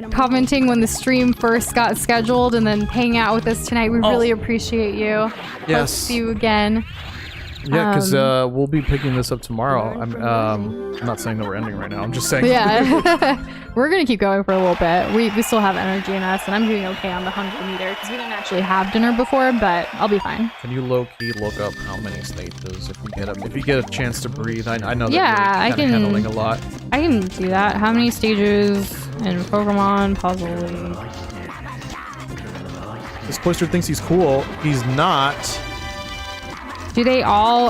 commenting when the stream first got scheduled and then hanging out with us tonight. We really appreciate you. Yes. Hope to see you again. Yeah, because we'll be picking this up tomorrow. I'm not saying that we're ending right now. I'm just saying. Yeah, we're gonna keep going for a little bit. We still have energy in us, and I'm doing okay on the hunger meter because we didn't actually have dinner before, but I'll be fine. Can you low-key look up how many stages if you get a chance to breathe? I know that Yeah, you're kind of handling a lot. I can do that. How many stages in Pokemon Puzzle League? This Cloister thinks he's cool. He's not. Do they all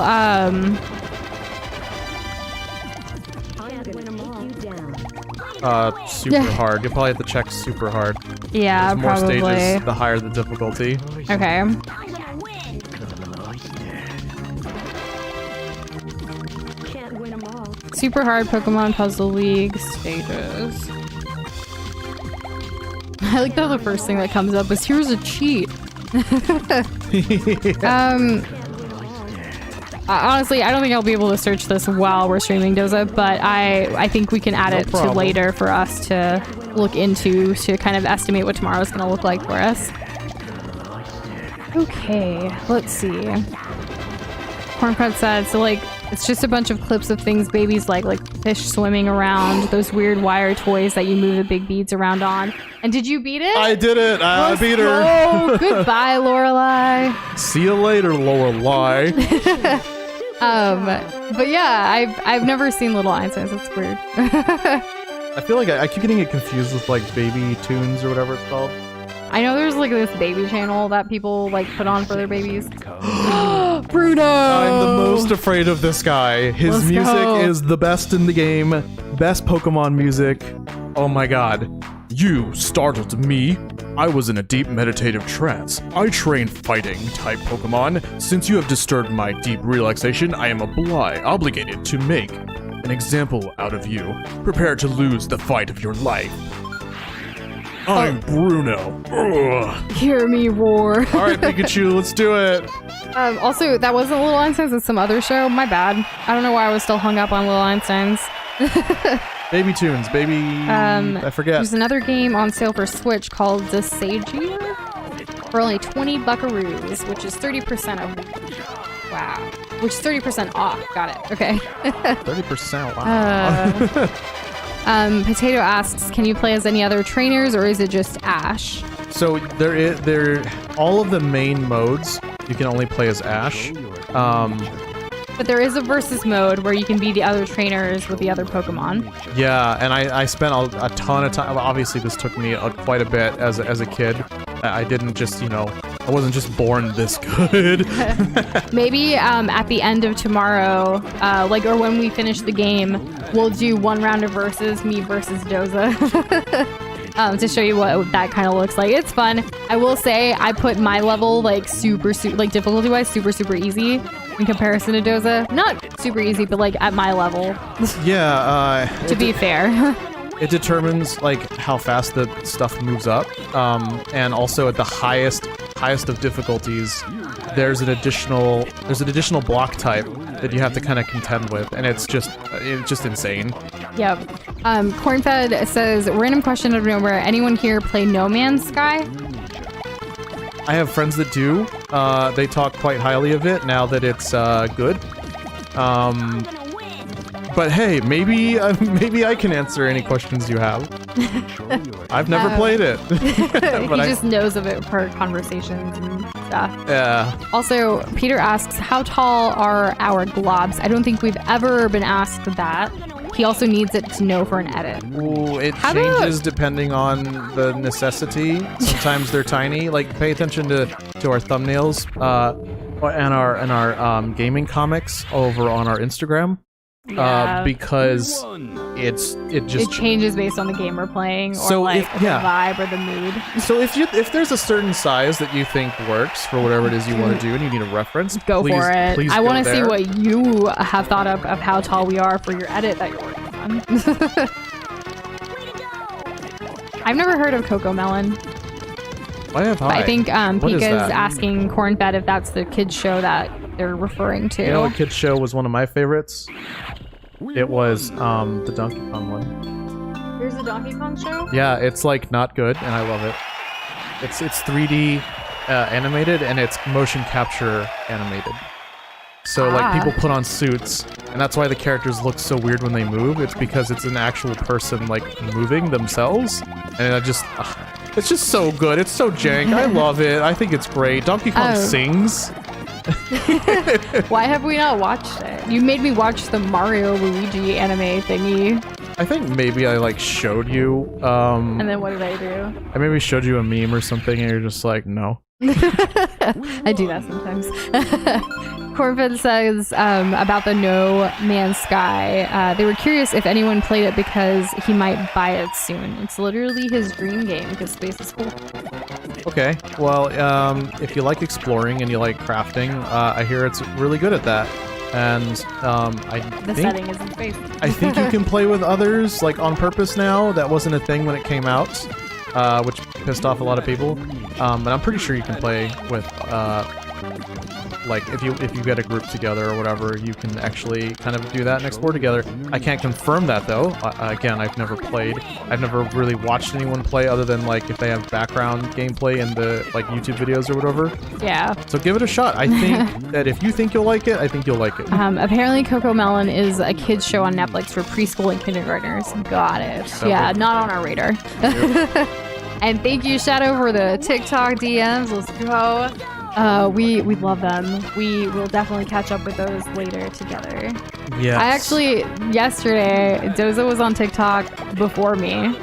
super hard. You'll probably have to check super hard. Yeah, There's more probably. stages, the higher the difficulty. Okay. Super hard Pokemon Puzzle League stages. I like that the first thing that comes up is here's a cheat. Honestly, I don't think I'll be able to search this while we're streaming Doza, but I think we can add it to later for us to look into to kind of estimate what tomorrow's going to look like for us. Okay, let's see. Cornfed said, so like, it's just a bunch of clips of things babies like fish swimming around, those weird wire toys that you move the big beads around on. And did you beat it? I did it. I beat her. Oh, goodbye, Lorelai. See you later, Lorelai. But yeah, I've never seen Little Einsteins. It's weird. I feel like I keep getting it confused with like Baby Tunes or whatever it's called. I know there's like this baby channel that people like put on for their babies. Bruno! I'm the most afraid of this guy. His music is the best in the game. Best Pokemon music. Oh my god. You startled me. I was in a deep meditative trance. I train fighting type Pokemon. Since you have disturbed my deep relaxation, I am obligated to make an example out of you. Prepare to lose the fight of your life. I'm Bruno. Ugh. Hear me roar. All right, Pikachu, let's do it. Also, that wasn't Little Einsteins. It's some other show. My bad. I don't know why I was still hung up on Little Einsteins. Baby Tunes, baby. I forget. There's another game on sale for Switch called Doza for only 20 buckaroos, which is 30% of. Wow. Which is 30% off. Got it. Okay. 30%. Wow. Potato asks, can you play as any other trainers or is it just Ash? So there all of the main modes you can only play as Ash. But there is a versus mode where you can be the other trainers with the other Pokemon. Yeah, and I spent a ton of time. Well, obviously, this took me quite a bit as a kid. I didn't just, I wasn't just born this good. Maybe at the end of tomorrow, or when we finish the game, we'll do one round of versus, me versus Doza. To show you what that kind of looks like. It's fun. I will say I put my level super difficulty wise super easy in comparison to Doza. Not super easy, but at my level. Yeah. To be fair. It determines how fast the stuff moves up, and also at the highest of difficulties, there's an additional block type that you have to kind of contend with, and it's just insane. Yep. Cornfed says, random question out of nowhere. Anyone here play No Man's Sky? I have friends that do. They talk quite highly of it now that it's good. But hey, maybe I can answer any questions you have. I've never played it. But he just knows of it for conversations and stuff. Yeah. Also, Peter asks, how tall are our globs? I don't think we've ever been asked that. He also needs it to know for an edit. Ooh, it changes depending on the necessity. Sometimes they're tiny. Pay attention to our thumbnails and our gaming comics over on our Instagram. Yeah. Because it changes based on the game we're playing, or the vibe or the mood. So if there's a certain size that you think works for whatever it is you want to do and you need a reference, go for it. Please I want to see there. what you have thought of how tall we are for your edit that you're working on. I've never heard of Coco Melon. Why have I? I think Pika's asking Cornfed if that's the kids show that they're referring to. You know what kids show was one of my favorites? It was the Donkey Kong one. There's a Donkey Kong show? Yeah, it's not good, and I love it. It's 3D animated, and it's motion capture animated. So people put on suits, and that's why the characters look so weird when they move. It's because it's an actual person moving themselves, and it's just so good. It's so jank. I love it. I think it's great. Donkey Kong sings. Why have we not watched it? You made me watch the Mario Luigi anime thingy. I think maybe I showed you. And then what did I do? I maybe showed you a meme or something, and you're just no. I do that sometimes. Cornfed says about the No Man's Sky. They were curious if anyone played it because he might buy it soon. It's literally his dream game because space is cool. Okay, well, if you like exploring and you like crafting, I hear it's really good at that. And The setting is in space. I think you can play with others like on purpose now. That wasn't a thing when it came out, which pissed off a lot of people. But I'm pretty sure you can play with like if you get a group together or whatever, you can actually kind of do that and explore together. I can't confirm that though. Again, I've never played. I've never really watched anyone play other than like if they have background gameplay in the like YouTube videos or whatever. Yeah. So give it a shot. I think that if you think you'll like it, I think you'll like it. Apparently Coco Melon is a kids show on Netflix for preschool and kindergartners. Got it. Yeah, not on our radar. And thank you, Shadow, for the TikTok DMs. Let's go. We love them. We will definitely catch up with those later together. Yeah. I actually, yesterday, Doza was on TikTok before me.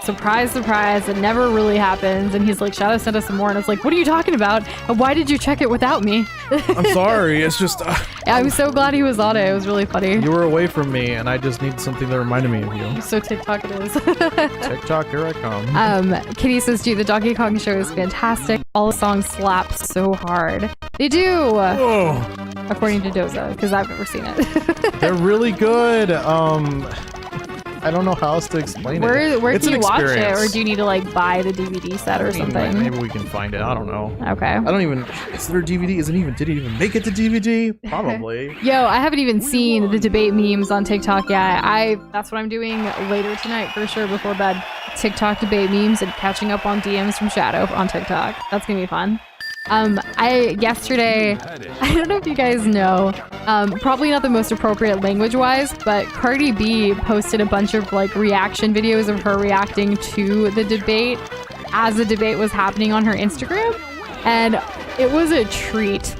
Surprise, surprise. It never really happens. And he's like, Shadow sent us some more. And I was like, what are you talking about? And why did you check it without me? I'm sorry. It's just... I'm so glad he was on it. It was really funny. You were away from me, and I just need something that reminded me of you. So TikTok it is. TikTok, here I come. Kitty says, dude, the Donkey Kong show is fantastic. All the songs slap so hard. They do. Whoa. According to Doza, because I've never seen it. They're really good. I don't know how else to explain it. Where It's can an you watch it, experience. or do you need to like buy the DVD set or something? Maybe we can find it. I don't know. Okay. I don't even... Is there a DVD? Did it even make it to DVD? Probably. Yo, I haven't even seen the debate memes on TikTok yet. That's what I'm doing later tonight for sure before bed. TikTok debate memes and catching up on DMs from Shadow on TikTok. That's gonna be fun. Yesterday, I don't know if you guys know, probably not the most appropriate language-wise, but Cardi B posted a bunch of like reaction videos of her reacting to the debate as the debate was happening on her Instagram, and it was a treat.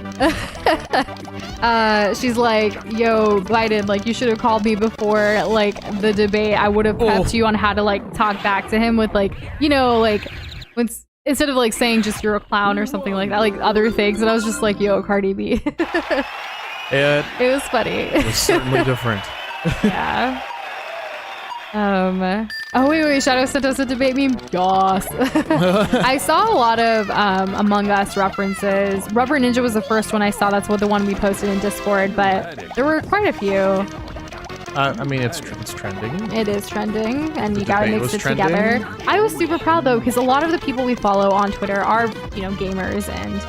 She's like, yo, Biden, like you should have called me before like the debate. I would have prepped you on how to like talk back to him with like, you know, like when instead of like saying just you're a clown or something like that, like other things. And I was just like, yo, Cardi B. It was funny. It was certainly different. Yeah. Oh wait, Shadow sent us a debate meme. Yas. I saw a lot of Among Us references. Rubber Ninja was the first one I saw. That's the one we posted in Discord, but there were quite a few. I mean, it's trending. It is trending, and you gotta debate mix was it trending. together. I was super proud though, because a lot of the people we follow on Twitter are, you know, gamers and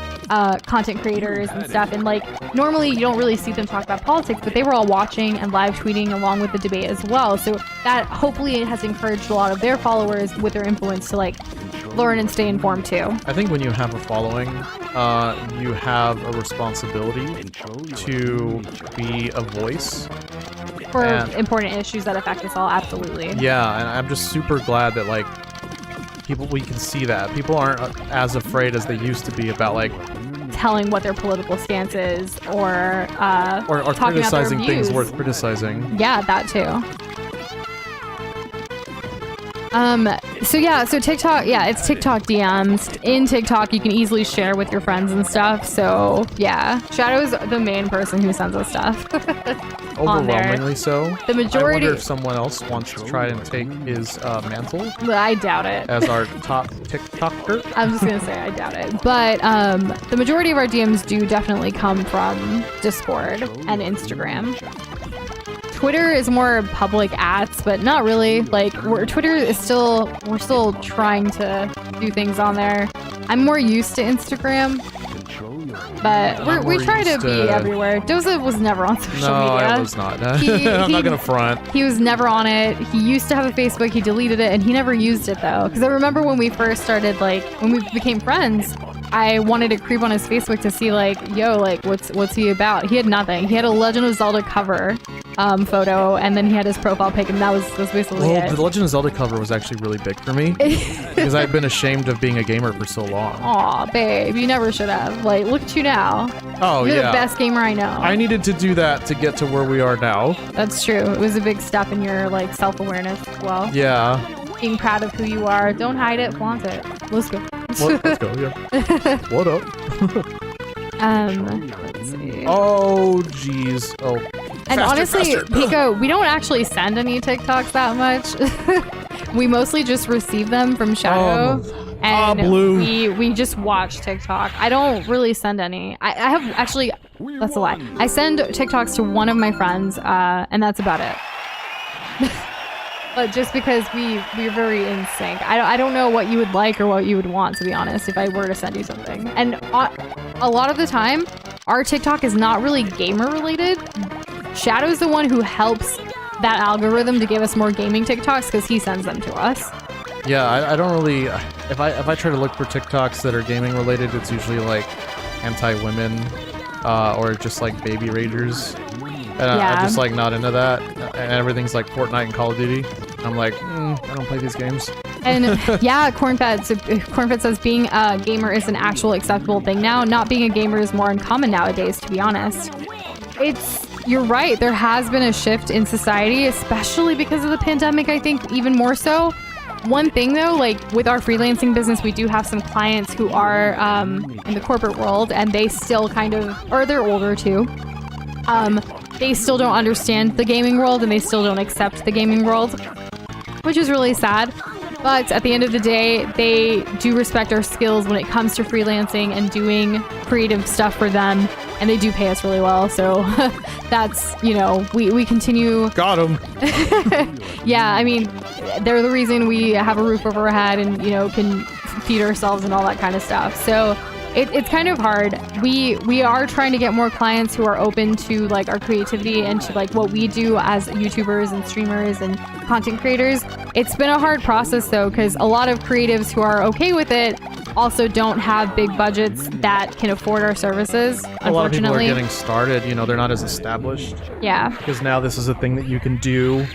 content creators and stuff. And like, normally you don't really see them talk about politics, but they were all watching and live tweeting along with the debate as well. So that hopefully it has encouraged a lot of their followers with their influence to like learn and stay informed too. I think when you have a following, you have a responsibility to be a voice For and, important issues that affect us all, absolutely. yeah, and I'm just super glad that like we can see that people aren't as afraid as they used to be about like Telling what their political stance is, or or talking criticizing about their things views. worth criticizing. Yeah, that too. So TikTok, yeah, it's TikTok DMs. In TikTok, you can easily share with your friends and stuff. So yeah, Shadow's the main person who sends us stuff. On there. Overwhelmingly so. The majority. I wonder if someone else wants to try and take his mantle I doubt it. as our top TikToker. I'm just gonna say I doubt it. But the majority of our DMs do definitely come from Discord and Instagram. Twitter is more public ads, but not really. Like Twitter is we're still trying to do things on there. I'm more used to Instagram, but we try to be everywhere. Doza was never on social No, media. I was not. I'm not gonna front. He was never on it. He used to have a Facebook. He deleted it, and he never used it though. Because I remember when we first started, like when we became friends, I wanted to creep on his Facebook to see like, yo, like what's he about? He had nothing. He had a Legend of Zelda cover photo, and then he had his profile pic, and that was basically it. The Legend of Zelda cover was actually really big for me because I've been ashamed of being a gamer for so long. Aw, babe, you never should have. Like, look at you now. Oh, You're yeah. the best gamer I know. I needed to do that to get to where we are now. That's true. It was a big step in your like self-awareness as well. Yeah. Being proud of who you are. Don't hide it, flaunt it. Let's go. Let's go, yeah. What up? Let's see. Oh, jeez. Oh. And Faster, honestly, faster. Pico, we don't actually send any TikToks that much. We mostly just receive them from Shadow. And Blue. we just watch TikTok. I don't really send any. I have actually That's a lie. I send TikToks to one of my friends, and that's about it. But just because we're very in sync. I don't know what you would like or what you would want, to be honest, if I were to send you something. And a lot of the time, our TikTok is not really gamer related. Shadow's the one who helps that algorithm to give us more gaming TikToks because he sends them to us. Yeah, I don't really. If I try to look for TikToks that are gaming related, it's usually like anti-women or just like baby ragers. And I'm just like not into that. And everything's like Fortnite and Call of Duty. I'm like, I don't play these games. And yeah, Cornfed says being a gamer is an actual acceptable thing now. Not being a gamer is more uncommon nowadays, to be honest. You're right. There has been a shift in society, especially because of the pandemic, I think even more so. One thing though, like with our freelancing business, we do have some clients who are in the corporate world and they still or they're older too. They still don't understand the gaming world and they still don't accept the gaming world, which is really sad. But at the end of the day, they do respect our skills when it comes to freelancing and doing creative stuff for them. And they do pay us really well. So that's, we continue. Got him. Yeah, I mean, they're the reason we have a roof over our head and, can feed ourselves and all that kind of stuff. So it's kind of hard. We are trying to get more clients who are open to like our creativity and to like what we do as YouTubers and streamers and content creators. It's been a hard process though, because a lot of creatives who are okay with it also don't have big budgets that can afford our services. A lot of people are getting started, they're not as established. Yeah. Because now this is a thing that you can do.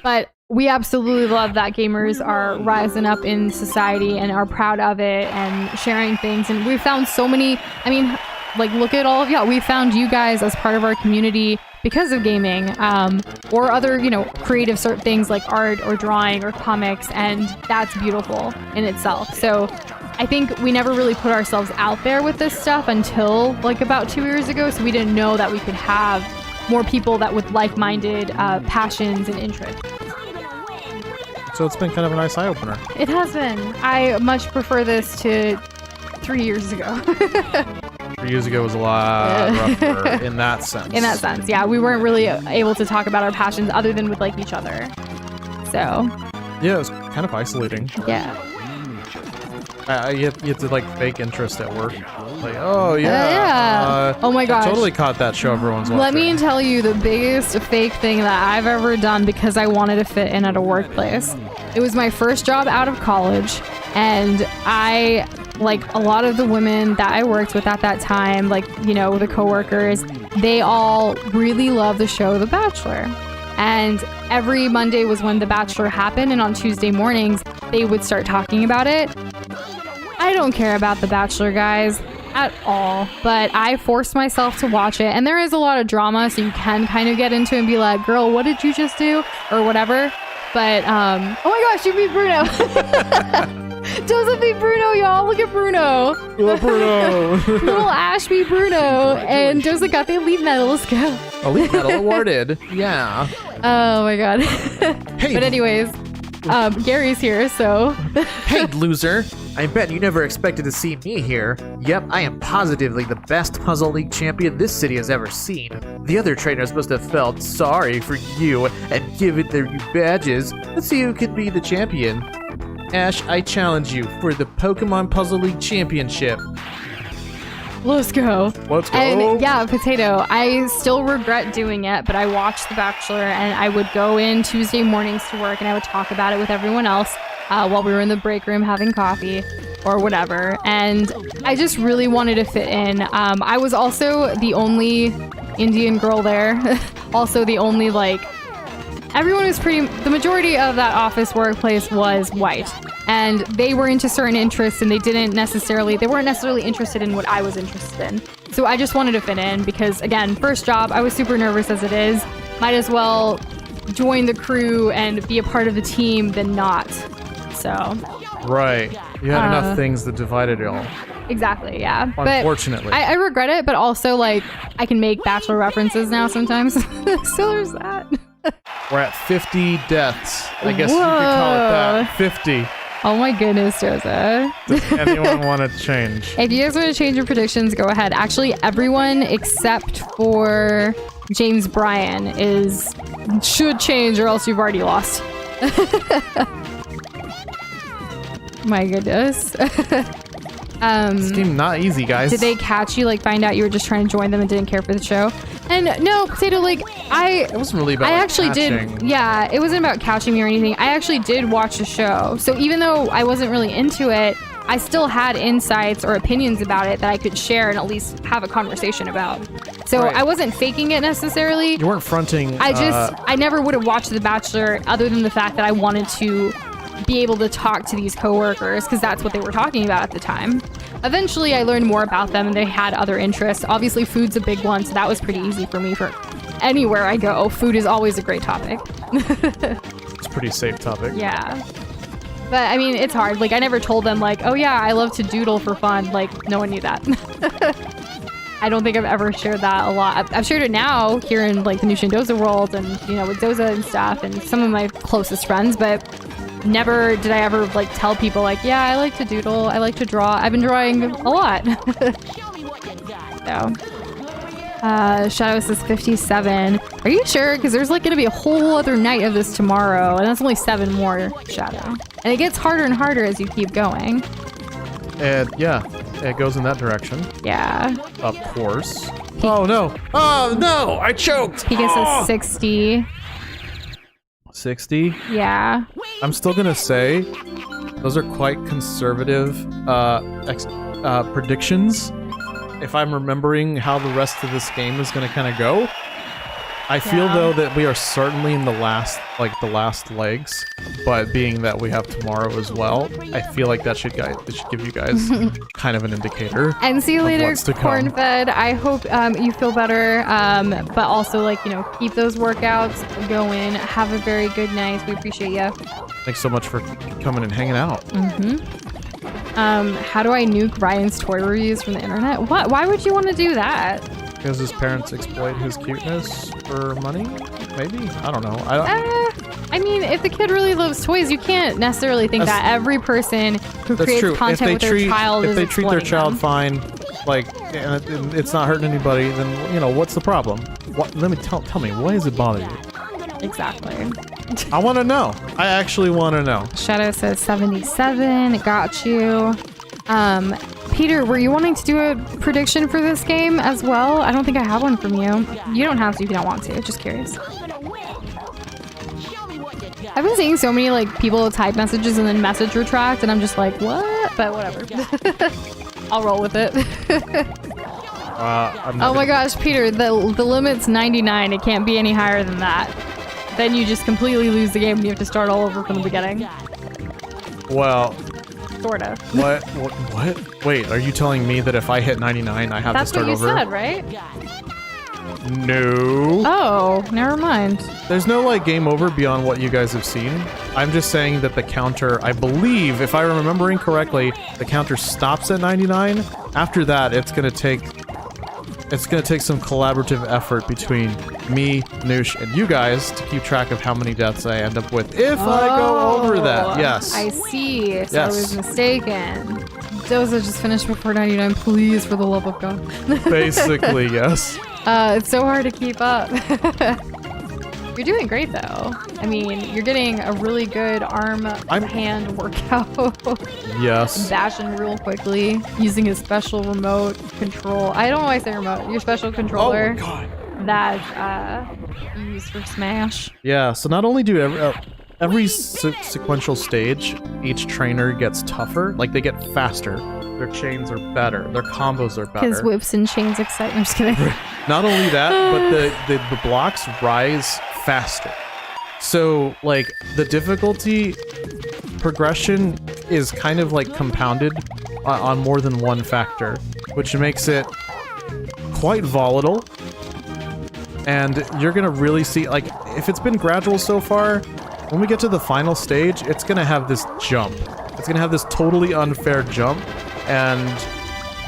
But we absolutely love that gamers are rising up in society and are proud of it and sharing things. And we've found so many, look at all of y'all. We found you guys as part of our community because of gaming, or other, creative sort of things like art or drawing or comics. And that's beautiful in itself. So I think we never really put ourselves out there with this stuff until like about 2 years ago. So we didn't know that we could have more people that with like-minded passions and interests. So it's been kind of a nice eye-opener. It has been. I much prefer this to 3 years ago. 3 years ago was a lot rougher in that sense. In that sense, yeah. We weren't really able to talk about our passions other than with like each other. So. Yeah, it was kind of isolating. Yeah. You have to like fake interest at work. Like, oh yeah. Oh my gosh. I totally caught that show everyone's watching. Let me tell you the biggest fake thing that I've ever done because I wanted to fit in at a workplace. It was my first job out of college, and I, like a lot of the women that I worked with at that time, like, the coworkers, they all really love the show The Bachelor. And every Monday was when The Bachelor happened, and on Tuesday mornings, they would start talking about it. I don't care about The Bachelor, guys, at all, but I forced myself to watch it, and there is a lot of drama, so you can kind of get into it and be like, girl, what did you just do? Or whatever. But, oh my gosh, you beat Bruno. Doza beat Bruno, y'all. Look at Bruno. Little Bruno. Little Ash beat Bruno, and Doza got the elite medal. Let's go. Elite medal awarded. Yeah. Oh my god. Hey. But anyways, Gary's here, so. Hey, loser. I bet you never expected to see me here. Yep, I am positively the best Puzzle League champion this city has ever seen. The other trainers must have felt sorry for you and given their you badges. Let's see who can be the champion. Ash, I challenge you for the Pokemon Puzzle League Championship. Let's go. Let's go. And yeah, Potato, I still regret doing it, but I watched The Bachelor and I would go in Tuesday mornings to work and I would talk about it with everyone else while we were in the break room having coffee or whatever. And I just really wanted to fit in. I was also the only Indian girl there. Also the only, everyone was the majority of that office workplace was white. And they were into certain interests and they weren't necessarily interested in what I was interested in. So I just wanted to fit in because, again, first job, I was super nervous as it is. Might as well join the crew and be a part of the team than not. So. Right. You had enough things that divided y'all. Exactly, yeah. Unfortunately. But I regret it, but also, I can make Bachelor references now sometimes. So there's that. We're at 50 deaths. I guess you could call it that. 50. Oh my goodness, Doza. Does anyone want to change? If you guys want to change your predictions, go ahead. Actually, everyone except for James Bryan should change, or else you've already lost. My goodness. This game not easy, guys. Did they catch you, like find out you were just trying to join them and didn't care for the show? And no, Potato, like It wasn't really about. I like, actually catching. did. Yeah, it wasn't about catching me or anything. I actually did watch the show. So even though I wasn't really into it, I still had insights or opinions about it that I could share and at least have a conversation about. So Right. I wasn't faking it necessarily. You weren't fronting. I never would have watched The Bachelor other than the fact that I wanted to be able to talk to these coworkers because that's what they were talking about at the time. Eventually, I learned more about them and they had other interests. Obviously, food's a big one, so that was pretty easy for me. For anywhere I go, food is always a great topic. It's a pretty safe topic. Yeah. But I mean, it's hard. Like, I never told them, like, oh yeah, I love to doodle for fun. Like, no one knew that. I don't think I've ever shared that a lot. I've shared it now here in like the Nushi and Doza world and, you know, with Doza and stuff and some of my closest friends, but never did I ever like tell people like, yeah, I like to doodle. I like to draw. I've been drawing a lot. So. Shadow says 57. Are you sure? Because there's like going to be a whole other night of this tomorrow, and that's only 7 more, Shadow. And it gets harder and harder as you keep going. And yeah, it goes in that direction. Yeah. Of course. Oh no! Oh no! I choked! Pika says 60. 60? Yeah. I'm still gonna say those are quite conservative predictions. If I'm remembering how the rest of this game is gonna kind of go, I feel though that we are certainly in the last legs. But being that we have tomorrow as well, I feel like that should give you guys kind of an indicator. And see you of later, what's to come. corn-fed. I hope you feel better. But also, like, you know, keep those workouts going. Have a very good night. We appreciate you. Thanks so much for coming and hanging out. How do I nuke Ryan's toy reviews from the internet? What? Why would you want to do that? Because his parents exploit his cuteness for money? Maybe? I don't know. I mean, if the kid really loves toys, you can't necessarily think that every person who That's creates true. content with their child is if they treat their exploiting child them. fine, like, and it's not hurting anybody, then, you know, what's the problem? What? Let me tell me, why does it bother you? Exactly. I want to know. I actually want to know. Shadow says 77. Got you. Peter, were you wanting to do a prediction for this game as well? I don't think I have one from you. You don't have to if you don't want to. Just curious. I've been seeing so many like people type messages and then message retract, and I'm just like, what? But whatever. I'll roll with it. Oh my gosh, Peter, the limit's 99. It can't be any higher than that. Then you just completely lose the game and you have to start all over from the beginning. Well, Sort of. what? Wait, are you telling me that if I hit 99, I have That's to start what you over? said, right? No. Oh, never mind. There's no like game over beyond what you guys have seen. I'm just saying that the counter, I believe, if I'm remembering correctly, the counter stops at 99. After that, it's gonna take some collaborative effort between me, Noosh, and you guys to keep track of how many deaths I end up with if I go over that. Yes. I see. So Yes. I was mistaken. Doza just finished before 99. Please, for the love of God. Basically, yes. It's so hard to keep up. You're doing great, though. I mean, you're getting a really good hand workout. Yes. Bashing real quickly, using a special remote control. I don't know why I say remote. Your special controller Oh my god. that you use for Smash. Yeah, so not only do every sequential stage, each trainer gets tougher, like they get faster, their chains are better, their combos are His better. whips and chains excite. I'm just kidding. Not only that, but the blocks rise faster. So, like, the difficulty progression is kind of like compounded on more than one factor, which makes it quite volatile. And you're gonna really see, like, if it's been gradual so far, when we get to the final stage, it's gonna have this jump. It's gonna have this totally unfair jump, and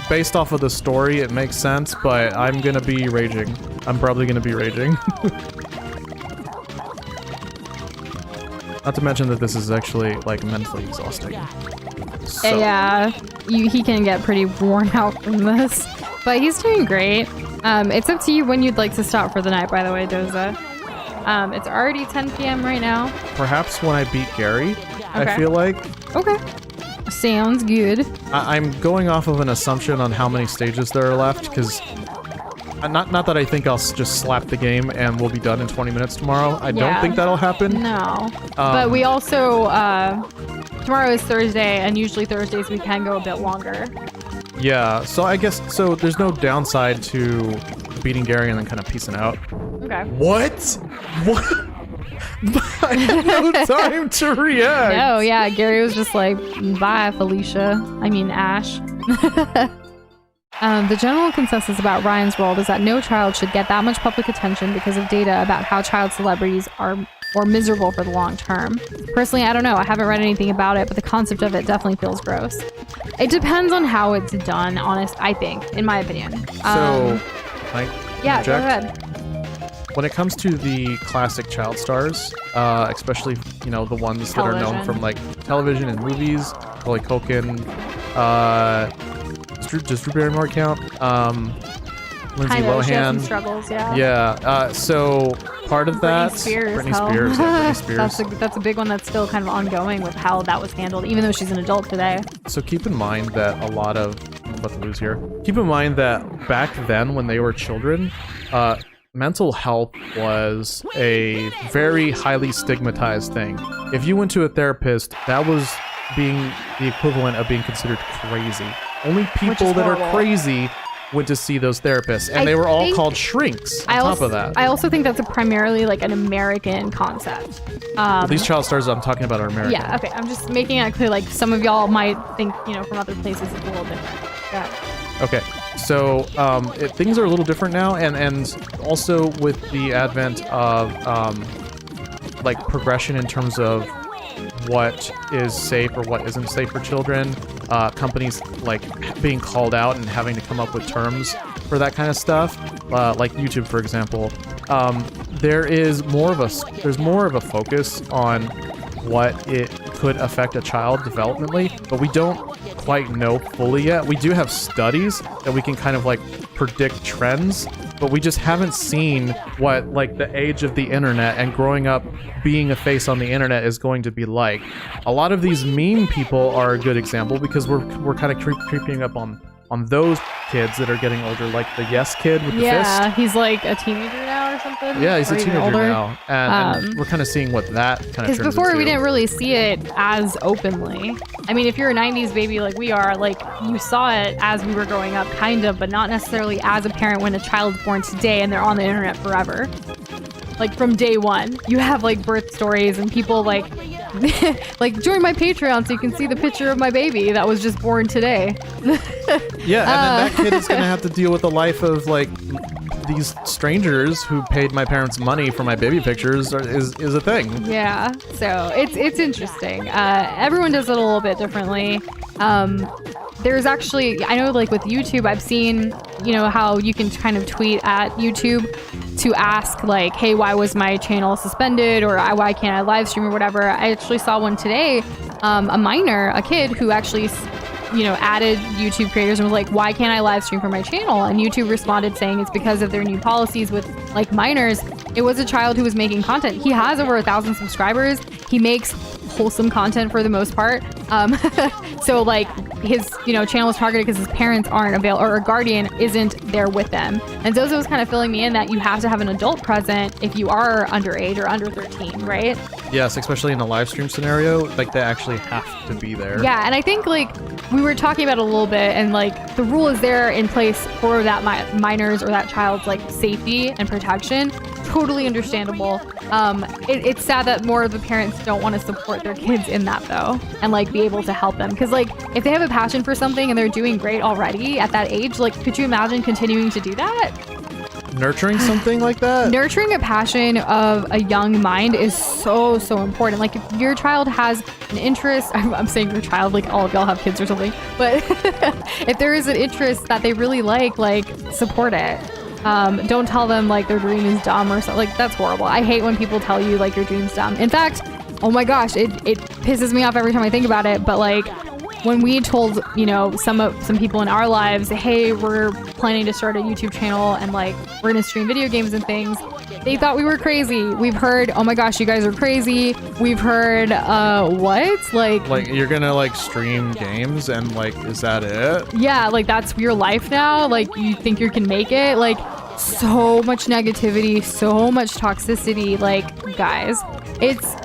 based off of the story, it makes sense, but I'm gonna be raging. I'm probably gonna be raging. Not to mention that this is actually like mentally exhausting. So, Yeah, he can get pretty worn out from this, but he's doing great. It's up to you when you'd like to stop for the night, by the way, Doza. It's already 10 p.m. right now. perhaps when I beat Gary, I Okay. feel like. Okay. Sounds good. I'm going off of an assumption on how many stages there are left, because not that I think I'll just slap the game and we'll be done in 20 minutes tomorrow. I don't Yeah. think that'll happen. No. But we also, tomorrow is Thursday, and usually Thursdays we can go a bit longer. Yeah, so I guess, so there's no downside to beating Gary and then kind of peacing out. Okay. What? What? I had no time to react. No, yeah, Gary was just like, bye, Felicia. I mean, Ash. The general consensus about Ryan's role is that no child should get that much public attention because of data about how child celebrities are more miserable for the long term. Personally, I don't know. I haven't read anything about it, but the concept of it definitely feels gross. It depends on how it's done, I think, in my opinion. So, can I Yeah, go interject? ahead. When it comes to the classic child stars, especially, you know, the ones that are known Television. from like television and movies, Macaulay Culkin, does Drew Barrymore count? Lindsay Kind of, she has some Lohan. struggles, yeah. Yeah, so part of that, Britney Spears, Britney hell. Spears, yeah, Britney Spears. That's a big one that's still kind of ongoing with how that was handled, even though she's an adult today. So keep in mind that I'm about to lose here. Keep in mind that back then, when they were children, mental health was a very highly stigmatized thing. If you went to a therapist, that was being the equivalent of being considered crazy. Only people that are horrible. crazy went to see those therapists, and they were all called shrinks on top of that. I also think that's a primarily like an American concept. These child stars I'm talking about are American. Yeah, okay. I'm just making it clear, like, some of y'all might think, you know, from other places it's a little different. Yeah. Okay, so things are a little different now, and also with the advent of like progression in terms of what is safe or what isn't safe for children, companies like being called out and having to come up with terms for that kind of stuff, like YouTube, for example. There's more of a focus on what it could affect a child developmentally, but we don't quite know fully yet. We do have studies that we can kind of like predict trends, but we just haven't seen what like the age of the internet and growing up being a face on the internet is going to be like. A lot of these meme people are a good example because we're kind of creeping up on those kids that are getting older, like the Yes kid with the Yeah, fist. he's like a teenager now or something. Yeah, he's or a even teenager older. now, and we're kind of seeing what that kind of Because turns before we into. didn't really see it as openly. I mean, if you're a 90s baby like we are, like, you saw it as we were growing up, kind of, but not necessarily as a parent when a child's born today and they're on the internet forever. Like, from day one. You have, like, birth stories and people, like, like, join my Patreon so you can see the picture of my baby that was just born today. Yeah, and then that kid is gonna have to deal with the life of like these strangers who paid my parents money for my baby pictures is a thing. Yeah, so it's interesting. Everyone does it a little bit differently. There's actually, I know, like with YouTube, I've seen, you know, how you can kind of tweet at YouTube to ask like, hey, why was my channel suspended, or why can't I live stream or whatever. I actually saw one today, a kid who actually, you know, added YouTube creators and was like, why can't I live stream from my channel? And YouTube responded saying it's because of their new policies with like minors. It was a child who was making content. He has over 1,000 subscribers. He makes wholesome content for the most part. So like his, you know, channel is targeted because his parents aren't available, or a guardian isn't there with them. And Doza was kind of filling me in that you have to have an adult present if you are underage or under 13, right? Yes, especially in a live stream scenario, like they actually have to be there. Yeah, and I think like we were talking about it a little bit, and like the rule is there in place for that minors or that child's like safety and protection. Totally understandable. It's sad that more of the parents don't want to support their kids in that though, and like be able to help them, because like if they have a passion for something and they're doing great already at that age, like could you imagine continuing to do that? Nurturing something like that? Nurturing a passion of a young mind is so important. Like if your child has an interest, I'm saying your child, like all of y'all have kids or something, but if there is an interest that they really like support it. Don't tell them like their dream is dumb or something. Like that's horrible. I hate when people tell you like your dream's dumb. In fact, oh my gosh, it pisses me off every time I think about it. But like, when we told, you know, some people in our lives, hey, we're planning to start a YouTube channel and like we're gonna stream video games and things, they thought we were crazy. We've heard, oh my gosh, you guys are crazy. We've heard, what? Like you're gonna like stream games and like, is that it? Yeah, like that's your life now. Like you think you can make it? Like so much negativity, so much toxicity. Like guys,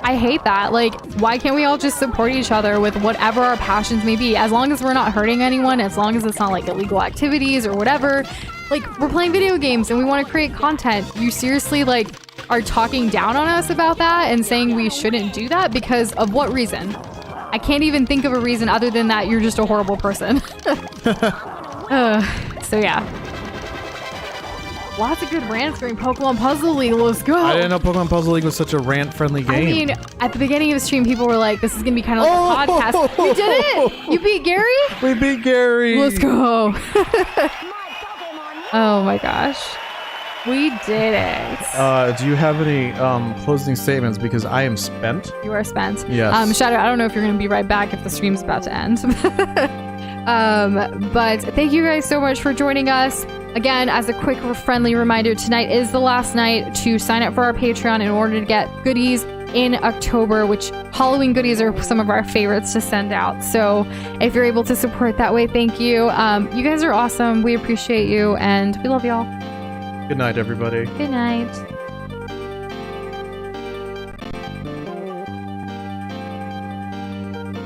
I hate that. Like, why can't we all just support each other with whatever our passions may be? As long as we're not hurting anyone, as long as it's not like illegal activities or whatever. Like, we're playing video games and we want to create content. You seriously like are talking down on us about that and saying we shouldn't do that because of what reason? I can't even think of a reason other than that you're just a horrible person. So yeah. Lots of good rants during Pokemon Puzzle League. Let's go. I didn't know Pokemon Puzzle League was such a rant-friendly game. I mean, at the beginning of the stream, people were like, this is going to be kind of like a podcast. You did it. You beat Gary? We beat Gary. Let's go. Oh my gosh. We did it. Do you have any closing statements? Because I am spent. You are spent. Yes. Shadow, I don't know if you're going to be right back if the stream's about to end. But thank you guys so much for joining us. Again, as a quick friendly reminder, tonight is the last night to sign up for our Patreon in order to get goodies in October, which Halloween goodies are some of our favorites to send out. So if you're able to support that way, thank you. You guys are awesome. We appreciate you and we love y'all. Good night, everybody. Good night.